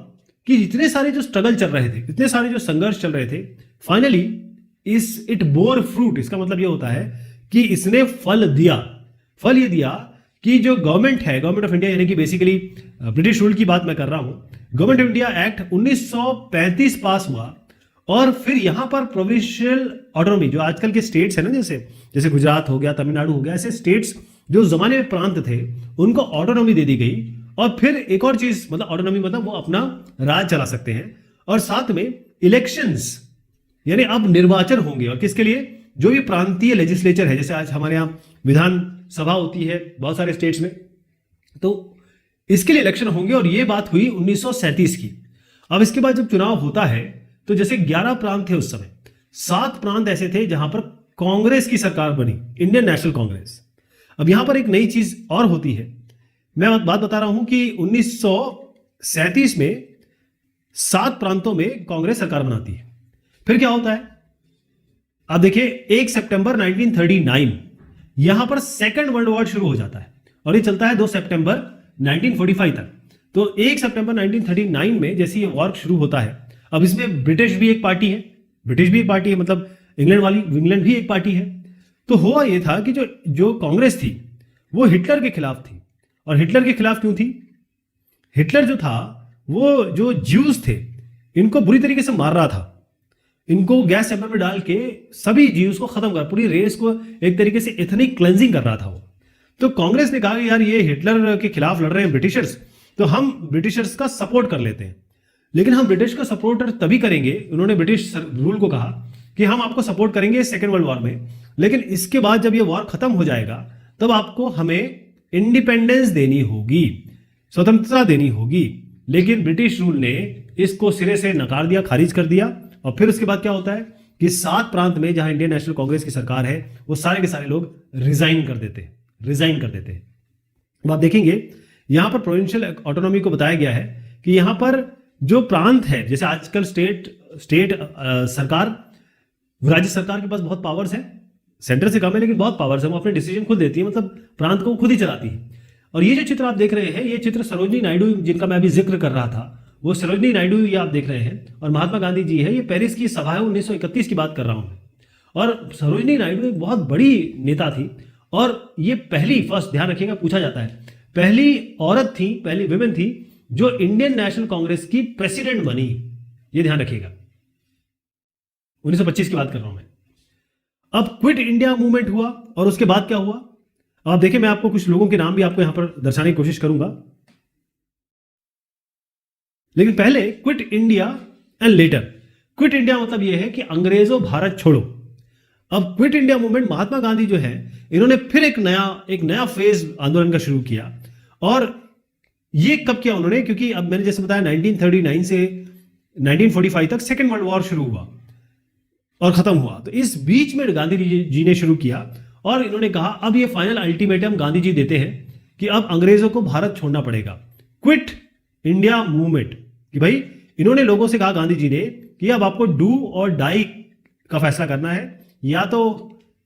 कि इतने सारे जो स्ट्रगल चल रहे थे, इतने सारे जो संघर्ष चल रहे थे, फाइनली इट बोर फ्रूट। इसका मतलब ये होता है कि इसने फल दिया। फल ये दिया कि जो गवर्नमेंट है, गवर्नमेंट ऑफ इंडिया, यानी कि बेसिकली ब्रिटिश रूल की बात मैं कर रहा हूं, गवर्नमेंट ऑफ इंडिया एक्ट 1935 पास हुआ और फिर यहां पर प्रोविंशियल ऑटोनॉमी, जो आजकल के स्टेट्स है ना, जैसे गुजरात हो गया, तमिलनाडु हो गया, ऐसे स्टेट्स जो जमाने में प्रांत थे उनको ऑटोनॉमी दे दी गई। और फिर एक और चीज, मतलब ऑटोनॉमी मतलब वो अपना राज चला सकते हैं, और साथ में इलेक्शंस, यानी अब निर्वाचन होंगे। और किसके लिए? जो भी प्रांतीय लेजिस्लेचर है, जैसे आज हमारे यहाँ विधान सभा होती है बहुत सारे स्टेट्स में, तो इसके लिए इलेक्शन होंगे। और ये बात हुई 1937 की। अब इसके बाद जब चुनाव होता है तो जैसे 11 प्रांत थे उस समय, 7 प्रांत ऐसे थे जहां पर कांग्रेस की सरकार बनी, इंडियन नेशनल कांग्रेस। अब यहां पर एक नई चीज और होती है, मैं बात बता रहा हूं कि 1937 में 7 प्रांतों में कांग्रेस सरकार बनाती है। फिर क्या होता है, आप देखिए 1 सितंबर 1939 यहां पर सेकेंड वर्ल्ड वॉर शुरू हो जाता है और ये चलता है 2 सितंबर 1945 तक। तो 1 सितंबर 1939 में जैसे ये वॉर शुरू होता है, अब इसमें ब्रिटिश भी एक पार्टी है, मतलब इंग्लैंड भी एक पार्टी है। तो हुआ ये था कि जो कांग्रेस थी वो हिटलर के खिलाफ थी। और हिटलर के खिलाफ क्यों थी? हिटलर जो था वो जो ज्यूज थे इनको बुरी तरीके से मार रहा था, इनको गैस चैम्बर में डाल के सभी ज्यूज को खत्म कर, पूरी रेस को एक तरीके से एथनिक क्लेंजिंग कर रहा था वो। तो कांग्रेस ने कहा कि यार ये हिटलर के खिलाफ लड़ रहे हैं ब्रिटिशर्स, तो हम ब्रिटिशर्स का सपोर्ट कर लेते हैं। लेकिन हम ब्रिटिश का सपोर्ट तभी करेंगे, उन्होंने ब्रिटिश रूल को कहा कि हम आपको सपोर्ट करेंगे सेकेंड वर्ल्ड वॉर में, लेकिन इसके बाद जब ये वॉर खत्म हो जाएगा तब आपको हमें इंडिपेंडेंस देनी होगी, स्वतंत्रता देनी होगी। लेकिन ब्रिटिश रूल ने इसको सिरे से नकार दिया, खारिज कर दिया। और फिर उसके बाद क्या होता है कि 7 प्रांत में जहां इंडियन नेशनल कांग्रेस की सरकार है वो सारे के सारे लोग रिजाइन कर देते हैं। अब आप देखेंगे यहां पर प्रोविंशियल ऑटोनॉमी को बताया गया है कि यहां पर जो प्रांत है, जैसे आजकल स्टेट सरकार, राज्य सरकार के पास बहुत पावर्स है, सेंटर से कम है लेकिन बहुत पावर्स है, वो अपने डिसीजन खुद देती है, मतलब प्रांत को खुद ही चलाती है। और ये जो चित्र आप देख रहे हैं, ये चित्र सरोजनी नायडू जिनका मैं अभी जिक्र कर रहा था, वो सरोजनी नायडू ये आप देख रहे हैं, और महात्मा गांधी जी है। ये पेरिस की सभा है, 1931 की बात कर रहा हूं मैं। और सरोजनी नायडू एक बहुत बड़ी नेता थी, और ये फर्स्ट ध्यान रखिएगा, पूछा जाता है, पहली औरत थी, पहली विमेन थी जो इंडियन नेशनल कांग्रेस की प्रेसिडेंट बनी। ये ध्यान रखिएगा, 1925 की बात कर रहा हूं मैं। अब क्विट इंडिया मूवमेंट हुआ और उसके बाद क्या हुआ, आप देखिए मैं आपको कुछ लोगों के नाम भी आपको यहां पर दर्शाने की कोशिश करूंगा, लेकिन पहले quit India and later. Quit India मतलब यह है कि अंग्रेजों भारत छोड़ो। अब quit India movement, Mahatma Gandhi जो है इन्होंने फिर एक नया फेज आंदोलन का शुरू किया। और ये कब किया उन्होंने, क्योंकि अब मैंने जैसे बताया 1939 से 1945 तक सेकेंड वर्ल्ड वॉर शुरू हुआ और खत्म हुआ। तो इस बीच में गांधी जी ने शुरू किया और इन्होंने कहा अब ये फाइनल अल्टीमेटम गांधी जी देते हैं कि अब अंग्रेजों को भारत छोड़ना पड़ेगा। क्विट इंडिया मूवमेंट, कि भाई इन्होंने लोगों से कहा गांधी जी ने कि अब आपको डू और डाई का फैसला करना है, या तो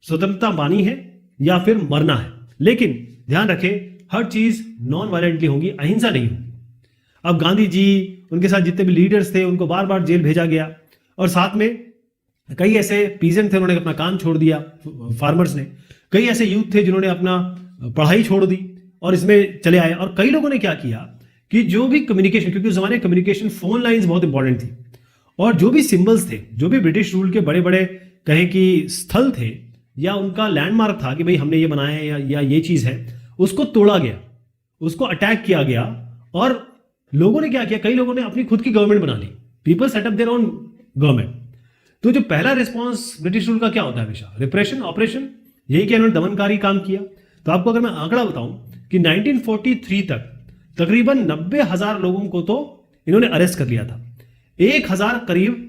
स्वतंत्रता मानी है या फिर मरना है। लेकिन ध्यान रखें हर चीज नॉन वायलेंटली होगी, अहिंसा नहीं होगी। अब गांधी जी, उनके साथ जितने भी लीडर्स थे उनको बार बार जेल भेजा गया, और साथ में कई ऐसे पीजेंट थे उन्होंने अपना काम छोड़ दिया, फार्मर्स ने, कई ऐसे यूथ थे जिन्होंने अपना पढ़ाई छोड़ दी और इसमें चले आए। और कई लोगों ने क्या किया कि जो भी कम्युनिकेशन, क्योंकि उस जमाने कम्युनिकेशन फोन लाइंस बहुत इंपॉर्टेंट थी, और जो भी सिंबल्स थे, जो भी ब्रिटिश रूल के बड़े बड़े कहें कि स्थल थे या उनका लैंडमार्क था कि भाई हमने ये बनाया है या ये चीज है, उसको तोड़ा गया, उसको अटैक किया गया। और लोगों ने क्या किया, कई लोगों ने अपनी खुद की गवर्नमेंट बना ली, people set up their own government. तो जो पहला रिस्पॉन्स ब्रिटिश रूल का क्या होता है, हमेशा रिप्रेशन, ऑपरेशन, यही कि उन्होंने दमनकारी काम किया। तो आपको अगर मैं आंकड़ा बताऊं कि 1943 तक तकरीबन 90,000 लोगों को तो इन्होंने अरेस्ट कर लिया था, 1,000 करीब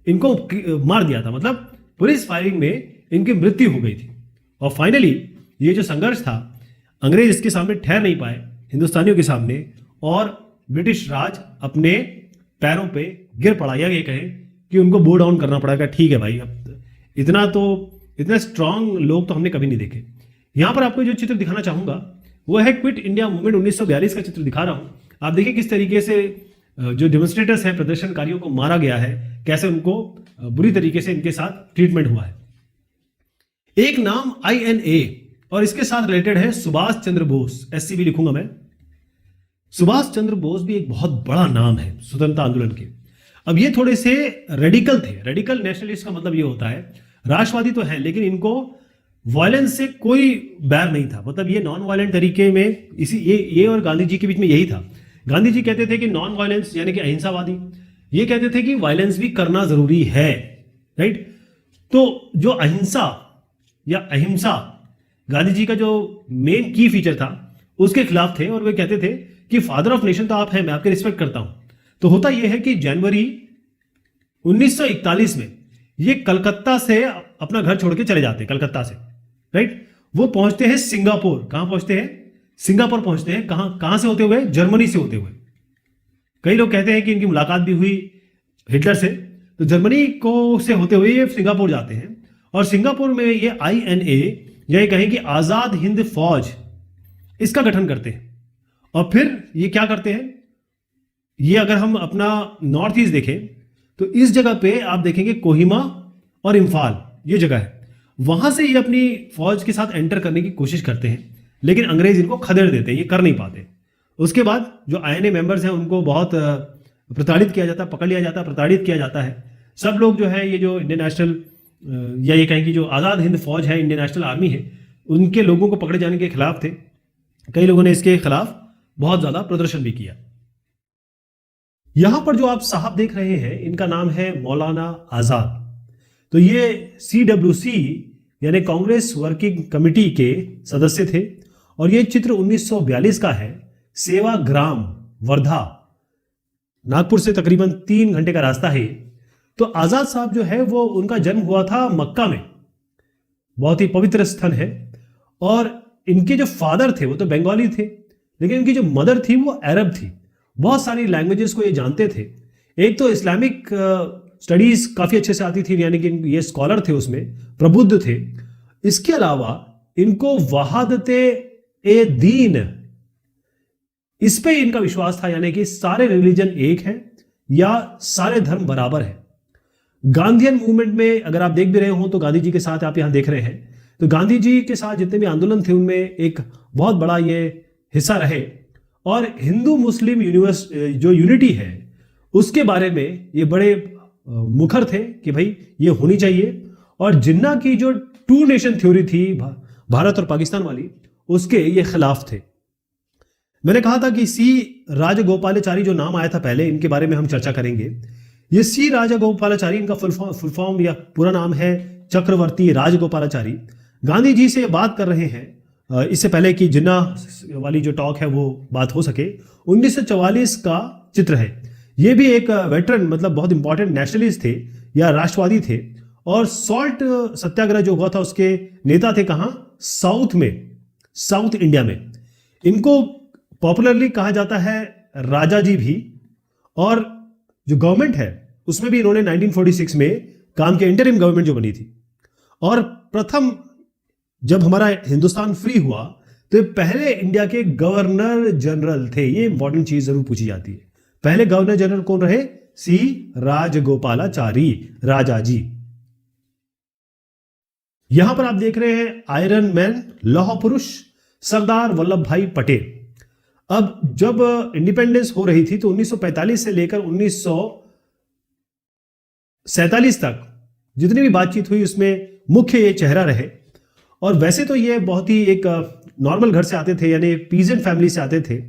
इनको मार दिया था, मतलब पुलिस फायरिंग में इनकी मृत्यु हो गई थी। और फाइनली ये जो संघर्ष था, अंग्रेज इसके सामने ठहर नहीं पाए, हिंदुस्तानियों के सामने, और ब्रिटिश राज अपने पैरों पे गिर पड़ा, या ये कहें कि उनको बो डाउन करना पड़ा। ठीक है भाई, अब इतना स्ट्रांग लोग तो हमने कभी नहीं देखे। यहां पर आपको जो चित्र दिखाना चाहूंगा वो है क्विट इंडिया मूवमेंट 1942 का चित्र दिखा रहा हूं। आप देखिए किस तरीके से जो डेमोन्स्ट्रेटर्स हैं, प्रदर्शनकारियों को मारा गया है, कैसे उनको बुरी तरीके से इनके साथ ट्रीटमेंट हुआ है। एक नाम INA और इसके साथ रिलेटेड है सुभाष चंद्र बोस, SCB लिखूंगा मैं। सुभाष चंद्र बोस भी एक बहुत बड़ा नाम है स्वतंत्रता आंदोलन के। अब ये थोड़े से रेडिकल थे। रेडिकल नेशनलिस्ट का मतलब ये होता है, राष्ट्रवादी तो है लेकिन इनको वायलेंस से कोई बैर नहीं था, मतलब ये नॉन वायलेंट तरीके में, इसी ये और गांधी जी के बीच में यही था। गांधी जी कहते थे कि नॉन वायलेंस यानी कि अहिंसावादी, ये कहते थे कि वायलेंस भी करना जरूरी है, राइट। तो जो अहिंसा या अहिंसा गांधी जी का जो मेन की फीचर था उसके खिलाफ थे, और वे कहते थे कि फादर ऑफ नेशन तो आप हैं, मैं आपके रिस्पेक्ट करता हूं। तो होता यह है कि जनवरी 1941 में ये कलकत्ता से अपना घर छोड़ के चले जाते हैं, कलकत्ता से, राइट। वो पहुंचते हैं सिंगापुर। कहां पहुंचते हैं? सिंगापुर पहुंचते हैं। कहां से होते हुए? जर्मनी से होते हुए। कई लोग कहते हैं कि इनकी मुलाकात भी हुई हिटलर से, तो जर्मनी को से होते हुए ये सिंगापुर जाते हैं और सिंगापुर में ये INA या ये कहें कि आजाद हिंद फौज, इसका गठन करते हैं। और फिर ये क्या करते हैं, ये अगर हम अपना नॉर्थ ईस्ट देखें तो इस जगह पे आप देखेंगे कोहिमा और इम्फाल, ये जगह है, वहां से ये अपनी फौज के साथ एंटर करने की कोशिश करते हैं, लेकिन अंग्रेज इनको खदेड़ देते हैं, ये कर नहीं पाते। उसके बाद जो INA मेंबर्स हैं उनको बहुत प्रताड़ित किया जाता है, पकड़ लिया जाता है, प्रताड़ित किया जाता है। सब लोग जो है ये जो इंडियन नेशनल या ये कहें कि जो आज़ाद हिंद फौज है, इंडियन नेशनल आर्मी है, उनके लोगों को पकड़े जाने के खिलाफ थे। कई लोगों ने इसके खिलाफ बहुत ज्यादा प्रदर्शन भी किया। यहां पर जो आप साहब देख रहे हैं इनका नाम है मौलाना आजाद। तो ये CWC यानी कांग्रेस वर्किंग कमेटी के सदस्य थे और ये चित्र 1942 का है। सेवाग्राम, वर्धा, नागपुर से तकरीबन 3 घंटे का रास्ता है। तो आजाद साहब जो है वो, उनका जन्म हुआ था मक्का में, बहुत ही पवित्र स्थल है। और इनके जो फादर थे वो तो बंगाली थे, लेकिन इनकी जो मदर थी वो अरब थी। बहुत सारी लैंग्वेजेस को ये जानते थे। एक तो इस्लामिक स्टडीज काफी अच्छे से आती थी, यानी कि ये स्कॉलर थे, उसमें प्रबुद्ध थे। इसके अलावा इनको वहादते ए दीन, इस पे इनका विश्वास था, यानी कि सारे रिलीजन एक है या सारे धर्म बराबर है। गांधीयन मूवमेंट में अगर आप देख भी रहे हो तो गांधी जी के साथ आप यहां देख रहे हैं, तो गांधी जी के साथ जितने भी आंदोलन थे उनमें एक बहुत बड़ा ये हिस्सा रहे। और हिंदू मुस्लिम जो यूनिटी है उसके बारे में ये बड़े मुखर थे कि भाई ये होनी चाहिए। और जिन्ना की जो 2 नेशन थ्योरी थी भारत और पाकिस्तान वाली, उसके ये खिलाफ थे। मैंने कहा था कि C राजगोपालाचारी जो नाम आया था पहले, इनके बारे में हम चर्चा करेंगे। ये C राजगोपालाचारी, इनका फुल फॉर्म या पूरा नाम है चक्रवर्ती राजगोपालाचारी। गांधी जी से बात कर रहे हैं इससे पहले कि जिन्ना वाली जो टॉक है वो बात हो सके। 1944 का चित्र है। ये भी एक वेटरन, मतलब बहुत इंपॉर्टेंट नेशनलिस्ट थे या राष्ट्रवादी थे। और सॉल्ट सत्याग्रह जो हुआ था उसके नेता थे कहां? साउथ में, साउथ इंडिया में। इनको पॉपुलरली कहा जाता है राजा जी भी। और जो गवर्नमेंट है उसमें भी इन्होंने 1946 में काम किया, इंटरिम गवर्नमेंट जो बनी थी। और प्रथम जब हमारा हिंदुस्तान फ्री हुआ तो पहले इंडिया के गवर्नर जनरल थे। ये इंपॉर्टेंट चीज जरूर पूछी जाती है। पहले गवर्नर जनरल कौन रहे? C राजगोपालाचारी, राजा जी। यहां पर आप देख रहे हैं आयरन मैन, लौह पुरुष सरदार वल्लभ भाई पटेल। अब जब इंडिपेंडेंस हो रही थी तो 1945 से लेकर 1947 तक जितनी भी बातचीत हुई उसमें मुख्य ये चेहरा रहे। और वैसे तो ये बहुत ही एक नॉर्मल घर से आते थे, यानी पीजेंट फैमिली से आते थे।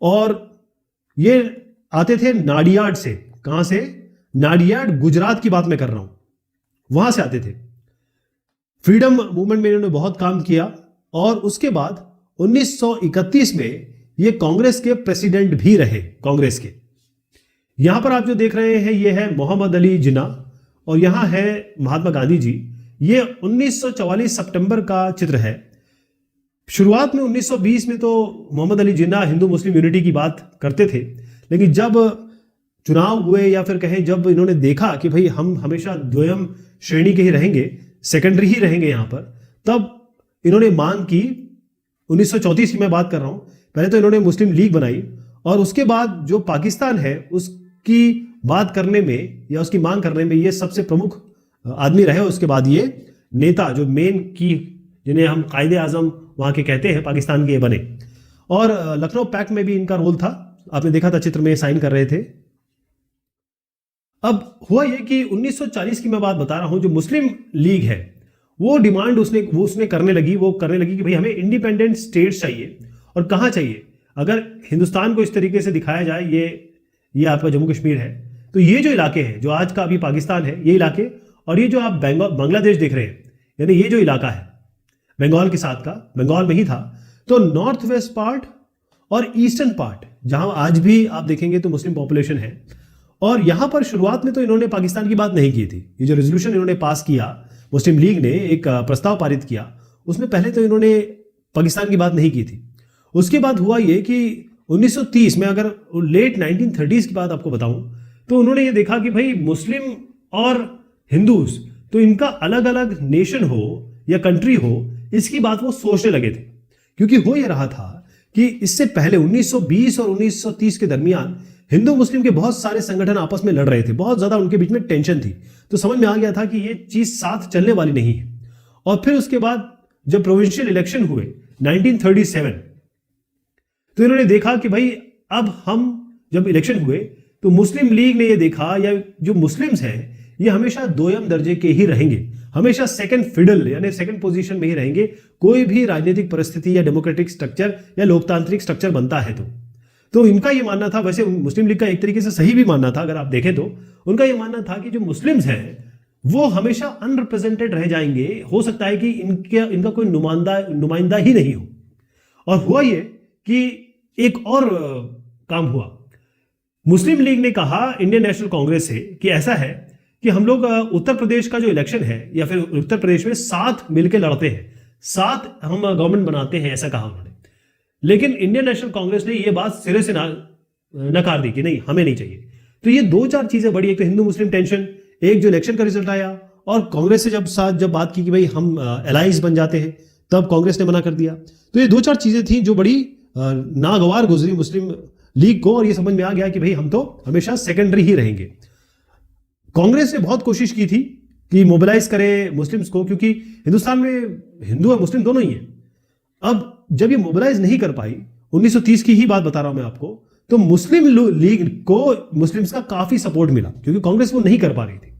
और ये आते थे नाडियाड से। कहां से? नाडियाड, गुजरात की बात मैं कर रहा हूं, वहां से आते थे। फ्रीडम मूवमेंट में इन्होंने बहुत काम किया। और उसके बाद 1931 में ये कांग्रेस के प्रेसिडेंट भी रहे, कांग्रेस के। यहां पर आप जो देख रहे हैं ये है मोहम्मद अली जिन्ना और यहां है महात्मा गांधी जी। ये 1944 सितंबर का चित्र है। शुरुआत में 1920 में तो मोहम्मद अली जिन्ना हिंदू मुस्लिम यूनिटी की बात करते थे, लेकिन जब चुनाव हुए या फिर कहें जब इन्होंने देखा कि भाई हम हमेशा द्वयम श्रेणी के ही रहेंगे, सेकेंडरी ही रहेंगे यहां पर, तब इन्होंने मांग की। 1934 की मैं बात कर रहा हूं। पहले तो इन्होंने मुस्लिम लीग बनाई और उसके बाद जो पाकिस्तान है उसकी बात करने में या उसकी मांग करने में ये सबसे प्रमुख आदमी रहे। उसके बाद ये नेता जो मेन की, जिन्हें हम कायदे आजम वहां के कहते हैं, पाकिस्तान के बने। और लखनऊ पैक्ट में भी इनका रोल था, आपने देखा था चित्र में साइन कर रहे थे। अब हुआ ये कि 1940 की मैं बात बता रहा हूं, जो मुस्लिम लीग है वो डिमांड उसने करने लगी कि भाई हमें इंडिपेंडेंट स्टेट चाहिए। और कहां चाहिए? अगर हिंदुस्तान को इस तरीके से दिखाया जाए, ये आपका जम्मू कश्मीर है, तो ये जो इलाके हैं जो आज का अभी पाकिस्तान है, ये इलाके, और ये जो आप बांग्लादेश देख रहे हैं, यानी ये जो इलाका है बंगाल के साथ का, बंगाल में ही था। तो नॉर्थ वेस्ट पार्ट और ईस्टर्न पार्ट, जहां आज भी आप देखेंगे तो मुस्लिम पॉपुलेशन है, और यहां पर शुरुआत में तो इन्होंने पाकिस्तान की बात नहीं की थी। ये जो रेजोल्यूशन इन्होंने पास किया, मुस्लिम लीग ने एक प्रस्ताव पारित किया, उसमें पहले तो इन्होंने पाकिस्तान की बात नहीं की थी। उसके बाद हुआ ये कि 1930 में, अगर लेट 1930s की बात आपको बताऊं, तो उन्होंने ये देखा कि भाई मुस्लिम और हिंदूज, तो इनका अलग अलग नेशन हो या कंट्री हो, इसकी बात वो सोचने लगे थे। क्योंकि हो ये रहा था कि इससे पहले 1920 और 1930 के दरमियान हिंदू मुस्लिम के बहुत सारे संगठन आपस में लड़ रहे थे, बहुत ज्यादा उनके बीच में टेंशन थी। तो समझ में आ गया था कि ये चीज साथ चलने वाली नहीं है। और फिर उसके बाद जब प्रोविंशियल इलेक्शन हुए 1937, तो इन्होंने देखा कि भाई अब हम जब इलेक्शन हुए तो मुस्लिम लीग ने ये देखा, या जो मुस्लिम्स हैं ये हमेशा दोयम दर्जे के ही रहेंगे, हमेशा सेकंड फिडल यानी सेकंड पोजीशन में ही रहेंगे, कोई भी राजनीतिक परिस्थिति या डेमोक्रेटिक स्ट्रक्चर या लोकतांत्रिक स्ट्रक्चर बनता है तो इनका ये मानना था। वैसे मुस्लिम लीग का एक तरीके से सही भी मानना था, अगर आप देखें तो उनका ये मानना था कि जो मुस्लिम्स हैं वो हमेशा अनरिप्रेजेंटेड रह जाएंगे, हो सकता है कि इनका कोई नुमाइंदा ही नहीं हो। और हुआ ये कि एक और काम हुआ, मुस्लिम लीग ने कहा इंडियन नेशनल कांग्रेस से कि ऐसा है कि हम लोग उत्तर प्रदेश का जो इलेक्शन है, या फिर उत्तर प्रदेश में साथ मिलकर लड़ते हैं, साथ हम गवर्नमेंट बनाते हैं, ऐसा कहा उन्होंने। लेकिन इंडियन नेशनल कांग्रेस ने यह बात सिरे से नकार दी कि नहीं, हमें नहीं चाहिए। तो ये दो चार चीजें बड़ी, एक तो हिंदू मुस्लिम टेंशन, एक जो इलेक्शन का रिजल्ट आया, और कांग्रेस से जब बात की कि भाई हम अलायंस बन जाते हैं, तब कांग्रेस ने मना कर दिया। तो ये दो चार चीजें थी जो बड़ी नागवार गुजरी मुस्लिम लीग को, और ये समझ में आ गया कि भाई हम तो हमेशा सेकेंडरी ही रहेंगे। कांग्रेस ने बहुत कोशिश की थी कि मोबिलाइज करे मुस्लिम्स को, क्योंकि हिंदुस्तान में हिंदू और मुस्लिम दोनों ही है। अब जब ये मोबिलाइज नहीं कर पाई, 1930 की ही बात बता रहा हूं मैं आपको, तो मुस्लिम लीग को मुस्लिम्स का काफी सपोर्ट मिला, क्योंकि कांग्रेस वो नहीं कर पा रही थी।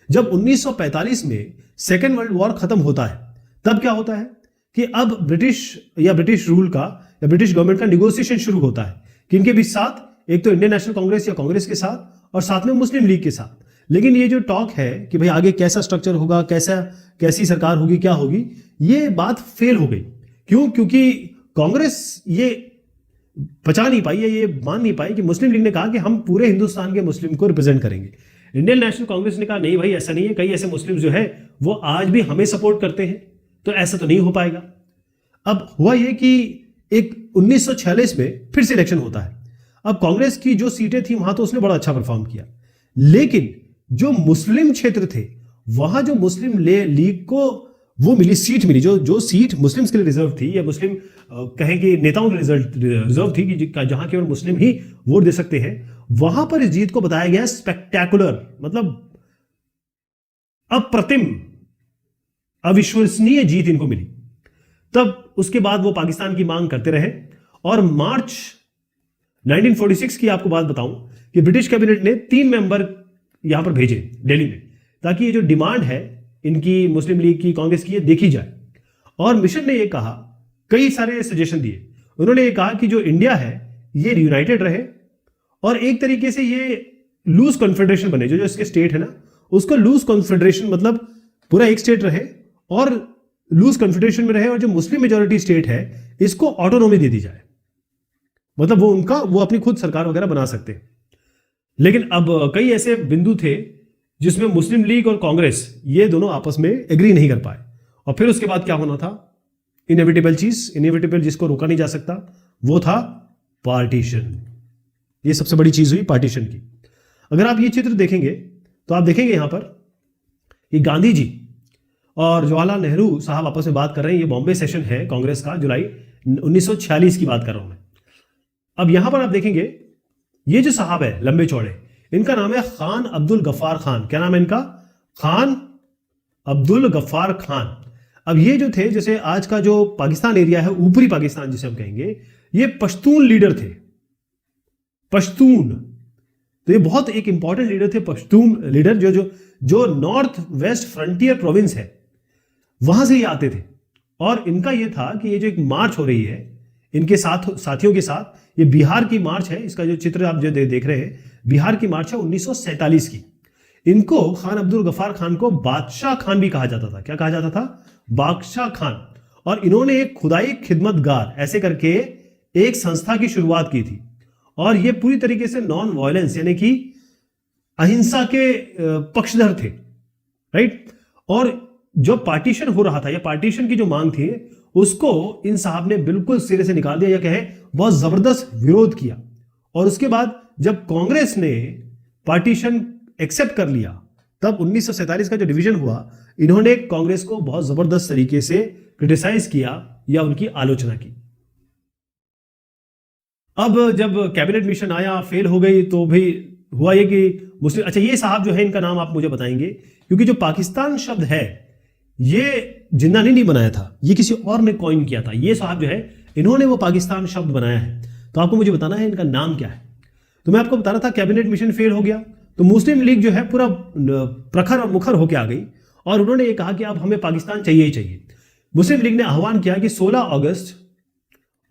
जब 1945 में सेकेंड वर्ल्ड वॉर खत्म होता है, तब क्या होता है कि अब ब्रिटिश रूल का या ब्रिटिश गवर्नमेंट का निगोसिएशन शुरू होता है कि इनके बीच साथ, एक तो इंडियन नेशनल कांग्रेस या कांग्रेस के साथ, और साथ में मुस्लिम लीग के साथ। लेकिन ये जो टॉक है कि भाई आगे कैसा स्ट्रक्चर होगा, कैसी सरकार होगी, क्या होगी, ये बात फेल हो गई। क्यों? क्योंकि कांग्रेस ये पचा नहीं पाई, ये मान नहीं पाई कि मुस्लिम लीग ने कहा कि हम पूरे हिंदुस्तान के मुस्लिम को रिप्रेजेंट करेंगे। इंडियन नेशनल कांग्रेस ने कहा नहीं भाई, ऐसा नहीं है, कई ऐसे मुस्लिम जो है वो आज भी हमें सपोर्ट करते हैं, तो ऐसा तो नहीं हो पाएगा। अब हुआ ये कि एक 1946 में फिर से इलेक्शन होता है। अब कांग्रेस की जो सीटें थी वहां तो उसने बड़ा अच्छा परफॉर्म किया, लेकिन जो मुस्लिम क्षेत्र थे वहां जो मुस्लिम लीग को वो मिली, सीट मिली, जो सीट मुस्लिम्स के लिए रिजर्व थी, या मुस्लिम कहें कि नेताओं के रिजर्व थी कि जहां केवल मुस्लिम ही वोट दे सकते हैं, वहां पर इस जीत को बताया गया स्पेक्टेकुलर, मतलब अप्रतिम, अविश्वसनीय जीत इनको मिली। तब उसके बाद वो पाकिस्तान की मांग करते रहे, और मार्च 1946 की आपको बात बताऊं कि ब्रिटिश कैबिनेट ने 3 मेंबर यहां पर भेजे दिल्ली में, ताकि ये जो डिमांड है इनकी, मुस्लिम लीग की, कांग्रेस की, ये देखी जाए। और मिशन ने ये कहा, कई सारे सजेशन दिए। उन्होंने ये कहा कि जो इंडिया है ये यूनाइटेड रहे, और एक तरीके से ये लूज कॉन्फेडरेशन बने, जो इसके स्टेट है ना, उसको लूज कॉन्फेडरेशन, मतलब पूरा एक स्टेट रहे और लूज कॉन्फेडरेशन में रहे, और जो मुस्लिम मेजोरिटी स्टेट है इसको ऑटोनॉमी दे दी जाए, मतलब वो अपनी खुद सरकार वगैरह बना सकते हैं। लेकिन अब कई ऐसे बिंदु थे जिसमें मुस्लिम लीग और कांग्रेस ये दोनों आपस में एग्री नहीं कर पाए, और फिर उसके बाद क्या होना था, इनएविटेबल चीज, इनएविटेबल जिसको रोका नहीं जा सकता, वो था पार्टीशन। ये सबसे बड़ी चीज हुई पार्टीशन की। अगर आप ये चित्र देखेंगे तो आप देखेंगे यहां पर कि गांधी जी और जवाहरलाल नेहरू साहब आपस में बात कर रहे हैं। ये बॉम्बे सेशन है कांग्रेस का, जुलाई 1946 की बात कर रहा हूं मैं। अब यहां पर आप देखेंगे ये जो साहब है लंबे चौड़े, इनका नाम है खान अब्दुल गफ्फार खान। क्या नाम है इनका? खान अब्दुल गफ्फार खान। अब ये जो थे, जैसे आज का जो पाकिस्तान एरिया है, ऊपरी पाकिस्तान जिसे हम कहेंगे, ये पश्तून लीडर थे, पश्तून। तो ये बहुत एक इंपॉर्टेंट लीडर थे, पश्तून लीडर, जो नॉर्थ वेस्ट फ्रंटियर प्रोविंस है वहां से ये आते थे। और इनका ये था कि ये जो एक मार्च हो रही है इनके साथियों के साथ, ये बिहार की मार्च है। इसका जो चित्र आप जो देख रहे हैं, बिहार की मार्च है 1947 की। इनको, खान अब्दुल गफ्फार खान को बादशाह खान भी कहा जाता था। क्या कहा जाता था? बादशाह खान। और इन्होंने एक खुदाई खिदमतगार ऐसे करके एक संस्था की शुरुआत की थी, और ये पूरी तरीके से नॉन वायलेंस यानी कि अहिंसा के पक्षधर थे, राइट। और जो पार्टीशन हो रहा था या पार्टीशन की जो मांग थी उसको इन साहब ने बिल्कुल सिरे से निकाल दिया, या कहें बहुत जबरदस्त विरोध किया। और उसके बाद जब कांग्रेस ने पार्टीशन एक्सेप्ट कर लिया तब 1947 का जो डिवीजन हुआ, इन्होंने कांग्रेस को बहुत जबरदस्त तरीके से क्रिटिसाइज किया या उनकी आलोचना की। अब जब कैबिनेट मिशन आया, फेल हो गई, तो भी हुआ ये कि मुस्लिम, अच्छा ये साहब जो है इनका नाम आप मुझे बताएंगे, क्योंकि जो पाकिस्तान शब्द है ये जिन्ना ने नहीं बनाया था, ये किसी और ने कॉइन किया था। ये साहब जो है इन्होंने वो पाकिस्तान शब्द बनाया है। तो आपको मुझे बताना है इनका नाम क्या है। तो मैं आपको बता रहा था कैबिनेट मिशन फेल हो गया, तो मुस्लिम लीग जो है पूरा प्रखर और मुखर होकर आ गई और उन्होंने ये कहा कि अब हमें पाकिस्तान चाहिए ही चाहिए। मुस्लिम लीग ने आह्वान किया कि 16 अगस्त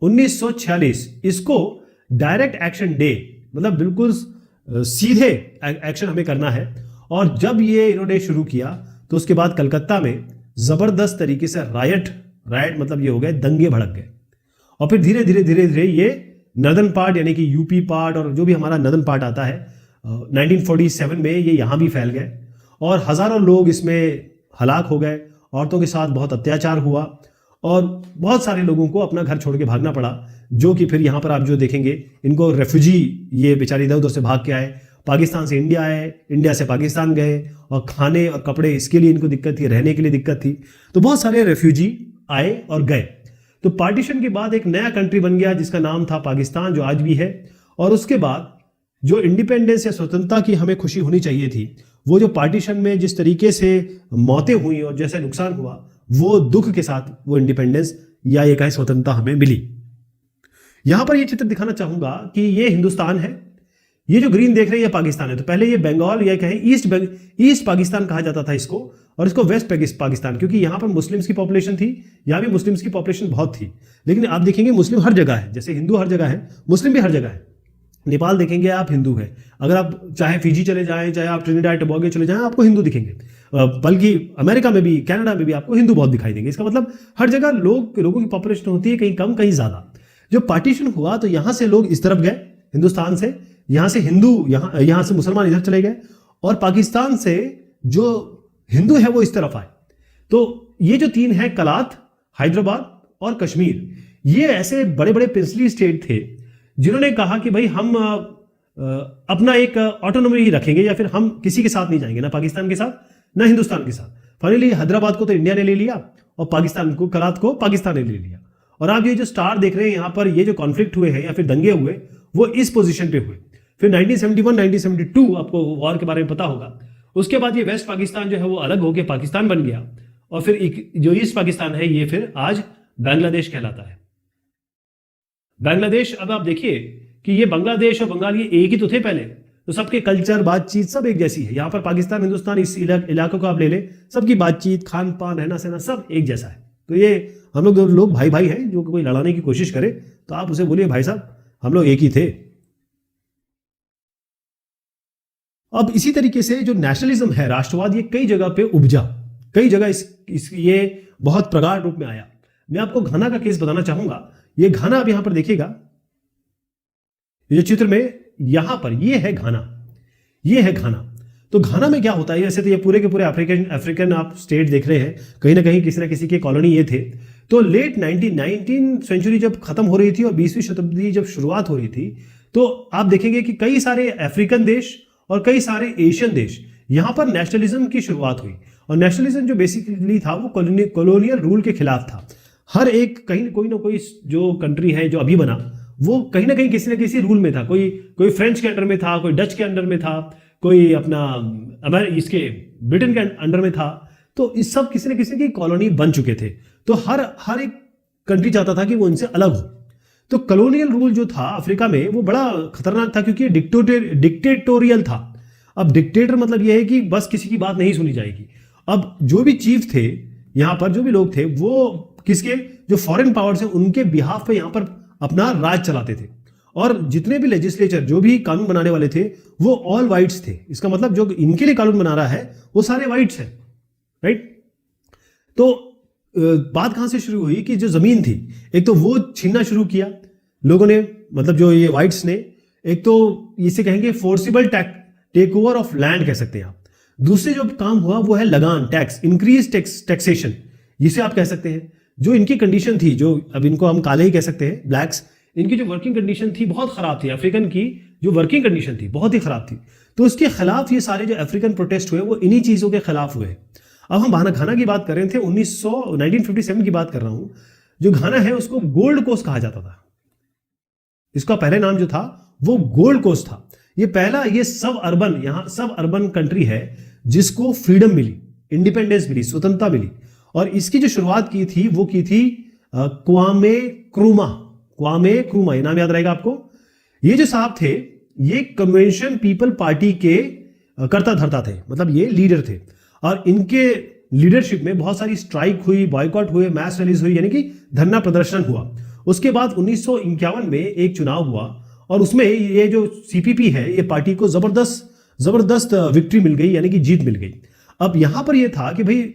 1946 इसको डायरेक्ट एक्शन डे, मतलब बिल्कुल सीधे एक्शन हमें करना है। और जब ये इन्होंने शुरू किया तो उसके बाद कलकत्ता में जबरदस्त तरीके से रायट मतलब ये हो गए, दंगे भड़क गए। और फिर धीरे धीरे ये नदन पार्ट यानी कि यूपी पार्ट और जो भी हमारा नदन पार्ट आता है 1947 में ये यहाँ भी फैल गए और हजारों लोग इसमें हलाक हो गए। औरतों के साथ बहुत अत्याचार हुआ और बहुत सारे लोगों को अपना घर छोड़ के भागना पड़ा, जो कि फिर यहाँ पर आप जो देखेंगे इनको रेफ्यूजी, ये बेचारे इधर उधर से भाग के आए, पाकिस्तान से इंडिया आए, इंडिया से पाकिस्तान गए और खाने और कपड़े इसके लिए इनको दिक्कत थी, रहने के लिए दिक्कत थी। तो बहुत सारे रेफ्यूजी आए और गए। तो पार्टीशन के बाद एक नया कंट्री बन गया जिसका नाम था पाकिस्तान, जो आज भी है। और उसके बाद जो इंडिपेंडेंस या स्वतंत्रता की हमें खुशी होनी चाहिए थी, वो जो पार्टीशन में जिस तरीके से मौतें हुई और जैसे नुकसान हुआ, वो दुख के साथ वो इंडिपेंडेंस या ये कहें स्वतंत्रता हमें मिली। यहां पर ये चित्र दिखाना चाहूंगा कि ये हिंदुस्तान है, ये जो ग्रीन देख रहे हैं ये पाकिस्तान है। तो पहले ये बंगाल या कहें ईस्ट पाकिस्तान कहा जाता था इसको, और इसको वेस्ट पाकिस्तान, क्योंकि यहां पर मुस्लिम्स की पॉपुलेशन थी, यहां भी मुस्लिम्स की पॉपुलेशन बहुत थी। लेकिन आप देखेंगे मुस्लिम हर जगह है, जैसे हिंदू हर जगह है, मुस्लिम भी हर जगह है। नेपाल देखेंगे आप, हिंदू है। अगर आप चाहे फिजी चले जाएं, चाहे आप ट्रिनिडाड टोबैगो चले जाएं, आपको हिंदू दिखेंगे। बल्कि अमेरिका में भी, कनाडा में भी आपको हिंदू बहुत दिखाई देंगे। इसका मतलब हर जगह लोगों की पॉपुलेशन होती है, कहीं कम कहीं ज्यादा। जो पार्टीशन हुआ तो यहां से लोग इस तरफ गए हिंदुस्तान से, यहां से हिंदू, यहां से मुसलमान इधर चले गए, और पाकिस्तान से जो हिंदू है वो इस तरफ आए। तो ये जो तीन है, कलात, हैदराबाद और कश्मीर, ये ऐसे बड़े बड़े प्रिंसली स्टेट थे जिन्होंने कहा कि भाई हम अपना एक ऑटोनॉमी ही रखेंगे, या फिर हम किसी के साथ नहीं जाएंगे, ना पाकिस्तान के साथ ना हिंदुस्तान के साथ। फाइनली हैदराबाद को तो इंडिया ने ले लिया और पाकिस्तान को, कलात को पाकिस्तान ने ले लिया। और आप ये जो स्टार देख रहे हैं यहाँ पर, ये जो कॉन्फ्लिक्ट हुए हैं या फिर दंगे हुए, वो इस पोजीशन पे हुए। फिर 1971 1972 आपको वॉर के बारे में पता होगा। उसके बाद ये वेस्ट पाकिस्तान जो है वो अलग होकर पाकिस्तान बन गया, और फिर जो ईस्ट पाकिस्तान है ये फिर आज बांग्लादेश कहलाता है। बांग्लादेश, अब आप देखिए कि ये बांग्लादेश और बंगाल ये एक ही तो थे पहले, तो सबके कल्चर, बातचीत सब एक जैसी है। यहाँ पर पाकिस्तान, हिंदुस्तान, इस इलाकों को आप ले लें, सबकी बातचीत, खान पान, रहना सहना सब एक जैसा है। तो ये हम लोग भाई भाई हैं। जो कोई लड़ाने की कोशिश करे तो आप उसे बोलिए भाई साहब हम लोग एक ही थे। अब इसी तरीके से जो नेशनलिज्म है, राष्ट्रवाद, ये कई जगह पे उपजा, कई जगह ये बहुत प्रगाढ़ रूप में आया। मैं आपको घाना का केस बताना चाहूंगा। ये घाना आप यहां पर देखिएगा, ये जो चित्र में यहां पर ये है घाना, ये है घाना। तो घाना में क्या होता है, वैसे तो ये पूरे के पूरे अफ्रीकन आप स्टेट देख रहे हैं, कहीं ना कहीं किसी ना किसी के कॉलोनी ये थे। तो लेट 19th सेंचुरी जब खत्म हो रही थी और 20वीं शताब्दी जब शुरुआत हो रही थी, तो आप देखेंगे कि कई सारे अफ्रीकन देश और कई सारे एशियन देश, यहां पर नेशनलिज्म की शुरुआत हुई। और नेशनलिज्म जो बेसिकली था वो कॉलोनियल रूल के खिलाफ था। हर एक कहीं कोई ना कोई जो कंट्री है जो अभी बना, वो कहीं ना कहीं किसी ना किसी रूल में था। कोई फ्रेंच के अंडर में था, कोई डच के अंडर में था, कोई अपना इसके ब्रिटेन के अंडर में था। तो इस सब किसी न किसी की कॉलोनी बन चुके थे। तो हर एक कंट्री चाहता था कि वो इनसे अलग हो। तो कॉलोनियल रूल जो था अफ्रीका में वो बड़ा खतरनाक था, क्योंकि डिक्टेटोरियल था। अब डिक्टेटर मतलब यह है कि बस किसी की बात नहीं सुनी जाएगी। अब जो भी चीफ थे यहां पर, जो भी लोग थे, वो किसके, जो फॉरेन पावर्स हैं उनके बिहाफ पे यहां पर अपना राज चलाते थे। और जितने भी लेजिस्लेचर, जो भी कानून बनाने वाले थे, वो ऑल वाइट्स थे। इसका मतलब जो इनके लिए कानून बना रहा है वो सारे वाइट्स हैं, राइट। तो बात कहां से शुरू हुई कि जो जमीन थी, एक तो वो छीनना शुरू किया लोगों ने, मतलब जो ये वाइट्स ने। एक तो इसे कहेंगे forcible take over of land कह सकते हैं आप। दूसरे जो काम हुआ वो है लगान, टैक्स, इंक्रीज टैक्सेशन, जिसे आप कह सकते हैं। जो इनकी कंडीशन थी, जो अब इनको हम काले ही कह सकते हैं, ब्लैक्स, इनकी जो वर्किंग कंडीशन थी बहुत खराब थी। अफ्रीकन की जो वर्किंग कंडीशन थी बहुत ही खराब थी। तो उसके खिलाफ ये सारे जो अफ्रीकन प्रोटेस्ट हुए वो इन्हीं चीजों के खिलाफ हुए। अब हम घाना की बात कर रहे थे, 1957 की बात कर रहा हूं। जो घाना है उसको गोल्ड कोस्ट कहा जाता था। इसका पहले नाम जो था वो गोल्ड कोस्ट था। ये पहला ये सब अर्बन कंट्री है जिसको फ्रीडम मिली, इंडिपेंडेंस मिली, स्वतंत्रता मिली। और इसकी जो शुरुआत की थी वो की थी क्वामे क्रूमा, ये नाम याद रहेगा आपको। ये जो साहब थे ये कन्वेंशन पीपल पार्टी के कर्ता धर्ता थे, मतलब ये लीडर थे। और इनके लीडरशिप में बहुत सारी स्ट्राइक हुई, बॉयकॉट हुए, मैस रैलीज हुई, यानी कि धरना प्रदर्शन हुआ। उसके बाद 1951 में एक चुनाव हुआ और उसमें ये जो सीपीपी है ये पार्टी को जबरदस्त विक्ट्री मिल गई, यानी कि जीत मिल गई। अब यहां पर यह था कि भाई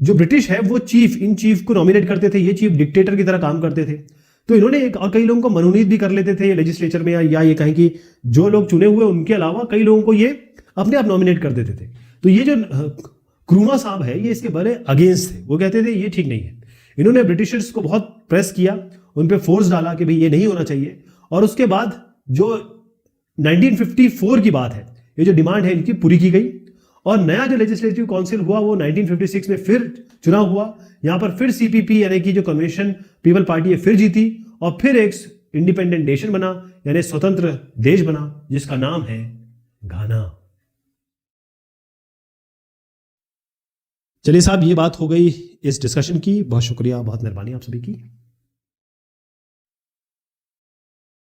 जो ब्रिटिश है वो इन चीफ को नॉमिनेट करते थे। ये चीफ डिक्टेटर की तरह काम करते थे। तो इन्होंने और कई लोगों को मनोनीत भी कर लेते थे लेजिस्लेचर में, या ये कहें कि जो लोग चुने हुए उनके अलावा कई लोगों को ये अपने आप नॉमिनेट कर देते थे। तो ये जो क्रूमा साहब है ये इसके बड़े अगेंस्ट थे। वो कहते थे ये ठीक नहीं है। इन्होंने ब्रिटिशर्स को बहुत प्रेस किया, उन पे फोर्स डाला कि भाई ये नहीं होना चाहिए। और उसके बाद जो 1954 की बात है, ये जो डिमांड है इनकी पूरी की गई। और नया जो लेजिस्लेटिव काउंसिल हुआ वो 1956 में फिर चुनाव हुआ। यहां पर फिर सीपीपी यानी कि जो कन्वेंशन पीपल पार्टी है फिर जीती और फिर एक इंडिपेंडेंट नेशन बना, यानी स्वतंत्र देश बना, जिसका नाम है घाना। चलिए साहब, ये बात हो गई इस डिस्कशन की। बहुत शुक्रिया, बहुत मेहरबानी आप सभी की।